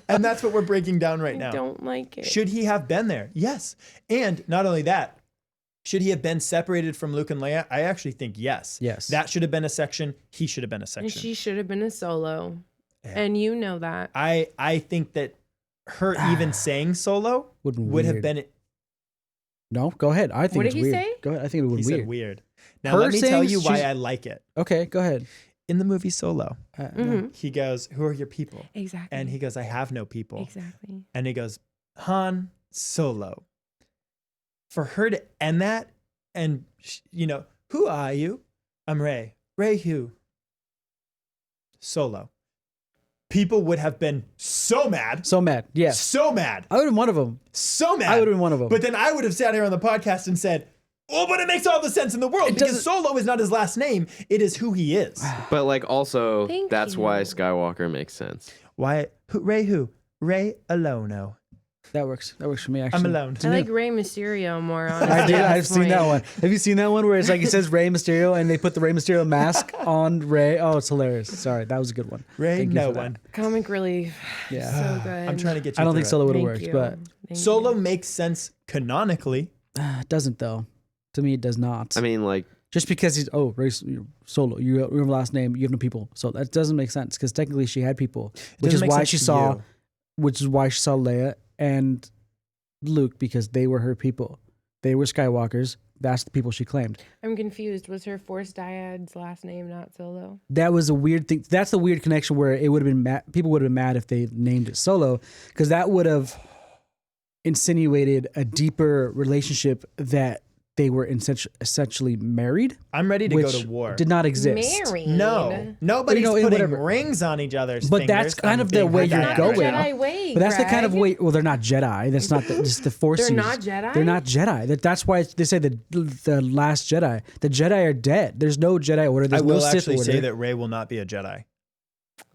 And that's what we're breaking down right I now. don't like it. Should he have been there? Yes. And not only that, should he have been separated from Luke and Leia? I actually think yes. Yes. That should have been a section. He should have been a and section. she should have been a solo. Yeah. And you know that. I think that her even saying solo Would've been would have weird. been. No, go ahead. I think What it's did he weird. say? Go ahead. I think it would He be said weird. weird. Now Her let me tell saying you why she's- I like it. Okay, go ahead. In the movie Solo, Mhm. he goes, "Who are your people?" Exactly. And he goes, "I have no people." Exactly. And he goes, "Han Solo." For her to end that, and who are you? I'm Rey. Rey who? Solo. People would have been so mad. So mad. Yes. So mad. I would have been one of them. So mad. I would have been one of them. But then I would have sat here on the podcast and said, "Oh, but it makes all the sense in the world because doesn't- Solo is not his last name; it is who he is." But like also Thank that's you. why Skywalker makes sense. Why? Rey who? Rey Alono. That works. That works for me, actually. I'm alone. I like Rey Mysterio more, honestly. I did. at I've this seen that point. one. Have you seen that one where it's like it says Rey Mysterio and they put the Rey Mysterio mask on Rey? Oh, it's hilarious. Sorry, that was a good one. Rey, Thank you no for that. one. Comic relief. Yeah. So good. I'm trying to get you. I don't through think it. Solo would have Thank worked, you. but Thank Solo you. makes sense canonically. it doesn't though. To me, it does not. I mean, like Just because he's Rey Solo, you have a last name, you have no people, so that doesn't make sense because technically she had people, which doesn't is make why sense she to saw, you. which is why she saw Leia and Luke because they were her people. They were Skywalkers. That's the people she claimed. I'm confused. Was her Force Dyad's last name not Solo? That was a weird thing. That's the weird connection where it would have been people would have been mad if they named it Solo because that would have insinuated a deeper relationship that they were essentially married, I'm ready to go which to war. did not exist. Married. No, nobody's in putting whatever. rings on each other's But fingers. that's kind I'm of the being way hurt you're by Not that going. the right now. Jedi way, But that's the kind of Greg. way. Well, they're not Jedi. That's not just the Force. They're users. not Jedi? They're not Jedi. That's why they say the Last Jedi. The Jedi are dead. There's no Jedi order. I There's no will Sith actually order. say that Rey will not be a Jedi.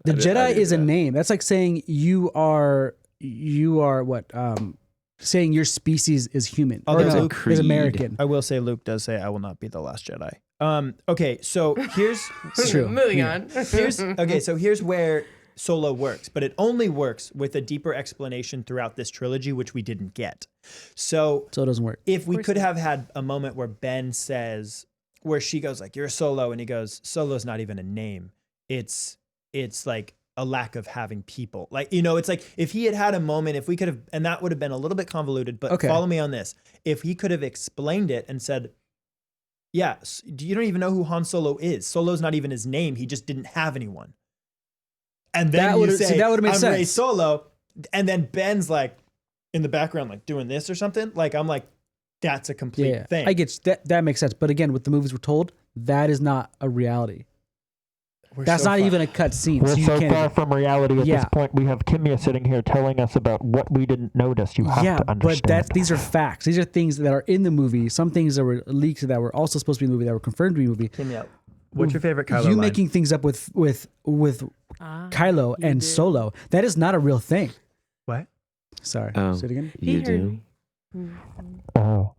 The I did Jedi is a that. name. That's like saying you are what? Saying your species is human. Although Or no, Luke- is Creed. American. I will say Luke does say, "I will not be the last Jedi." Okay, so here's It's true. Moving Yeah. on. here's where Solo works, but it only works with a deeper explanation throughout this trilogy, which we didn't get. So it doesn't work. if we could have had a moment where Ben says, where she goes like, "You're Solo," and he goes, "Solo's not even a name. It's like a lack of having people." Like, you know, it's like if he had had a moment, if we could have, and that would have been a little bit convoluted, but follow me on this. If he could have explained it and said, "Yeah, you don't even know who Han Solo is. Solo's not even his name. He just didn't have anyone." And then you say, that would have made "I'm sense. Rey Solo," and then Ben's like in the background, like doing this or something. Like, I'm like, that's a complete thing. I get that makes sense. But again, with the movies we're told, that is not a reality. That's not even a cut scene. We're so so can't far from reality at this point. We have Kimya sitting here telling us about what we didn't notice. You have to understand. But these are facts. These are things that are in the movie. Some things that were leaked that were also supposed to be in the movie that were confirmed to be in the movie. Kimya, what's your favorite Kylo You line? making things up with Kylo and Solo. That is not a real thing. What? Sorry. Oh, Say it again. You do? Oh,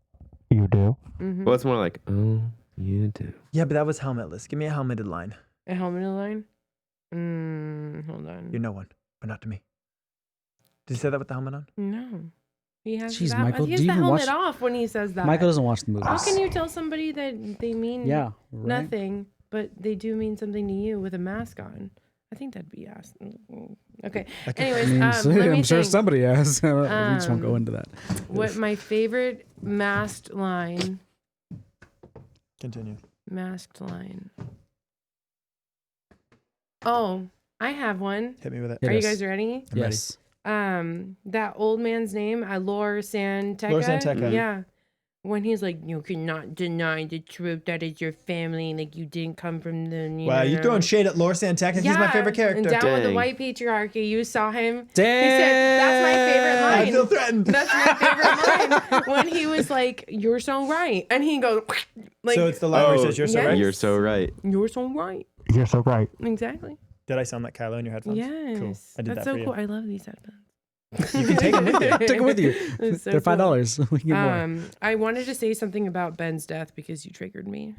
you do? Well, it's more like, oh, you do. Yeah, but that was helmetless. Give me a helmeted line. A helmeted line? Hold on. You're no one, but not to me. Did he say that with the helmet on? No. He has Jeez, that, Michael, he has do you the even helmet watch- off when he says that. Michael doesn't watch the movies. How can you tell somebody that they mean nothing, but they do mean something to you with a mask on? I think that'd be asked. Okay. Anyways, let me I'm sure think. somebody has. We just won't go into that. What my favorite masked line. Continue. Masked line. Oh, I have one. Hit me with it. Are you guys ready? Yes. That old man's name, Lor Santeca. Lor Santeca. Yeah. When he's like, you cannot deny the truth. That is your family. Like, you didn't come from the. Wow, you're throwing shade at Lor Santeca. He's my favorite character. And down with the Dang. white patriarchy, you saw him. Damn. He said, "That's my favorite line." I feel threatened. That's my favorite line. When he was like, "You're so right," and he goes, like, So it's the line where he says, "You're so yes. right." You're so right. "You're so right." You're so right. Exactly. Did I sound like Kylo in your headphones? Yes. Cool. I did That's that so for you. cool. I love these headphones. You can take them with you. Take them with you. It's so They're cool. $5. We can get more. I wanted to say something about Ben's death because you triggered me.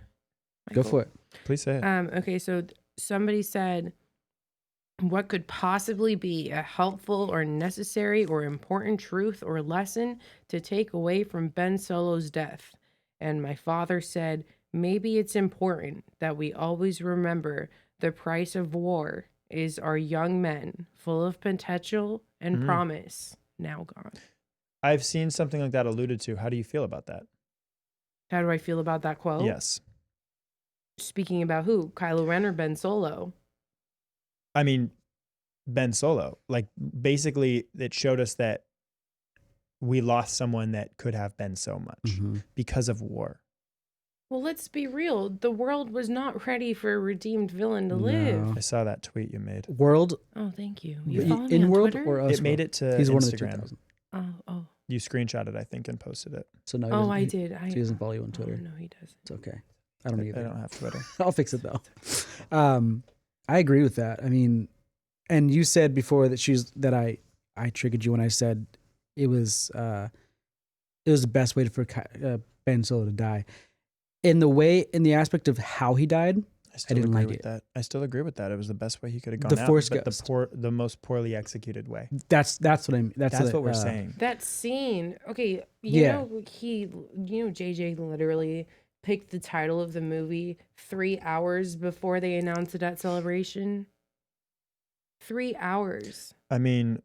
Go for it. Please say it. Okay, so somebody said, what could possibly be a helpful or necessary or important truth or lesson to take away from Ben Solo's death? And my father said, maybe it's important that we always remember the price of war is our young men full of potential and promise now gone. I've seen something like that alluded to. How do you feel about that? How do I feel about that quote? Yes. Speaking about who? Kylo Ren or Ben Solo? I mean, Ben Solo. Like, basically, it showed us that we lost someone that could have been so much because of war. Well, let's be real. The world was not ready for a redeemed villain to live. I saw that tweet you made. World. Oh, thank you. You follow me In on world Twitter? or us? It made it to He's one of the Instagram. 2000. Oh. You screenshotted, I think, and posted it. So no. Oh, I did. He doesn't follow you on Twitter. Oh, no, he doesn't. It's okay. I don't I either. don't have Twitter. I'll fix it though. I agree with that. I mean, and you said before that I triggered you when I said it was the best way for Ben Solo to die. In the aspect of how he died, I didn't like it. That. I still agree with that. It was the best way he could have gone The out, Force but Ghost. the most poorly executed way. That's what I mean. That's what we're saying. That scene. Okay, you know JJ literally picked the title of the movie 3 hours before they announced it at Celebration. 3 hours. I mean,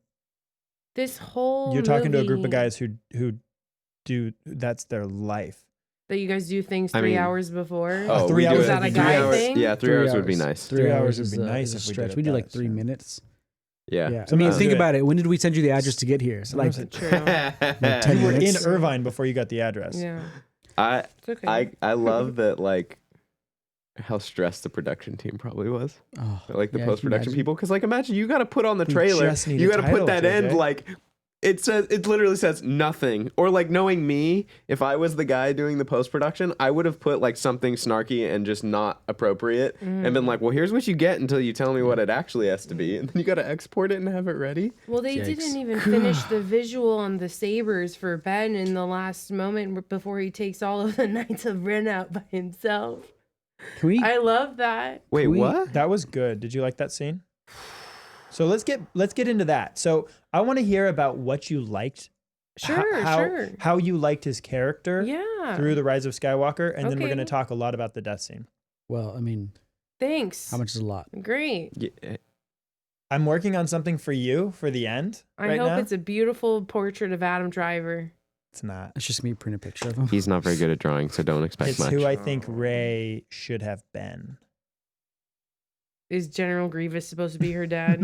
This whole you're talking to a group movie of guys who do that's their life. that you guys do things I 3 mean- hours before. Oh, 3 we do hours it. Is that a 3 guy hours. thing? Yeah, 3 hours would be nice. 3 hours would is be a- nice is a if we stretch. did it We do that like 3 soon. minutes. Yeah. Yeah. I Sometimes mean, do think it. about it. When did we send you the address to get here? So like, True. 10 You were in minutes. Irvine before you got the address. Yeah. I It's okay. I love that, like, how stressed the production team probably was. oh, Like the yeah, post production can you people, because like imagine you got to put on the We trailer, just need you a got to title, put that end JJ. like it literally says nothing. Or like knowing me, if I was the guy doing the post production, I would have put like something snarky and just not appropriate, and been like, well, here's what you get until you tell me what it actually has to be, and then you got to export it and have it ready. Well, they Yikes. didn't even finish the visual on the sabers for Ben in the last moment before he takes all of the Knights of Ren out by himself. Can we? I love that. Wait, We- what? That was good. Did you like that scene? So let's get into that. So I want to hear about what you liked. Sure. How you liked his character through the Rise of Skywalker, and then we're going to talk a lot about the death scene. Well, I mean, thanks. how much is a lot? Great. Yeah. I'm working on something for you for the end. I hope it's a beautiful portrait of Adam Driver. It's not. It's just me printing a picture of him. He's not very good at drawing, so don't expect It's much. who I think Rey should have been. Is General Grievous supposed to be her dad?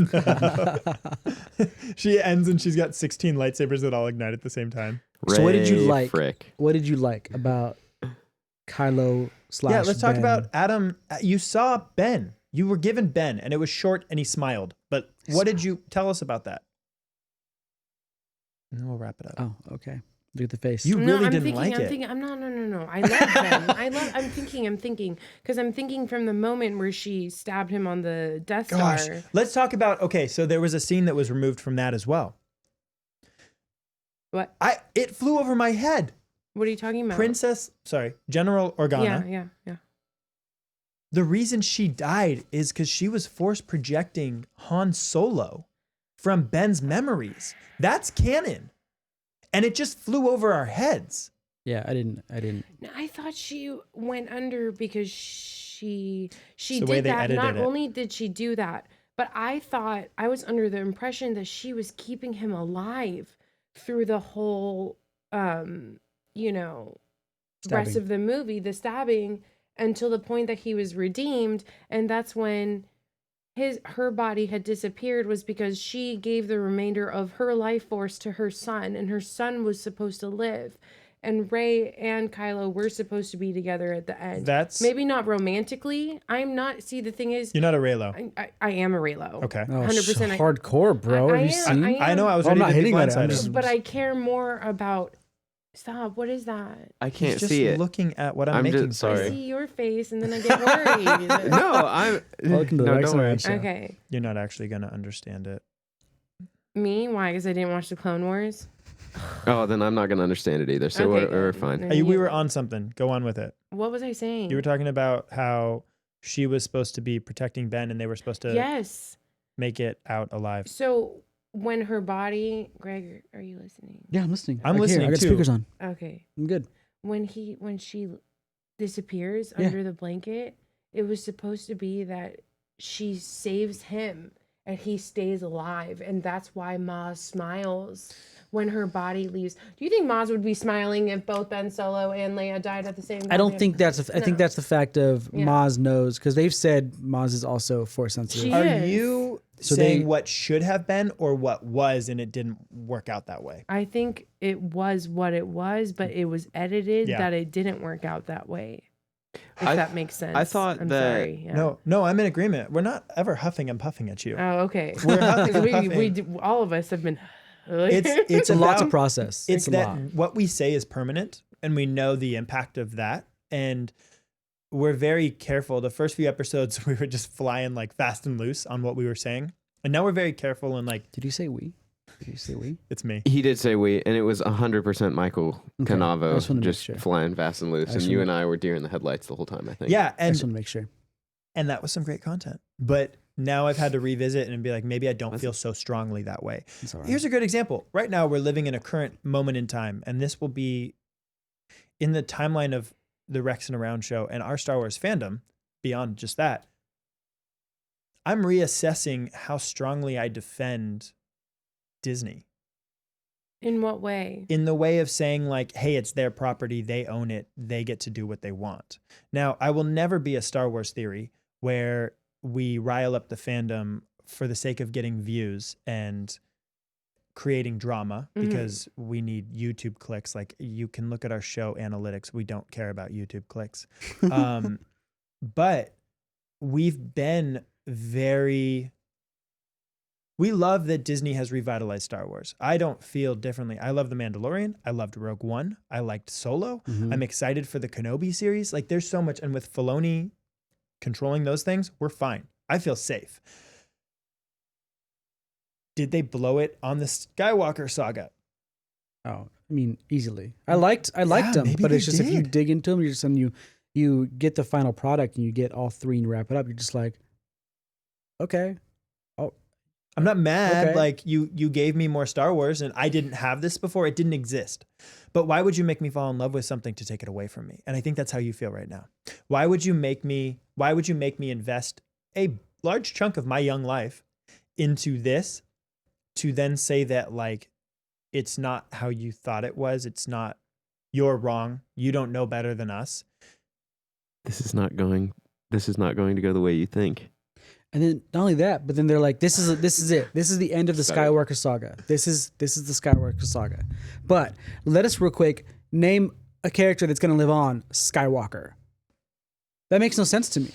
She ends and she's got 16 lightsabers that all ignite at the same time. So what did you Ray like? Frick. What did you like about Kylo / Yeah, let's talk Ben? about Adam. You saw Ben. You were given Ben, and it was short, and he smiled. But what did you tell us about that? And then we'll wrap it up. Oh, okay. Look at the face. You really I'm didn't thinking, like I'm it. Thinking, no. I love Ben. I'm thinking. Because I'm thinking from the moment where she stabbed him on the Death Gosh, Star. let's talk about. Okay, so there was a scene that was removed from that as well. What? It flew over my head. What are you talking about? General Organa. Yeah. The reason she died is because she was force projecting Han Solo from Ben's memories. That's canon. And it just flew over our heads. Yeah, I didn't. No, I thought she went under because she the way did they that. edited Not it. only did she do that, but I thought I was under the impression that she was keeping him alive through the whole, rest Stabbing. of the movie, the stabbing, until the point that he was redeemed, and that's when her body had disappeared, was because she gave the remainder of her life force to her son, and her son was supposed to live. And Rey and Kylo were supposed to be together at the end. That's maybe not romantically. I'm not. See, the thing is, You're not a Reylo. I am a Reylo. Okay. Oh, 100%. hardcore, bro. I Have you am- seen? I know I was Well, I'm ready not to be hitting on it. I'm blindsided. just- But I care more about. Stop. What is that? I He's can't just see it. looking at what I'm I'm making. just for you. I sorry. see your face, and then I get worried. No, I'm. Welcome to the no, Rex don't and worry. Reg show. Okay. You're not actually going to understand it. Me? Why? Because I didn't watch the Clone Wars. Oh, then I'm not gonna understand it either. So Okay, we're good. fine. Then We were on something. Go on with it. What was I saying? You were talking about how she was supposed to be protecting Ben and they were supposed to Yes. make it out alive. So when her body, Greg, are you listening? Yeah, I'm listening. I'm Right here. listening I got too. speakers on. Okay. I'm good. When she disappears Yeah. under the blanket, it was supposed to be that she saves him and he stays alive, and that's why Maz smiles when her body leaves. Do you think Maz would be smiling if both Ben Solo and Leia died at the same time? I don't think that's. I think No. that's the fact of Yeah. Maz knows, because they've said Maz is also force sensitive. She Are is. you So saying they- what should have been or what was and it didn't work out that way? I think it was what it was, but it was edited Yeah. that it didn't work out that way. If I- that makes sense. I thought I'm that- sorry. Yeah. No, I'm in agreement. We're not ever huffing and puffing at you. Oh, okay. We're huffing and we puffing. all of us have been. It's It's a lot to about- process. It's a that lot. what we say is permanent and we know the impact of that. And we're very careful. The first few episodes, we were just flying like fast and loose on what we were saying. And now we're very careful and like, Did you say we? Did you say we? it's me. He did say we, and it was 100% Michael Okay. I Canavo just wanted to make just sure. flying fast and loose, I and just you wanted- and I were deer in the headlights the whole time. I think. Yeah. I just And want to make sure. that was some great content. But now I've had to revisit and be like, maybe I don't Was feel so strongly that way. It's all right. Here's a good example. Right now, we're living in a current moment in time, and this will be in the timeline of the Rex and Around show and our Star Wars fandom. Beyond just that, I'm reassessing how strongly I defend Disney In what way? in the way of saying like, hey, it's their property, they own it, they get to do what they want. Now, I will never be a Star Wars theory where we rile up the fandom for the sake of getting views and creating drama Mhm. because we need YouTube clicks. Like you can look at our show analytics. We don't care about YouTube clicks. But we've been we love that Disney has revitalized Star Wars. I don't feel differently. I love The Mandalorian. I loved Rogue One. I liked Solo. Mhm. I'm excited for the Kenobi series. Like there's so much. And with Filoni controlling those things, we're fine. I feel safe. Did they blow it on the Skywalker saga? Oh, I mean, easily. I liked them, maybe but they it's just if you did. dig into them, you're just and you get the final product and you get all three and you wrap it up. You're just like, okay, oh, I'm not mad. Okay. Like you gave me more Star Wars and I didn't have this before. It didn't exist. But why would you make me fall in love with something to take it away from me? And I think that's how you feel right now. Why would you make me invest a large chunk of my young life into this to then say that like it's not how you thought it was? It's not, you're wrong. You don't know better than us. This is not going to go the way you think. And then not only that, but then they're like, this is it. This is the end of the Skywalker saga. This is the Skywalker saga. But let us real quick name a character that's going to live on, Skywalker. That makes no sense to me.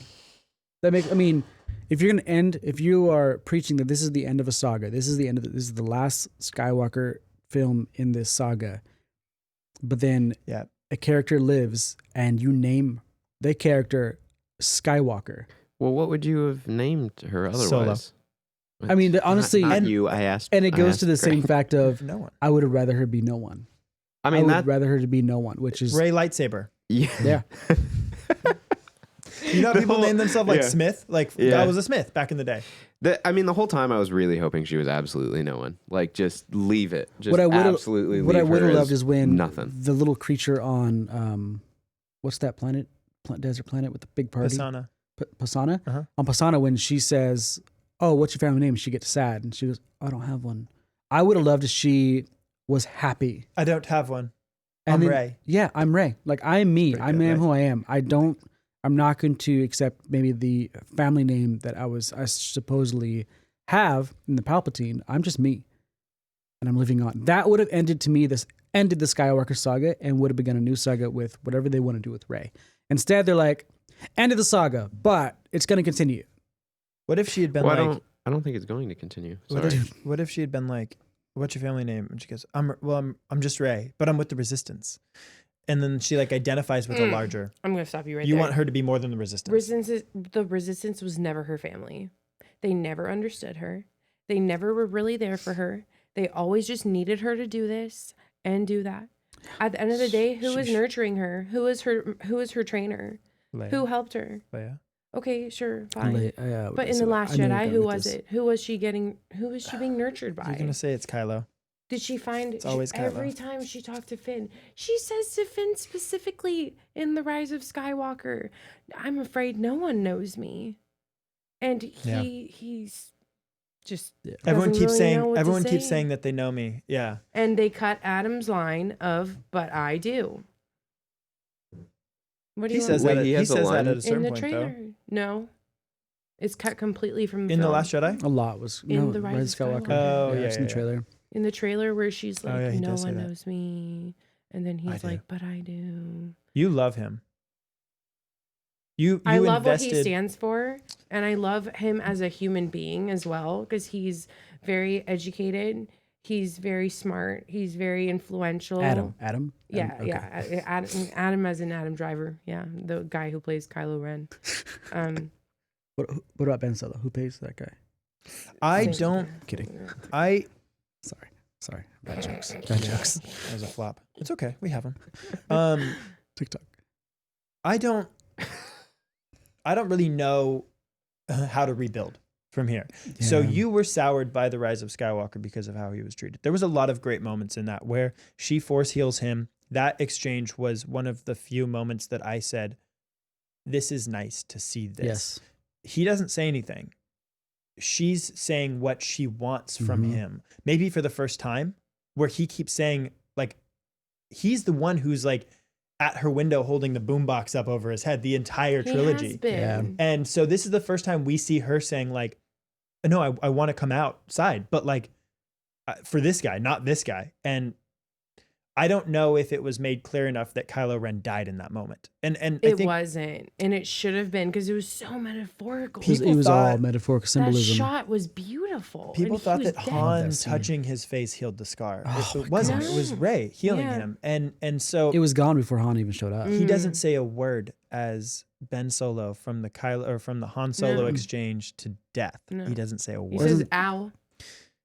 If you are preaching that this is the end of a saga, this is the last Skywalker film in this saga, but then a character lives and you name the character Skywalker. Well, what would you have named her otherwise? Solo. I mean, honestly, not you. I asked, and it I goes asked to the same Greg. fact of No one. I would have rather her be no one. I mean, would rather her to be no one, which is Ray lightsaber. yeah. You know how people name themselves like Yeah. Smith? Like Yeah. that was a Smith back in the day. The whole time I was really hoping she was absolutely no one. Like, just leave it. Just What I would absolutely what I leave would her have as loved is when nothing. the little creature on what's that planet? Desert planet with the big party. Pisana. Pasana? Uh-huh. On Pasana, when she says, "Oh, what's your family name?" she gets sad and she goes, "I don't have one." I would have loved if she was happy. I don't have one. And I'm then- Ray. Yeah, I'm Ray. Like I am me. Pretty I good, am right? who I am. I'm not going to accept maybe the family name that I supposedly have in the Palpatine. I'm just me. And I'm living on. That would have ended the Skywalker saga and would have begun a new saga with whatever they want to do with Rey. Instead, they're like, end of the saga, but it's going to continue. What if she had been Well, like, I don't think it's going to continue. what Sorry. what if she had been like, what's your family name? And she goes, I'm just Ray, but I'm with the Resistance. And then she like identifies with a larger. I'm going to stop you right You there. want her to be more than the Resistance. The Resistance was never her family. They never understood her. They never were really there for her. They always just needed her to do this and do that. At the end of the day, who was nurturing her? Who was her trainer? Leia. Who helped her? Leia. Okay, sure, fine. But But in The Last Jedi, who was it? Who was she being nurtured by? You're going to say it's Kylo. Did she find It's always Kylo. every time she talked to Finn, she says to Finn specifically in The Rise of Skywalker, I'm afraid no one knows me. And he's just Everyone doesn't keeps really know what to keeps say. saying that they know me. Yeah. And they cut Adam's line of "But I do." What do He you says want? that. Wait, he He has a says that line? at a in certain the point, trailer? though. No, it's cut completely from the In the film. Last Jedi. a lot was In The Rise of Skywalker. Oh, yeah, it's in the yeah. trailer. In the trailer where she's like, Oh, yeah, he "No does say one that. knows me," and then he's do. like, "But I do." You love him. You I love invested. what he stands for, and I love him as a human being as well because he's very educated. He's very smart. He's very influential. Adam. Yeah, Okay. yeah. Adam as in Adam Driver. Yeah, the guy who plays Kylo Ren. What about Ben Solo? Who pays that guy? I Same. don't. Kidding. I. Sorry. Bad jokes. Bad jokes. That was a flop. It's okay. We have them. TikTok. I don't really know how to rebuild from here. So Yeah. you were soured by the Rise of Skywalker because of how he was treated. There was a lot of great moments in that where she force heals him. That exchange was one of the few moments that I said, this is nice to see this. Yes. He doesn't say anything. She's saying what she wants from Mhm. him. Maybe for the first time, where he keeps saying, like, he's the one who's like at her window holding the boombox up over his head the entire He trilogy. has been. And so this is the first time we see her saying, like, no, I want to come outside, but like for this guy, not this guy. And I don't know if it was made clear enough that Kylo Ren died in that moment. And I It think wasn't, and it should have been because it was so metaphorical. It was People all thought metaphorical That symbolism. shot was beautiful. people and he thought was that dead. Han that scene. touching his face healed the scar. Oh it my wasn't. gosh. It was Rey healing Yeah. him. And so It was gone before Han even showed up. he Mm. doesn't say a word as Ben Solo from the Han Solo No. exchange to death. No. He doesn't say a He word. says "ow."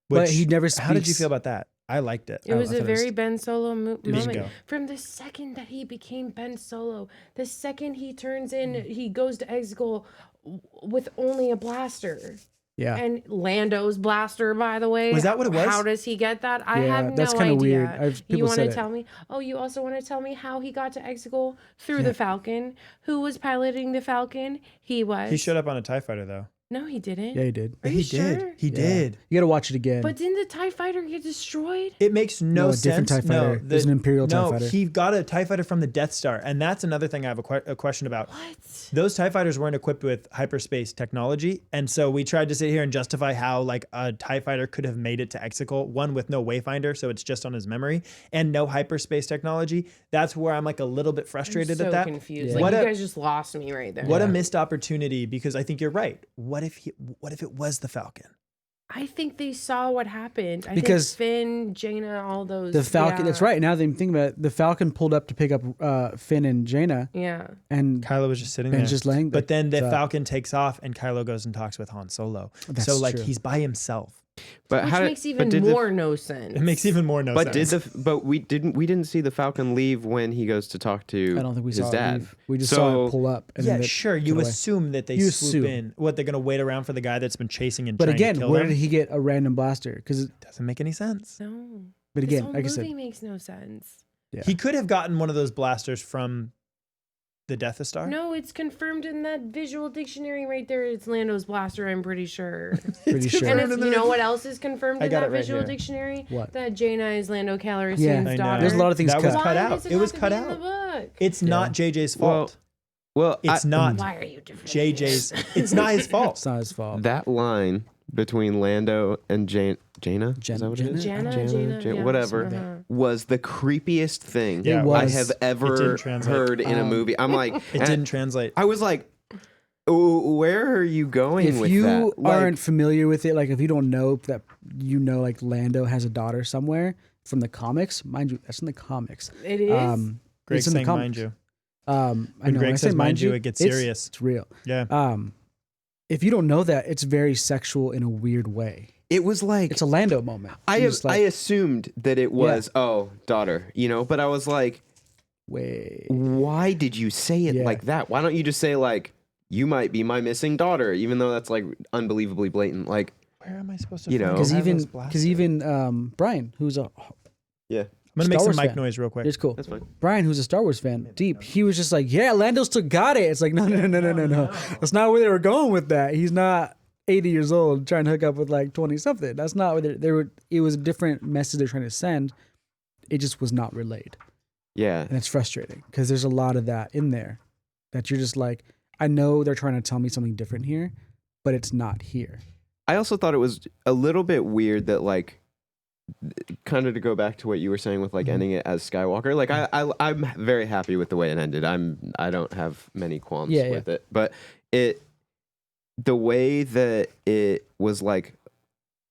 But he never How did you speaks- feel about that? I liked it. It was I a thought very Ben Solo was moment. go. From the second that he became Ben Solo, the second he turns in, he goes to Exegol with only a blaster. Yeah. And Lando's blaster, by the way. Was that what it was? How does he get that? I Yeah, have no that's kinda idea. weird. You People want said to it. tell me? Oh, you also want to tell me how he got to Exegol through the Falcon? Who was piloting the Falcon? He was. He showed up on a TIE fighter though. No, he didn't. Yeah, he did. Are you He sure? did. He Yeah. did. You got to watch it again. But didn't the TIE fighter get destroyed? It makes no a sense. different TIE fighter. It was an Imperial TIE fighter. He got a TIE fighter from the Death Star, and that's another thing I have a question about. What? Those TIE fighters weren't equipped with hyperspace technology, and so we tried to sit here and justify how like a TIE fighter could have made it to Exegol, one with no wayfinder, so it's just on his memory, and no hyperspace technology. That's where I'm like a little bit frustrated so at that. confused. Yeah. Like What you a- guys just lost me right there. What a missed opportunity, because I think you're right. What if it was the Falcon? I think they saw what happened. I Because think Finn, Jaina, all those. the Falcon. Yeah. That's right. Now that I'm thinking about it, the Falcon pulled up to pick up Finn and Jaina, Yeah. and Kylo was just sitting Ben's there. just laying there. But then the So- Falcon takes off, and Kylo goes and talks with Han Solo. That's so like true. he's by himself. But Which how makes did, even but did more no sense. It makes even more no But sense. we didn't see the Falcon leave when he goes to talk to I don't think we his saw dad. it leave. We just So- saw it pull up. And Yeah, then it sure. cut You away. assume that they You swoop assume. in. What, they're going to wait around for the guy that's been chasing and But trying again, to kill where them? did he get a random blaster? Because, Doesn't make any sense. No. but This again, whole like I movie said, makes no sense. yeah. He could have gotten one of those blasters from the Death Star. No, it's confirmed in that visual dictionary right there. It's Lando's blaster, I'm pretty sure. pretty sure. And it's, you know what else is confirmed I in got that it right visual here. dictionary? What? That Jaina is Lando Calrissian's Yeah, I know. daughter. There's a lot of things That cut. was Why cut out. does It was have to cut be in out. the book? It's not JJ's Well, fault. Well, It's not Why are you different? JJ's. It's not his fault. It's not his fault. that line between Lando and Jaina, is that what it is? Jaina, yeah. whatever, Uh-huh. was the creepiest thing Yeah, it It I was. have It ever didn't translate. heard in a movie. I'm like, It and didn't translate. I was like, where are you going If with you that? Like, aren't familiar with it, like if you don't know that, like Lando has a daughter somewhere from the comics, mind you, that's in the comics. It is? Greg's it's in the saying, mind comics. you. I When know. Greg when I say says mind you, it gets it's- serious. It's real. Yeah. If you don't know that, it's very sexual in a weird way. it was like It's a Lando moment. I You're just I like, assumed that it was daughter, but I was like, wait. why did you say it Yeah. like that? Why don't you just say like, you might be my missing daughter, even though that's like unbelievably blatant. Like, Where am I supposed to You find know. Because even Brian, who's a yeah, I'm going to make Star some Wars mic fan. noise real quick. it's cool. that's fine. Brian, who's a Star Wars fan, deep, he was just like, yeah, Lando still got it. It's like, no. That's not where they were going with that. He's not 80 years old trying to hook up with like 20 something. That's not where they were. It was a different message they're trying to send. It just was not relayed. Yeah, And it's frustrating because there's a lot of that in there that you're just like, I know they're trying to tell me something different here, but it's not here. I also thought it was a little bit weird that like, kind of to go back to what you were saying with like Mm-hmm. ending it as Skywalker. Like I'm very happy with the way it ended. I don't have many qualms Yeah, with it, but the way that it was like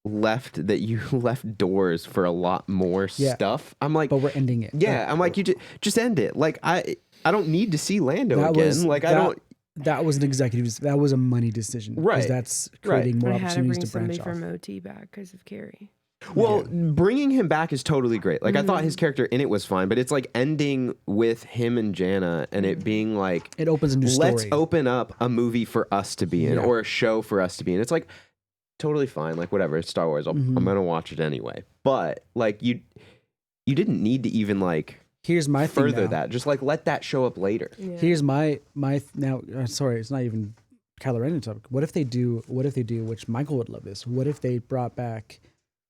left, that you left doors for a lot more Yeah. stuff. I'm like, But we're ending it. yeah, I'm like, you just end it. Like I don't need to see Lando That again. was- Like I that- don't. That was an executive. That was a money decision. 'cause Right. That's Right. creating more I had to opportunities bring to branch somebody off. from OT back because of Carrie. Well, bringing him back is totally great. Like I thought Mm-hmm. his character in it was fine, but it's like ending with him and Jana and it being like, It opens a new story. let's open up a movie for us to be in Yeah. or a show for us to be in. It's like totally fine. Like whatever, it's Star Wars. Mm-hmm. I'm gonna watch it anyway. But like you didn't need to even like Here's my thing further now. that. Just like let that show up later. Yeah. Here's my now. Sorry, it's not even Kylo Ren topic. What if they do? Which Michael would love this. What if they brought back?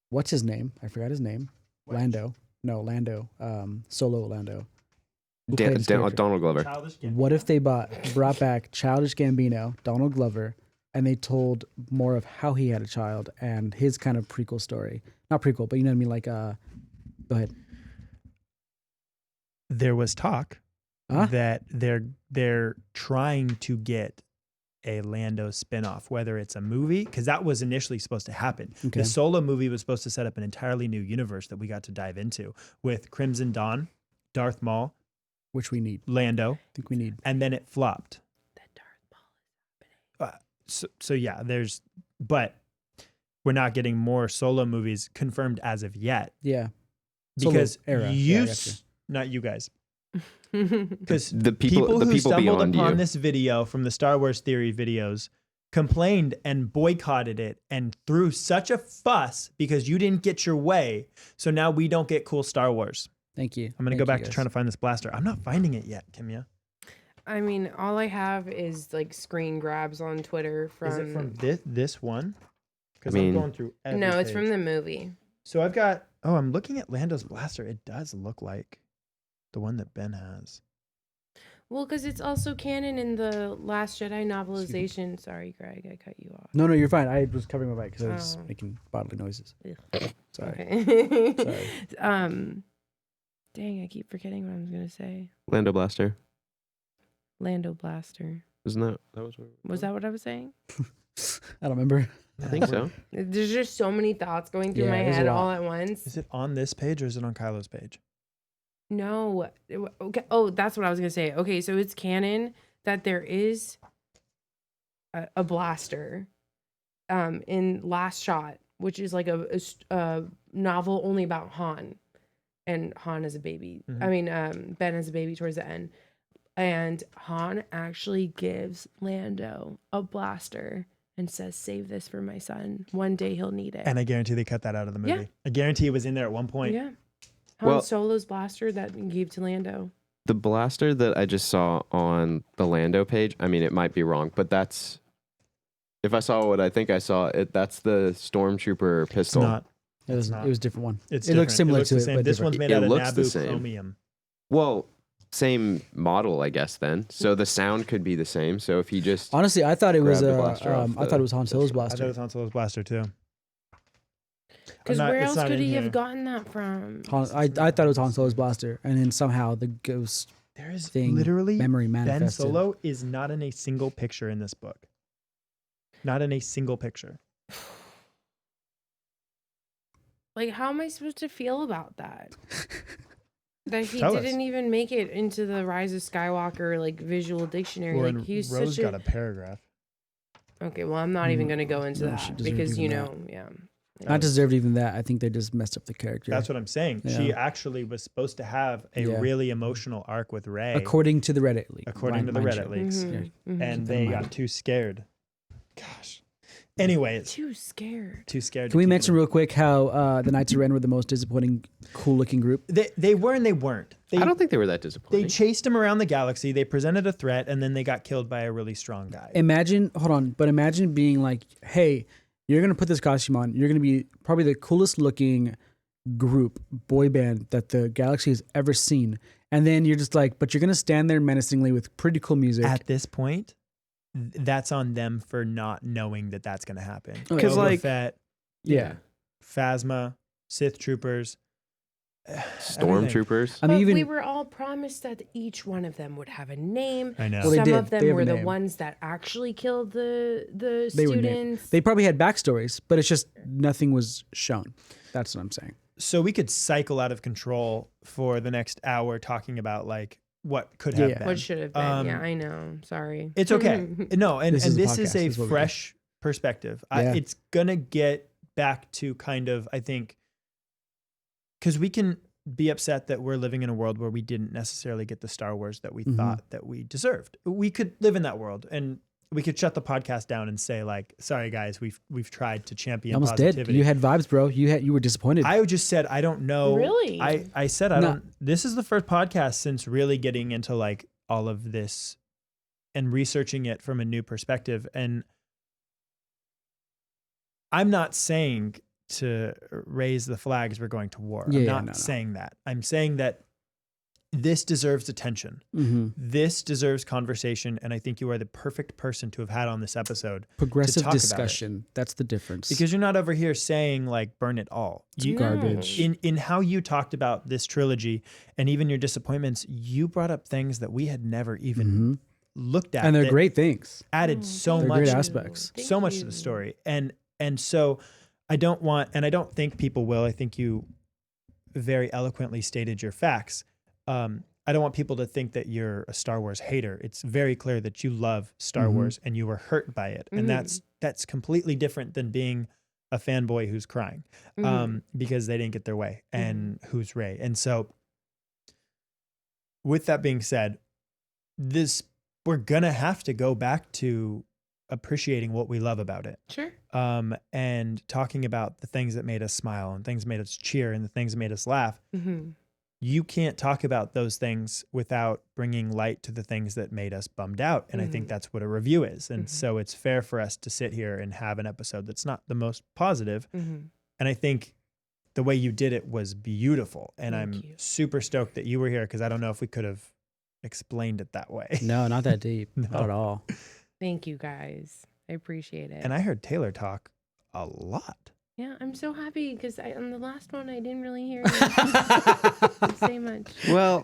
What's his name? I forgot his name. Lando. No, Lando. Solo Lando. Who played his character? Donald Glover. What if they brought back Childish Gambino, Donald Glover, and they told more of how he had a child and his kind of prequel story? Not prequel, but you know what I mean. Like, go ahead. There was talk Huh? that they're trying to get a Lando spinoff, whether it's a movie, because that was initially supposed to happen. Okay. The Solo movie was supposed to set up an entirely new universe that we got to dive into with Crimson Dawn, Darth Maul, Which we need. Lando, I think we need. and then it flopped. That Darth Maul. So yeah, but we're not getting more Solo movies confirmed as of yet Yeah. Solo because era. you, Yeah, I got you. not you guys, because The people who stumbled beyond upon you. this video from the Star Wars Theory videos complained and boycotted it and threw such a fuss because you didn't get your way. So now we don't get cool Star Wars. Thank you. I'm going to go back to trying to find this blaster. I'm not finding it yet, Kimya. I mean, all I have is like screen grabs on Twitter from. Is it from this one? Because I I'm mean- going through every No, it's page. from the movie. So I've got, I'm looking at Lando's blaster. It does look like the one that Ben has. Well, because it's also canon in the Last Jedi novelization. Sorry, Greg, I cut you off. No, you're fine. I was covering my mic because I was Oh. making bodily noises. Ugh. Sorry. Okay. Sorry. Dang, I keep forgetting what I was gonna say. Lando Blaster. Lando Blaster. Isn't that was what Was that what I was saying? I don't remember. I think so. There's just so many thoughts going through Yeah, my there's a head lot. all at once. Is it on this page or is it on Kylo's page? No. Okay. Oh, that's what I was gonna say. Okay, so it's canon that there is a blaster, in Last Shot, which is like a novel only about Han, and Han as a baby. Mhm. I mean, Ben as a baby towards the end, and Han actually gives Lando a blaster and says, "Save this for my son. One day he'll need it." And I guarantee they cut that out of the movie. Yeah. I guarantee it was in there at one point. Yeah. Han Well- Solo's blaster that he gave to Lando. The blaster that I just saw on the Lando page, I mean, it might be wrong, but that's, if I saw what I think I saw, that's the Stormtrooper It's pistol. not. It was not. It was a different one. It's It looks different. similar looks to the it, same. but This different. one's made It out of looks the Naboo same. chromium. Well, same model, I guess, then. So the sound could be the same. So if he just, Honestly, I thought it was Grabbed the blaster off I thought it was Han Solo's pistol. I thought it blaster. was Han Solo's blaster too. Because I'm not- where it's else not could in he here. have gotten that from? I thought it was Han Solo's blaster, and then somehow the ghost There is thing literally memory Ben manifested. Solo is not in a single picture in this book. Not in a single picture. Like, how am I supposed to feel about that? That he Tell us. didn't even make it into the Rise of Skywalker like visual dictionary. Well, like and he's Rose such got a paragraph. Okay, well, I'm not even going to go into No, she that deserved because even you that. know, yeah. Not deserved even that. I think they just messed up the character. That's what I'm saying. She Yeah. actually was supposed to have a Yeah. really emotional arc with Rey. according to the Reddit leak. According to the mind Reddit you. leaks. Mhm, mhm. And Keep that they in got mind. too scared. Gosh. Anyways, Too scared. too scared. Can we mention real quick how the Knights of Ren were the most disappointing, cool-looking group? They were and they weren't. I don't think they were that They disappointing. chased him around the galaxy. They presented a threat, and then they got killed by a really strong guy. Imagine being like, hey, you're gonna put this costume on. You're gonna be probably the coolest looking group, boy band that the galaxy has ever seen. And then you're just like, but you're gonna stand there menacingly with pretty cool music. At this point, that's on them for not knowing that that's going to happen. Oh, Because, Boba like, Fett, yeah. Phasma, Sith troopers, everything. Stormtroopers. I mean, But even we were all promised that each one of them would have a name. I know. Well, they Some did. of They them have were a the name. ones that actually killed the they were named. students. They probably had backstories, but it's just nothing was shown. That's what I'm saying. So we could cycle out of control for the next hour talking about like what could have Yeah. been. What should have been? Um, Yeah, I know. Sorry. It's okay. No, and This this, is a this is podcast. a This is what we do. fresh perspective. Yeah. It's going to get back to kind of, I think, because we can be upset that we're living in a world where we didn't necessarily get the Star Wars that we Mhm. thought that we deserved. We could live in that world and we could shut the podcast down and say like, sorry guys, we've tried to champion You almost positivity. did. You had vibes, bro. You were disappointed. I just said I don't know. Really? I said I No. don't. This is the first podcast since really getting into like all of this and researching it from a new perspective. And I'm not saying to raise the flags we're going to war. Yeah, I'm yeah, not no. saying that. I'm saying that this deserves attention. hmm This deserves conversation, and I think you are the perfect person to have had on this episode Progressive talk about it. discussion. That's the difference. because you're not over here saying like burn it all. You, garbage. in how you talked about this trilogy and even your disappointments, you brought up things that we had never even Mhm. looked at, and they're that great things. added Oh, so thank They're much, great you. aspects. Thank so much to you. the story, and so I don't want, and I don't think people will. I think you very eloquently stated your facts. I don't want people to think that you're a Star Wars hater. It's very clear that you love Star Mhm. Wars and you were hurt by it, and Mhm. that's completely different than being a fanboy who's crying Mhm. because they didn't get their way and who's Rey. And so, with that being said, we're gonna have to go back to appreciating what we love about it. Sure. And talking about the things that made us smile and things that made us cheer and the things that made us laugh. Mm-hmm. You can't talk about those things without bringing light to the things that made us bummed out. And I think that's what a review is. And so it's fair for us to sit here and have an episode that's not the most positive. And I think the way you did it was beautiful. And I'm super stoked that you were here, because I don't know if we could have explained it that way. No, not that deep. Not at all. Thank you guys. I appreciate it. And I heard Taylor talk a lot. Yeah, I'm so happy because on the last one, I didn't really hear you say much. Well,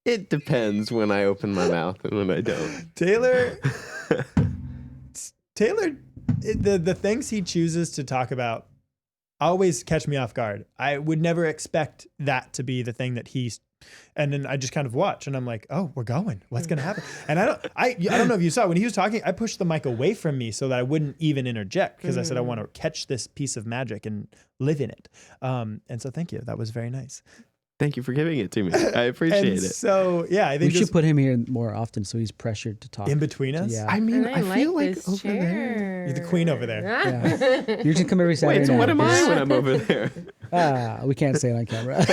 it depends when I open my mouth and when I don't. Taylor, the things he chooses to talk about always catch me off guard. I would never expect that to be the thing that he's, and then I just kind of watch and I'm like, oh, we're going. What's going to happen? And I don't know if you saw when he was talking, I pushed the mic away from me so that I wouldn't even interject, because I said I want to catch this piece of magic and live in it. And so thank you. That was very nice. Thank you for giving it to me. I appreciate it. So yeah, I think we should put him here more often so he's pressured to talk in between us. Yeah. I mean, I feel like this over chair. there. You're the queen over there. Yeah. You can come every Saturday. Wait, so night. what am I when I'm over there? We can't say it on camera.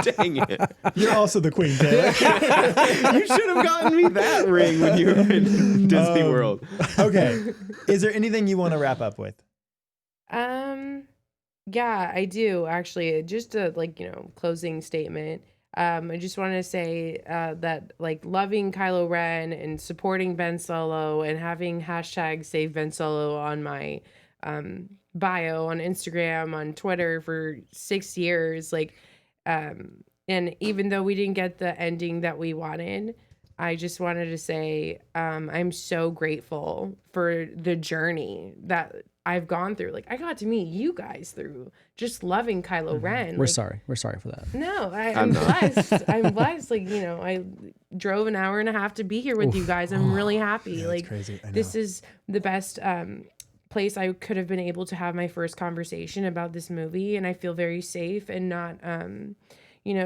Dang it. You're also the queen, Taylor. You should have gotten me that ring when you were in Disney World. Okay. Is there anything you want to wrap up with? Yeah, I do actually. Just a closing statement. I just want to say that loving Kylo Ren and supporting Ben Solo and having hashtag Save Ben Solo on my bio on Instagram, on Twitter for 6 years, and even though we didn't get the ending that we wanted, I just wanted to say I'm so grateful for the journey that I've gone through. I got to meet you guys through just loving Kylo Ren. We're sorry for that. No, I'm blessed. I'm blessed. I drove an hour and a half to be here with you guys. I'm really happy. Yeah, crazy. This is the best place I could have been able to have my first conversation about this movie, and I feel very safe and not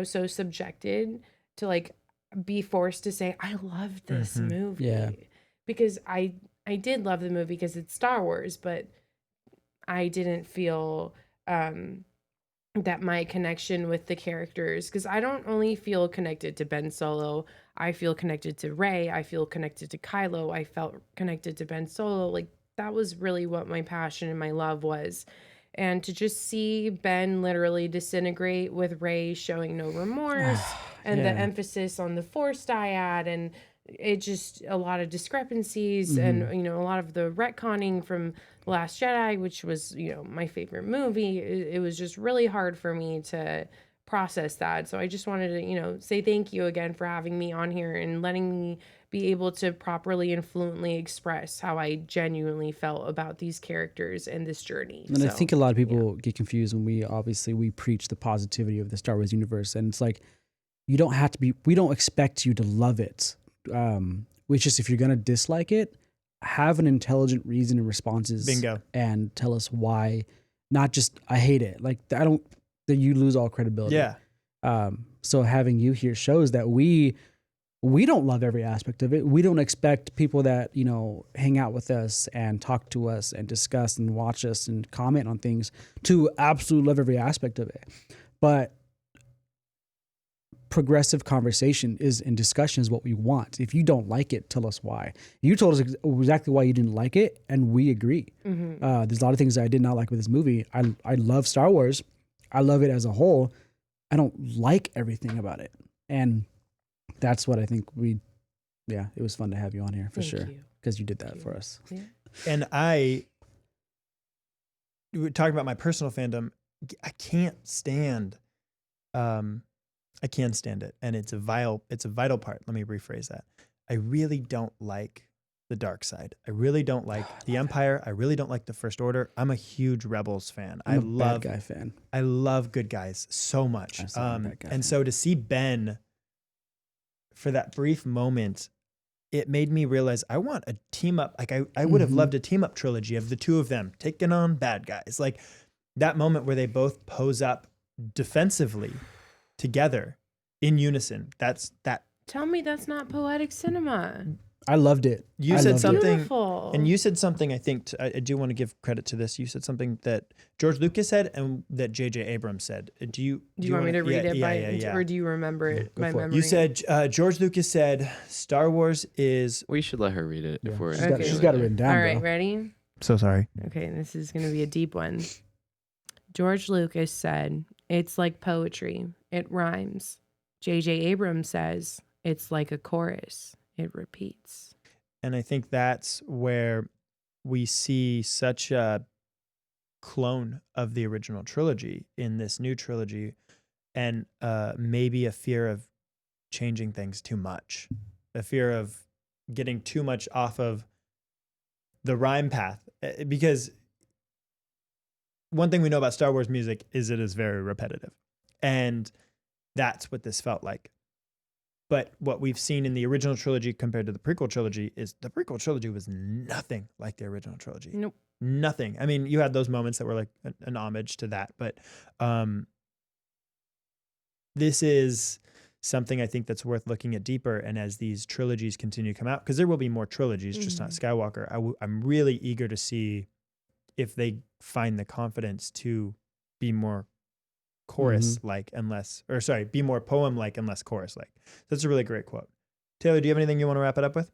so subjected to be forced to say I love this movie. Yeah. Because I did love the movie because it's Star Wars, but I didn't feel that my connection with the characters, because I don't only feel connected to Ben Solo, I feel connected to Rey, I feel connected to Kylo, I felt connected to Ben Solo. That was really what my passion and my love was. And to just see Ben literally disintegrate with Rey showing no remorse and the emphasis on the Force dyad, and it just a lot of discrepancies and a lot of the retconning from Last Jedi, which was my favorite movie. It was just really hard for me to process that. So I just wanted to say thank you again for having me on here and letting me be able to properly and fluently express how I genuinely felt about these characters and this journey. And I think a lot of people get confused when we preach the positivity of the Star Wars universe, and it's you don't have to be. We don't expect you to love it. Which is, if you're gonna dislike it, have an intelligent reason and responses. Bingo. And tell us why. Not just I hate it. That you lose all credibility. Yeah. So having you here shows that we don't love every aspect of it. We don't expect people that hang out with us and talk to us and discuss and watch us and comment on things to absolutely love every aspect of it. But progressive conversation and discussion is what we want. If you don't like it, tell us why. You told us exactly why you didn't like it, and we agree. There's a lot of things that I did not like with this movie. I love Star Wars. I love it as a whole. I don't like everything about it. And that's what I think it was fun to have you on here for sure. Because you did that for us. Yeah. And we were talking about my personal fandom. I can't stand it. And it's a vital part. Let me rephrase that. I really don't like the dark side. I really don't like the Empire. I really don't like the First Order. I'm a huge Rebels fan. I'm a bad guy fan. I love good guys so much. So to see Ben for that brief moment, it made me realize I want a team up. I would have loved a team up trilogy of the two of them taking on bad guys. That moment where they both pose up defensively together in unison. Tell me that's not poetic cinema. I loved it. You I said loved it. something, Beautiful. and you said something. I think I do want to give credit to this. You said something that George Lucas said and that J.J. Abrams said. Do you want me to read it Yeah. or do you remember it by for it. memory? You said George Lucas said Star Wars is. We should let her read it if we're. She's got it written down. All right, bro. ready? So sorry. Okay, this is going to be a deep one. George Lucas said, "It's like poetry. It rhymes." J.J. Abrams says, "It's like a chorus. It repeats." And I think that's where we see such a clone of the original trilogy in this new trilogy, and maybe a fear of changing things too much, a fear of getting too much off of the rhyme path. Because one thing we know about Star Wars music is it is very repetitive. And that's what this felt like. But what we've seen in the original trilogy compared to the prequel trilogy is the prequel trilogy was nothing like the original trilogy. Nope. Nothing. I mean, you had those moments that were like an homage to that, but this is something I think that's worth looking at deeper. And as these trilogies continue to come out, because there will be more trilogies, just not Skywalker, I'm really eager to see if they find the confidence to be more chorus-like and less, or sorry, be more poem-like and less chorus-like. That's a really great quote. Taylor, do you have anything you want to wrap it up with?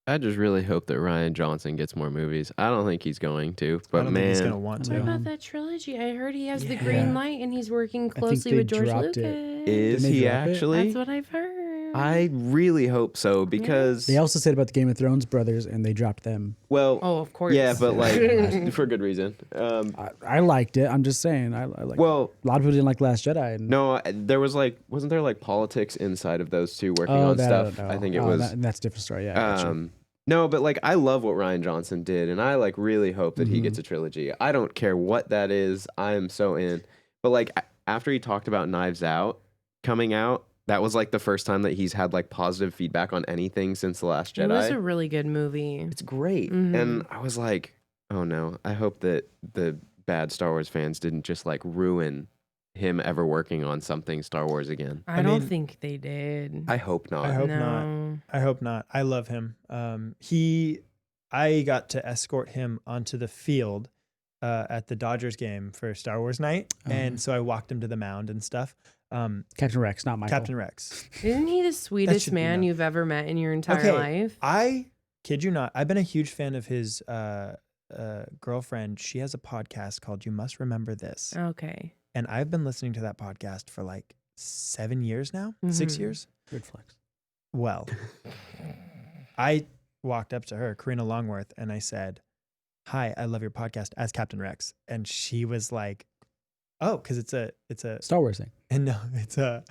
I just really hope that Rian Johnson gets more movies. I don't think he's going to, but I don't think he's going to want What to. about that trilogy? I heard he has the Yeah. green light and he's working closely they with George dropped Lucas. it. is Didn't they he drop it? actually? That's what I've heard. I really hope so because They also said about the Game of Thrones brothers, and they dropped them. well, Oh, of course. yeah, but like for good reason. I liked it. I'm just saying. I like. Well, a lot of people didn't like Last Jedi. And, no, there was like, wasn't there like politics inside of those two working on stuff? I think it was. That's a different story. Yeah. Gotcha. No, but like I love what Rian Johnson did, and I like really hope that he gets a trilogy. I don't care what that is. I am so in. But like after he talked about Knives Out coming out, that was like the first time that he's had like positive feedback on anything since The Last Jedi. It was a really good movie. It's great. Mhm. And I was like, oh no, I hope that the bad Star Wars fans didn't just like ruin him ever working on something Star Wars again. I don't think they did. I hope not. I hope No. not. I hope not. I love him. I got to escort him onto the field at the Dodgers game for Star Wars night. And so I walked him to the mound and stuff. Captain Rex, not Michael. Captain Rex. Isn't he the sweetest should be man enough. you've ever met in your entire life? I kid you not. I've been a huge fan of his girlfriend. She has a podcast called You Must Remember This. Okay. And I've been listening to that podcast for like 7 years now, 6 Mhm. years. Good flex. Well, I walked up to her, Karina Longworth, and I said, "Hi, I love your podcast," as Captain Rex. And she was like, "Oh, because it's a Star Wars thing. and no, it's a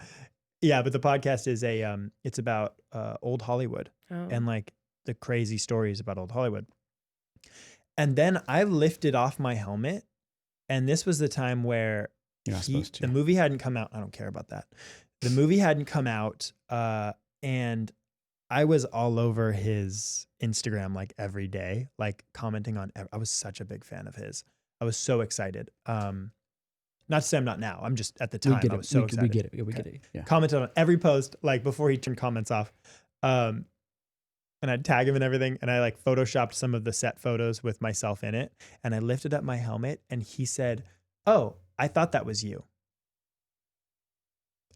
yeah, but the podcast is it's about old Hollywood Oh. and like the crazy stories about old Hollywood." And then I lifted off my helmet, and this was the time where You're not supposed to. the movie hadn't come out. I don't care about that. The movie hadn't come out, and I was all over his Instagram like every day, like commenting on. I was such a big fan of his. I was so excited. Not to say I'm not now. I'm just at the time I was so excited. We get it. We get it. Yeah. Commented on every post like before he turned comments off. And I'd tag him and everything. And I like photoshopped some of the set photos with myself in it. And I lifted up my helmet and he said, "Oh, I thought that was you."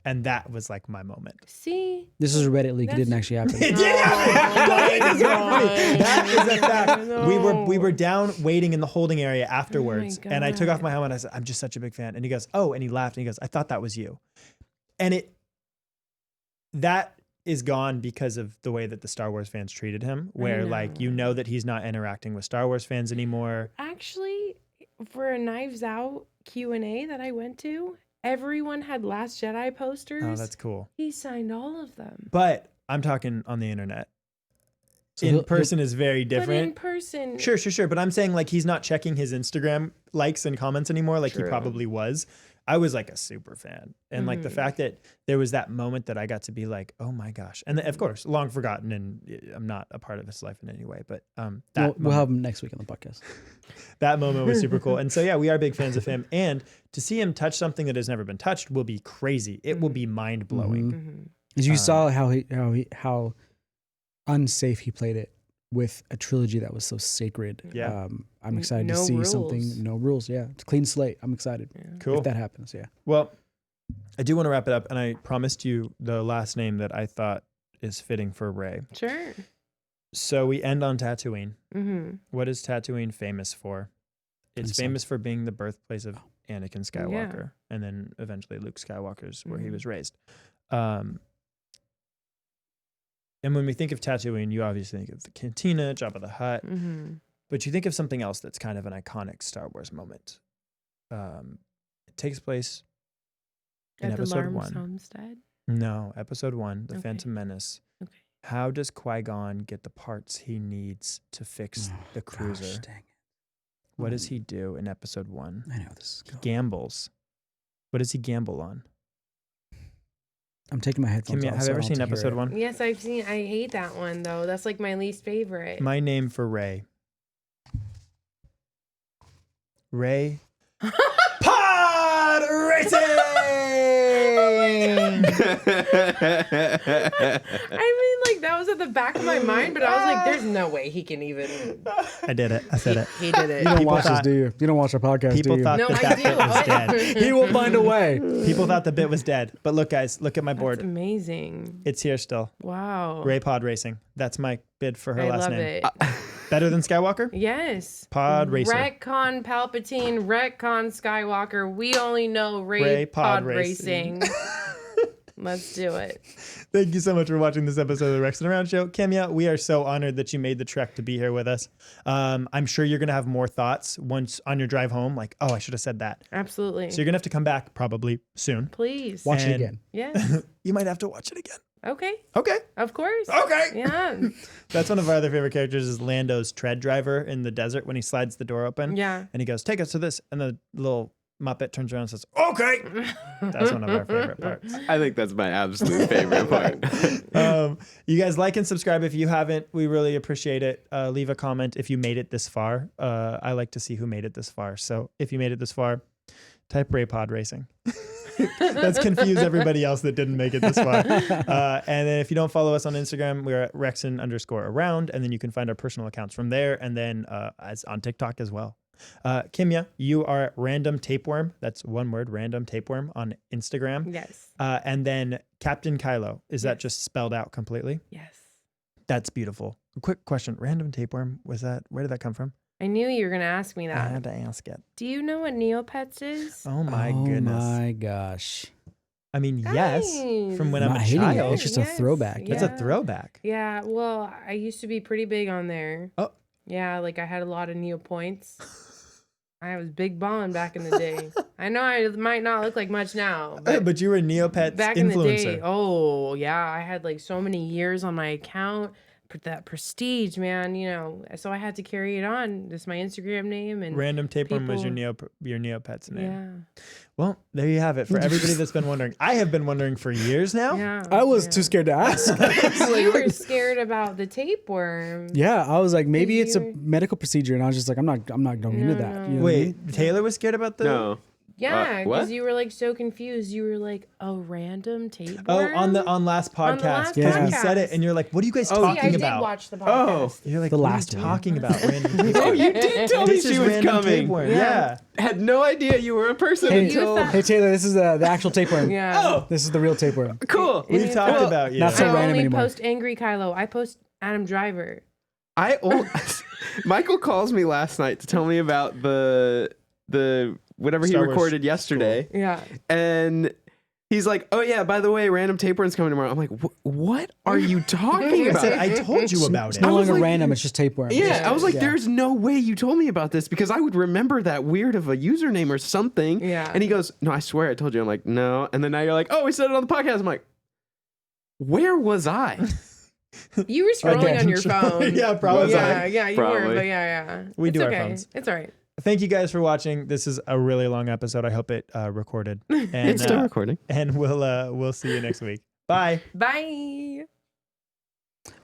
And that was like my moment. See? This is a Reddit leak. It didn't actually happen. It did happen. Don't take this away from me. That is a fact. No. We were down waiting in the holding area afterwards. Oh my And I took off God. my helmet. I said, "I'm just such a big fan." And he goes, "Oh," and he laughed and he goes, "I thought that was you." And that is gone because of the way that the Star Wars fans treated him, where like, you know that he's not interacting with Star Wars fans anymore. Actually, for a Knives Out Q&A that I went to, everyone had Last Jedi posters. Oh, that's cool. He signed all of them. But I'm talking on the internet. So In he'll- person is very But in different. person, Sure. But I'm saying like he's not checking his Instagram likes and comments anymore like he True. probably was. I was like a super fan. And like the fact that there was that moment that I got to be like, oh my gosh. And of course, long forgotten and I'm not a part of his life in any way. But We'll have him next week on the podcast. that moment was super cool. And so, yeah, we are big fans of him. And to see him touch something that has never been touched will be crazy. It will be mind blowing. As you saw how unsafe he played it with a trilogy that was so sacred. Yeah. I'm excited to No see rules. something. No rules. Yeah. It's a clean slate. I'm excited. Cool. If that happens. Yeah. Well, I do want to wrap it up, and I promised you the last name that I thought is fitting for Rey. Sure. So we end on Tatooine. Mm-hmm. What is Tatooine famous for? It's Inside. famous for being the birthplace of Anakin Skywalker, and then eventually Luke Skywalker's where he was raised. And when we think of Tatooine, you obviously think of the Cantina, Jabba the Hutt, but you think of something else that's kind of an iconic Star Wars moment. It takes place in At the Episode Larms 1. Homestead. No, Episode 1, The Okay. Phantom Menace. Okay. How does Qui-Gon get the parts he needs to fix the cruiser? Gosh, dang it. What does he do in Episode 1? I know this is going. Gambles. What does he gamble on? I'm taking my headphones Kimya, off. have so you I ever don't seen have to hear Episode it. 1? Yes, I've seen. I hate that one though. That's like my least favorite. My name for Rey. Rey. Pod Racing! I mean, like that was at the back of my mind, but I was like, "There's no way he can even." I did it. I said it. He did it. You don't People watch this, thought- do you? You don't watch our podcast, People do you? thought No, that I bit was do. dead. He will find a way. People thought the bit was dead. But look, guys, look at my That's board. amazing. It's here still. Wow. Rey Pod Racing. That's my bid for her I last love name. it. Better than Skywalker? Yes. Pod Racer. Retcon Palpatine, retcon Skywalker. We only know Rey Pod Pod Racing. Racing. Let's do it. Thank you so much for watching this episode of the Rex and Around Show. Kimya, we are so honored that you made the trek to be here with us. I'm sure you're going to have more thoughts once on your drive home, like, oh, I should have said that. Absolutely. So you're going to have to come back probably soon. Please. Watch it And- again. Yes. You might have to watch it again. Okay. Okay. Of course. Okay. Yeah. That's one of our other favorite characters is Lando's tread driver in the desert when he slides the door open. Yeah. And he goes, take us to this. And the little Muppet turns around and says, okay. That's one of our favorite parts. I think that's my absolute favorite part. You guys like and subscribe if you haven't. We really appreciate it. Leave a comment if you made it this far. I like to see who made it this far. So if you made it this far, type Rey Pod Racing. Let's confuse everybody else that didn't make it this far. And then if you don't follow us on Instagram, we're at Rexon_around. And then you can find our personal accounts from there. And then as on TikTok as well. Kimya, you are at Random Tapeworm. That's one word, Random Tapeworm on Instagram. Yes. And then Captain Kylo. Is that Yes. just spelled out completely? Yes. That's beautiful. A quick question. Random Tapeworm, where did that come from? I knew you were going to ask me I that. had to ask it. Do you know what Neopets is? Oh my Oh goodness. my gosh. I mean, yes, Guys. from when Not I'm a hating it, child. it's just a throwback. That's Yeah. a throwback. Yeah, well, I used to be pretty big on there. Oh. Yeah, like I had a lot of Neo points. I was big balling back in the day. I know I might not look like much now, but But you were Neopets back in the influencer. day, oh yeah, I had like so many years on my account, that prestige, man. You know, so I had to carry it on. This is my Instagram name, and Random Tapeworm was your people- Neopets name. yeah, Well, there you have it. For everybody that's been wondering, I have been wondering for years now. yeah. I was yeah. too scared to ask. You were scared about the tapeworm. Yeah, I was like, maybe it's a you- medical procedure, and I was just like, I'm not going into that. No. You know what I mean? Wait, Taylor was scared about the. No. Yeah, what? because you were like so confused. You were like, a random tapeworm. Oh, on last On the podcast. last Because we podcast. said it, and you're like, "What are you guys See, I talking did about?" watch the podcast. Oh. You're like, The "What last are you one. talking about?" Random Oh, tapeworm. you did tell me This she is was random coming. tapeworm. Yeah. Yeah. Had no idea you were a person Hey, until. hey Taylor, this is the actual tapeworm. Yeah. Oh, This is the real tapeworm. cool. We've it's talked not- about you. Not so I random only anymore. post angry Kylo. I post Adam Driver. Michael calls me last night to tell me about the whatever Star he Wars recorded yesterday, Yeah. and he's like, "Oh yeah, by the way, Random Tapeworm's coming tomorrow." I'm like, "What are you talking I about?" said, I told you about It's it. no I was longer like- random. It's just tapeworm. Yeah, I was like, Yeah. "There's no way you told me about this because I would remember that weird of a username or something." Yeah. And he goes, "No, I swear I told you." I'm like, "No." And then now you're like, "Oh, we said it on the podcast." I'm like, "Where was I?" You were scrolling Okay. on your phone. Yeah, probably. Was I? Yeah, you Probably. were, but yeah. We It's do our okay. phones. It's all right. Thank you guys for watching. This is a really long episode. I hope it recorded. And, It's still recording. And we'll see you next week. Bye. Bye.